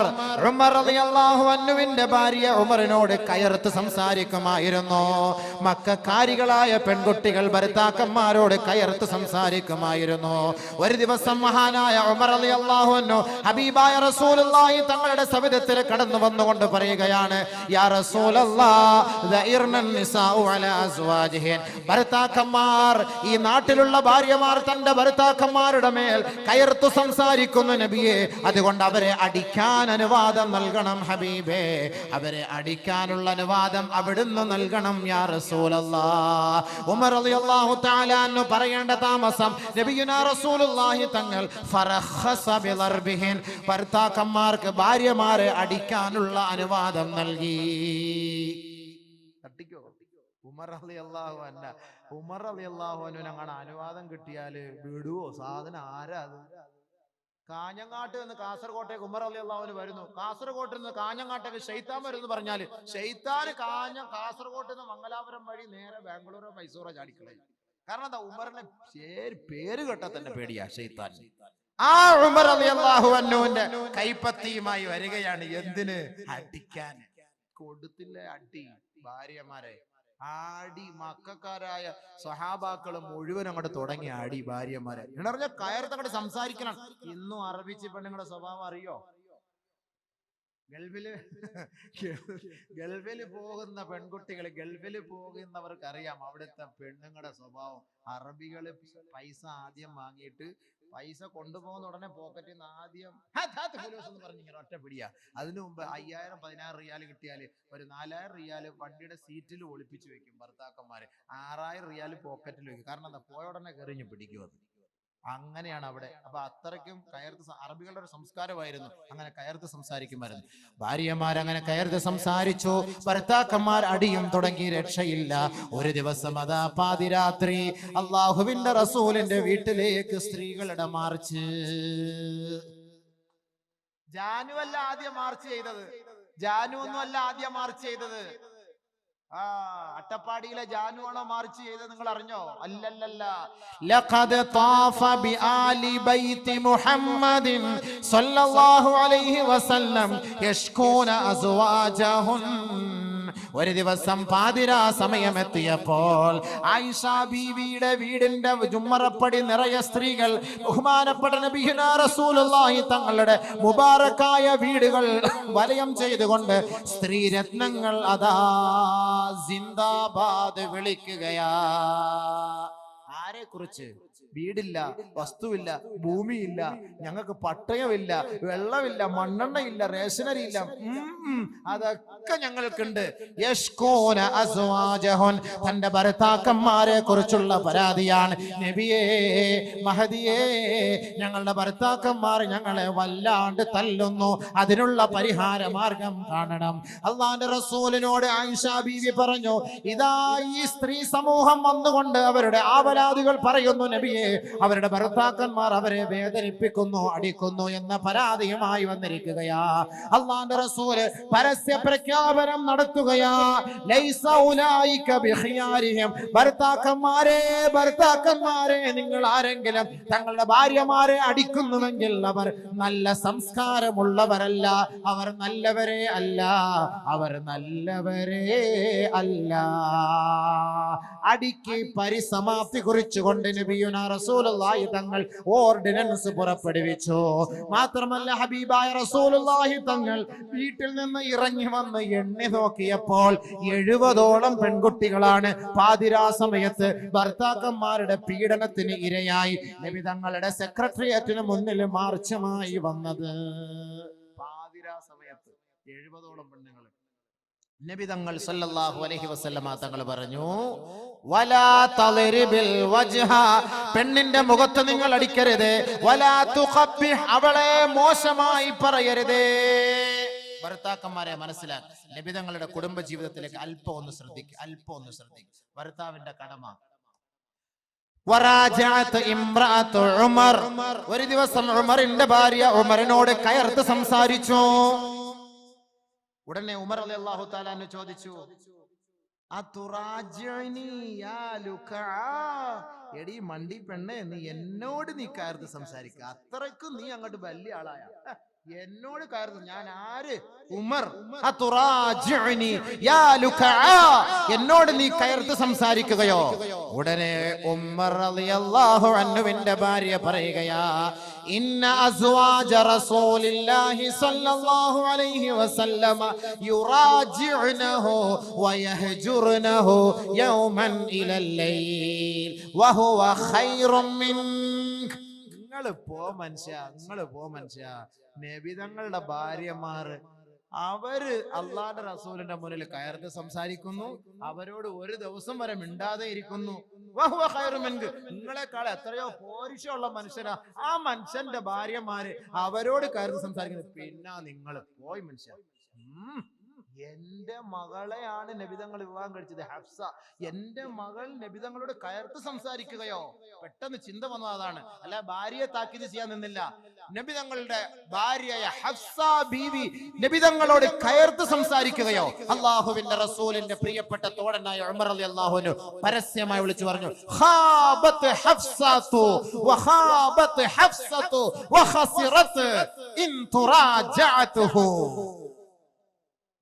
ഉമർ റളിയല്ലാഹു അൻഹുവിന്റെ ഭാര്യ ഉമറിനോട് കയർത്ത് സംസാരിക്കുമായിരുന്നു. മക്കക്കാരികളായ പെൺകുട്ടികൾ ഭർത്താക്കന്മാരോട് കയർത്ത് സംസാരിക്കുമായിരുന്നു. ഒരു ദിവസം മഹാനായ ഉമർ റളിയല്ലാഹു അൻഹു ഹബീബായ റസൂലുള്ളാഹി തങ്ങളുടെ സവിധത്തിൽ കടന്നു വന്നുകൊണ്ട് പറയുകയാണ്, യാ റസൂലല്ലാഹ് ദഇർനൻ നിസാഉ അലാ അസ്വാജിഹിൻ. ഭർത്താക്കന്മാർ ഭാര്യമാർ, ഈ നാട്ടിലുള്ള ഭാര്യമാർ തന്റെ ഭർത്താക്കന്മാരുടെ മേൽ കയർത്തു സംസാരിക്കുന്നു നബിയെ. അതുകൊണ്ട് അവരെ അടിക്കാൻ അനുവാദം നൽകണം ഹബീബേ, അവരെ അടിക്കാനുള്ള അനുവാദം അവിടുന്ന് നൽകണം യാ റസൂലല്ലാഹ്. ഉമർ റളിയല്ലാഹു തആല അൻഹു പറയേണ്ട താമസം നബിയുനാ റസൂലുള്ളാഹി തങ്ങൾ ഫറഖസ ബിളർബിഹിൻ, ഭർത്താക്കന്മാർക്ക് ഭാര്യമാരെ അടിക്കാനുള്ള അനുവാദം നൽകി. തട്ടിക്കോ ഉമർ റളിയല്ലാഹു അൻഹു, ഉമർ റളിയല്ലാഹു അൻഹുവിന് അങ്ങനെ അനുവാദം കിട്ടിയാല് വിടുവോ? സാധനം ആരാ അത്? കാഞ്ഞങ്ങാട്ട് നിന്ന് കാസർകോട്ടേക്ക് ഉമർ റളിയല്ലാഹു അൻഹു വരുന്നു, കാസർകോട്ടിൽ നിന്ന് കാഞ്ഞങ്ങാട്ടേക്ക് ശൈത്താൻ വരുന്നു പറഞ്ഞാല് ശൈത്താന് കാസർകോട്ട് നിന്ന് മംഗലാപുരം വഴി നേരെ ബാംഗ്ലൂരോ മൈസൂറോ ചാടിക്കളയും. കാരണം എന്താ? ഉമറിനെ പേര് കേട്ടാ തന്നെ പേടിയാ ശൈത്താൻ. ആ ഉമർ റളിയല്ലാഹു അൻഹുവിന്റെ കൈപ്പത്തിയുമായി വരികയാണ്. എന്തിന്? അടിക്കാൻ. കൊടുത്തില്ലേ അടി ഭാര്യമാരെ, ആടി മക്കാരായ സ്വഹാബാക്കള് മുഴുവൻ അങ്ങോട്ട് തുടങ്ങി ആടി ഭാര്യമാരെ. എന്നറിഞ്ഞ കയർത്തങ്ങോട്ട് സംസാരിക്കണം. ഇന്നും അറബിച്ച് പെണ്ണുങ്ങളുടെ സ്വഭാവം അറിയോ? ഗൾഫില് പോകുന്ന പെൺകുട്ടികൾ, ഗൾഫില് പോകുന്നവർക്ക് അറിയാം അവിടുത്തെ പെണ്ണുങ്ങളുടെ സ്വഭാവം. അറബികള് പൈസ ആദ്യം വാങ്ങിയിട്ട് പൈസ കൊണ്ടുപോകുന്ന ഉടനെ പോക്കറ്റിൽ നിന്ന് ആദ്യം എന്ന് പറഞ്ഞിങ്ങനെ ഒറ്റ പിടിയാ. അതിനു മുമ്പ് 5000-10000 റിയാൽ കിട്ടിയാല് ഒരു 4000 റിയാല് വണ്ടിയുടെ സീറ്റിൽ ഒളിപ്പിച്ചു വെക്കും ഭർത്താക്കന്മാര്. 6000 റിയാല് പോക്കറ്റിൽ വെക്കും. കാരണം എന്താ? പോയ ഉടനെ കയറിഞ്ഞ് പിടിക്കും. അത് അങ്ങനെയാണ് അവിടെ. അപ്പൊ അത്രയ്ക്കും കയർത്ത് അറബികളുടെ ഒരു സംസ്കാരമായിരുന്നു, അങ്ങനെ കയർത്ത് സംസാരിക്കുമായിരുന്നു. ഭാര്യമാരങ്ങനെ കയർത്ത് സംസാരിച്ചു, ഭർത്താക്കന്മാർ അടിയും തുടങ്ങി. രക്ഷയില്ല. ഒരു ദിവസം അതാ പാതിരാത്രി അള്ളാഹുവിന്റെ റസൂലിന്റെ വീട്ടിലേക്ക് സ്ത്രീകളുടെ മാർച്ച്. ജാനു അല്ല ആദ്യം മാർച്ച് ചെയ്തത്, ജാനു ഒന്നും അല്ല ആദ്യം മാർച്ച് ചെയ്തത്. അട്ടപ്പാടിയിലെ ജാനു ആണോ മാർച്ച് ചെയ്തത്? നിങ്ങൾ അറിഞ്ഞോ? അല്ലല്ലല്ല. ലഖദ് താഫ ബിആലി ബൈതി മുഹമ്മദിൻ സ്വല്ലല്ലാഹു അലൈഹി വസല്ലം യഷ്കൂന അസ്വാജഹുൻ. ഒരു ദിവസം പാതിരാ സമയമെത്തിയപ്പോൾ ആയിഷ ബീവിയുടെ വീടിന്റെ ജുമ്മറപ്പടി നിറയെ സ്ത്രീകൾ ബഹുമാനപ്പെട്ട നബിയുനാ റസൂലുള്ളാഹി തങ്ങളുടെ മുബാറക്കായ വീടുകൾ വലയം ചെയ്തുകൊണ്ട് സ്ത്രീരത്നങ്ങൾ അതാ സിന്ദാബാദ് വിളിക്കുകയാ. ആരെ കുറിച്ച്? വീടില്ല, വസ്തുവില്ല, ഭൂമിയില്ല, ഞങ്ങൾക്ക് പട്ടയമില്ല, വെള്ളമില്ല, മണ്ണെണ്ണയില്ല, റേഷനറി ഇല്ല, അതൊക്കെ ഞങ്ങൾക്കുണ്ട്. യഷ്കൂന അസ്വാജഹുൻ, തന്റെ ഭർത്താക്കന്മാരെ കുറിച്ചുള്ള പരാതിയാണ്. നബിയേ, മഹദിയേ, ഞങ്ങളുടെ ഭർത്താക്കന്മാർ ഞങ്ങളെ വല്ലാണ്ട് തല്ലുന്നു, അതിനുള്ള പരിഹാര മാർഗം കാണണം. അള്ളാന്റെ റസൂലിനോട് ആയിഷ ബീവി പറഞ്ഞു, ഇതാ ഈ സ്ത്രീ സമൂഹം വന്നുകൊണ്ട് അവരുടെ ആവലാദികൾ പറയുന്നു നബിയെ, അവരുടെ ഭർത്താക്കന്മാർ അവരെ വേദനിപ്പിക്കുന്നു, അടിക്കുന്നു എന്ന പരാതിയുമായി വന്നിരിക്കുകയാ. അല്ലാഹുവിന്റെ റസൂൽ പരസ്യ പ്രഖ്യാപനം നടത്തുകയാ. ലൈസ ഉലൈക ബിഖിയാരിഹിം, ഭർത്താക്കന്മാരെ, ഭർത്താക്കന്മാരെ, നിങ്ങൾ ആരെങ്കിലും തങ്ങളുടെ ഭാര്യമാരെ അടിക്കുന്നുവെങ്കിൽ അവർ നല്ല സംസ്കാരമുള്ളവരല്ല, അവർ നല്ലവരെ അല്ല, അവർ നല്ലവരെ അല്ല. അടിക്ക് പരിസമാപ്തി കുറിച്ചുകൊണ്ട് നബിയുനാ റസൂലുള്ളാഹി തങ്ങൾ ഓർഡിനൻസ് പുറപ്പെടുവിച്ചു. മാത്രമല്ല ഹബീബായ റസൂലുള്ളാഹി തങ്ങൾ വീട്ടിൽ നിന്ന് ഇറങ്ങി വന്ന് എണ്ണി നോക്കിയപ്പോൾ 70ഓളം പെൺകുട്ടികളാണ് പാതിരാ സമയത്ത് ഭർത്താക്കന്മാരുടെ പീഡനത്തിന് ഇരയായി നബി തങ്ങളുടെ സെക്രട്ടേറിയറ്റിന് മുന്നിൽ മാർച്ചുമായി വന്നത്. പാതിരാ സമയത്ത് 70ഓളം പെണ്ണുങ്ങൾ. നബി തങ്ങൾ സല്ലല്ലാഹു അലൈഹി വസല്ലമ തങ്ങൾ പറഞ്ഞു, വലാ തളിരിബിൽ വജ്ഹ, പെണ്ണിന്റെ മുഖത്ത് നിങ്ങൾ അടിക്കരുത്. വലാ തുഖബ്ബിഹ്, അവളെ മോശമായി പറയരുത്. ഭർത്താക്കന്മാരെ മനസ്സിലാക്കി നബി തങ്ങളുടെ കുടുംബ ജീവിതത്തിലേക്ക് അല്പം ഒന്ന് ശ്രദ്ധിക്കുക. ഭർത്താവിന്റെ കടമ. ഒരു ദിവസം ഉമറിന്റെ ഭാര്യ ഉമറിനോട് കയർത്ത് സംസാരിച്ചു. ഉടനെ ഉമർ റളിയല്ലാഹു തആല അൻഹു ചോദിച്ചു, എടി മണ്ടി പെണ്ണെ, നീ എന്നോട് നീ കയർത്ത് സംസാരിക്കുക, അത്രയ്ക്കും നീ അങ്ങോട്ട് വലിയ ആളായ? എന്നോട് കയർത്ത് ഞാൻ ആര്? ഉമർ. അതുറാജിഉനി യാ ലുകഅ, എന്നോട് നീ കയർത്ത് സംസാരിക്കുകയോ? ഉടനെ ഉമർ റളിയല്ലാഹു അൻഹുവിന്റെ ഭാര്യ പറയുകയാ, ഇന്ന അസ്വാജ റസൂലില്ലാഹി സ്വല്ലല്ലാഹു അലൈഹി വസല്ലമ യുറാജിഉനഹു വയഹ്ജുർനഹു യൗമൻ ഇലൽ ലൈൽ വഹുവ ഖൈറും മിൻക. നിങ്ങള് പോ മനുഷ്യ. നബി തങ്ങളുടെ ഭാര്യമാർ അവര് അള്ളാന്റെ റസൂലിന്റെ മുന്നിൽ കയർത്ത് സംസാരിക്കുന്നു, അവരോട് ഒരു ദിവസം വരെ മിണ്ടാതെ ഇരിക്കുന്നു. നിങ്ങളെക്കാൾ എത്രയോ പോരിഷമുള്ള മനുഷ്യനാ ആ മനുഷ്യന്റെ ഭാര്യമാര്, അവരോട് കയർത്ത് സംസാരിക്കുന്നത്. പിന്നെ നിങ്ങൾ പോയി മനുഷ്യ. എന്റെ മകളെയാണ് നബിതങ്ങൾ വിവാഹം കഴിച്ചത്, ഹഫ്സ. എന്റെ മകൾ നബിതങ്ങളോട് കയർത്ത് സംസാരിക്കുകയോ? പെട്ടെന്ന് ചിന്ത വന്നത് അതാണ്. അല്ല ഭാര്യയെ താക്കീത് ചെയ്യാൻ നിന്നില്ല. നബിതങ്ങളുടെ ഭാര്യയായ ഹഫ്സ ബീവി നബിതങ്ങളോട് കയർത്ത് സംസാരിക്കുകയോ? അള്ളാഹുവിന്റെ റസൂലിന്റെ പ്രിയപ്പെട്ട തോഴനായ ഉമർ റളിയല്ലാഹു അൻഹു പരസ്യമായി വിളിച്ചു പറഞ്ഞു, ഖാബത്ത് ഹഫ്സതു വഖാബത്ത് ഹഫ്സതു വഖസിറത് ഇൻ തുറാജഅതുഹു.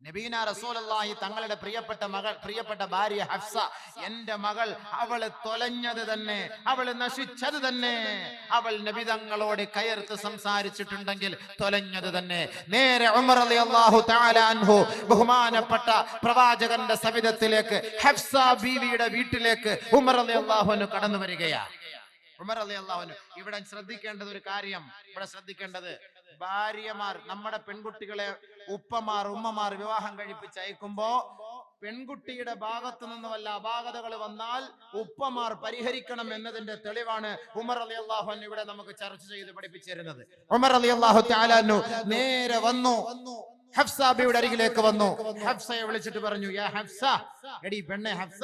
നബീന റസൂലുള്ളാഹി തങ്ങളുടെ പ്രിയപ്പെട്ട ഭാര്യ ഹഫ്സ, എന്റെ മകൾ, അവള് തൊലഞ്ഞത് തന്നെ, അവള് നശിച്ചത് തന്നെ. അവൾ നബി തങ്ങളോട് കയർത്ത് സംസാരിച്ചിട്ടുണ്ടെങ്കിൽ തൊലഞ്ഞത് തന്നെ. നേരെ ഉമർ റളിയല്ലാഹു തആല അൻഹു ബഹുമാനപ്പെട്ട പ്രവാചകന്റെ സവിധത്തിലേക്ക്, ഹഫ്സ ബീവിയുടെ വീട്ടിലേക്ക് ഉമർ റളിയല്ലാഹു അൻഹു കടന്നു വരികയാണ്. ഉമർ റളിയല്ലാഹു അൻഹു ഇവിടെ ശ്രദ്ധിക്കേണ്ടത് ഒരു കാര്യം, ഭാര്യമാർ, നമ്മുടെ പെൺകുട്ടികളെ ഉമ്മമാർ വിവാഹം കഴിപ്പിച്ച് അയക്കുമ്പോ പെൺകുട്ടിയുടെ ഭാഗത്തു നിന്ന് വല്ല അപാകതകൾ വന്നാൽ ഉപ്പമാർ പരിഹരിക്കണം എന്നതിന്റെ തെളിവാണ് ഉമർ റളിയല്ലാഹു അൻഹു ഇവിടെ നമുക്ക് ചർച്ച ചെയ്ത് പഠിപ്പിച്ചിരുന്നത്. ഉമർ റളിയല്ലാഹു തആല അൻഹു നേരെ വന്നു, ഹഫ്സ ബിയുടെ അരികിലേക്ക് വന്നു. ഹഫ്സയെ വിളിച്ചിട്ട് പറഞ്ഞു, യാ ഹഫ്സ, എടി പെണ്ണെ ഹഫ്സ,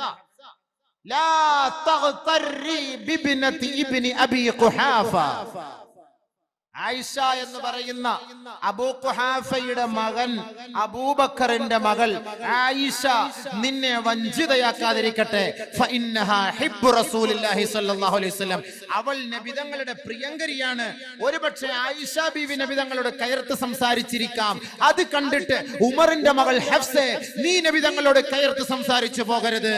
ലാ തഗ്തറി ബിബ്നതി ഇബ്നി അബി ഖുഹാഫ. ആയിഷ എന്ന് പറയുന്ന അബൂ ഖുഹാഫയുടെ മകൻ അബൂബക്കറിന്റെ മകൾ ആയിഷ നിന്നെ വഞ്ചിതയാക്കാതിരിക്കട്ടെ. ഫഇന്നഹാ ഹിബ്ബു റസൂലില്ലാഹി സ്വല്ലല്ലാഹു അലൈഹി വസല്ലം. അവൾ നബിതങ്ങളുടെ പ്രിയങ്കരിയാണ്. ഒരുപക്ഷെ ആയിഷ ബീവി നബിതങ്ങളോട് കയർത്ത് സംസാരിച്ചിരിക്കാം. അത് കണ്ടിട്ട് ഉമറിന്റെ മകൾ ഹഫ്സെ, നീ നബിതങ്ങളോട് കയർത്ത് സംസാരിച്ചു പോകരുത്.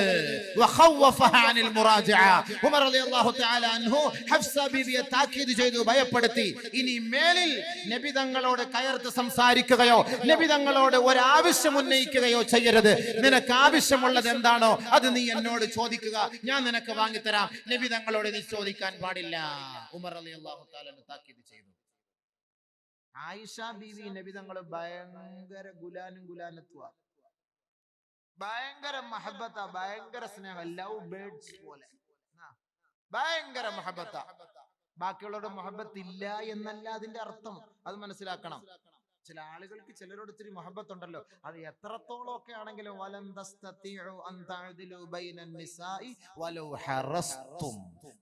വഖവഫഹാ അനിൽ മുറാജഅ. ഉമർ റളിയല്ലാഹു തആല അൻഹു ഹഫ്സ ബീവിയെ താക്കീത് ചെയ്തു, ഭയപ്പെടുത്തി. ഇനി മേലിൽ നബിതങ്ങളോട് കയർത്ത് സംസാരിക്കുകയോ നബിതങ്ങളോട് ഒരാവശ്യം ഉന്നയിക്കുകയോ ചെയ്യരുത്. നിനക്ക് ആവശ്യമുള്ളത് എന്താണോ അത് നീ എന്നോട് ചോദിക്കുക, ഞാൻ നിനക്ക് വാങ്ങിത്തരാം. നബിതങ്ങളോട് നീ ചോദിക്കാൻ പാടില്ല. ഉമർ റളിയല്ലാഹു തആല താക്കീത് ചെയ്തു. ആയിഷ ബീവി നബിതങ്ങൾ ഭയങ്കര ഗുലാനത്വ, ഭയങ്കര മഹബത്ത, ഭയങ്കര സ്നേഹം, ലവ് ബേർഡ്സ് പോലെ ഭയങ്കര മഹബത്ത. ബാക്കിയുള്ളവരുടെ മുഹബത്ത് ഇല്ല എന്നല്ല അതിന്റെ അർത്ഥം, അത് മനസ്സിലാക്കണം. ചില ആളുകൾക്ക് ചിലരോട് ഇത്തിരി മുഹബത്ത് ഉണ്ടല്ലോ, അത് എത്രത്തോളം ഒക്കെ ആണെങ്കിലും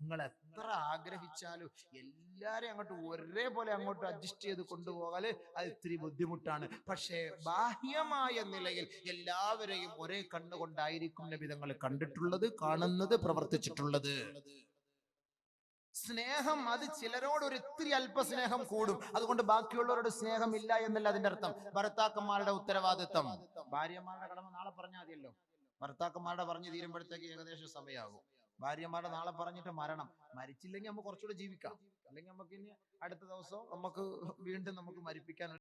നിങ്ങൾ എത്ര ആഗ്രഹിച്ചാലും എല്ലാരെയും ഒരേപോലെ അങ്ങോട്ട് അഡ്ജസ്റ്റ് ചെയ്ത് കൊണ്ടുപോകാല് അത് ഇത്തിരി ബുദ്ധിമുട്ടാണ്. പക്ഷേ ബാഹ്യമായ നിലയിൽ എല്ലാവരെയും ഒരേ കണ്ണുകൊണ്ടായിരിക്കും നബി തങ്ങൾ കണ്ടിട്ടുള്ളത്, കാണുന്നത്, പ്രവർത്തിച്ചിട്ടുള്ളത്. സ്നേഹം അത് ചിലരോട് ഒരു ഇത്തിരി അല്പസ്നേഹം കൂടും, അതുകൊണ്ട് ബാക്കിയുള്ളവരോട് സ്നേഹം ഇല്ല എന്നല്ല അതിന്റെ അർത്ഥം. ഭർത്താക്കന്മാരുടെ ഉത്തരവാദിത്തം, ഭാര്യമാരുടെ കടമ നാളെ പറഞ്ഞാൽ മതിയല്ലോ. ഭർത്താക്കന്മാരുടെ പറഞ്ഞു തീരുമ്പോഴത്തേക്ക് ഏകദേശം സമയമാകും. ഭാര്യമാരുടെ നാളെ പറഞ്ഞിട്ട് മരിച്ചില്ലെങ്കിൽ നമുക്ക് കുറച്ചുകൂടെ ജീവിക്കാം, അല്ലെങ്കിൽ നമുക്ക് ഇനി അടുത്ത ദിവസം നമുക്ക് വീണ്ടും മരിപ്പിക്കാൻ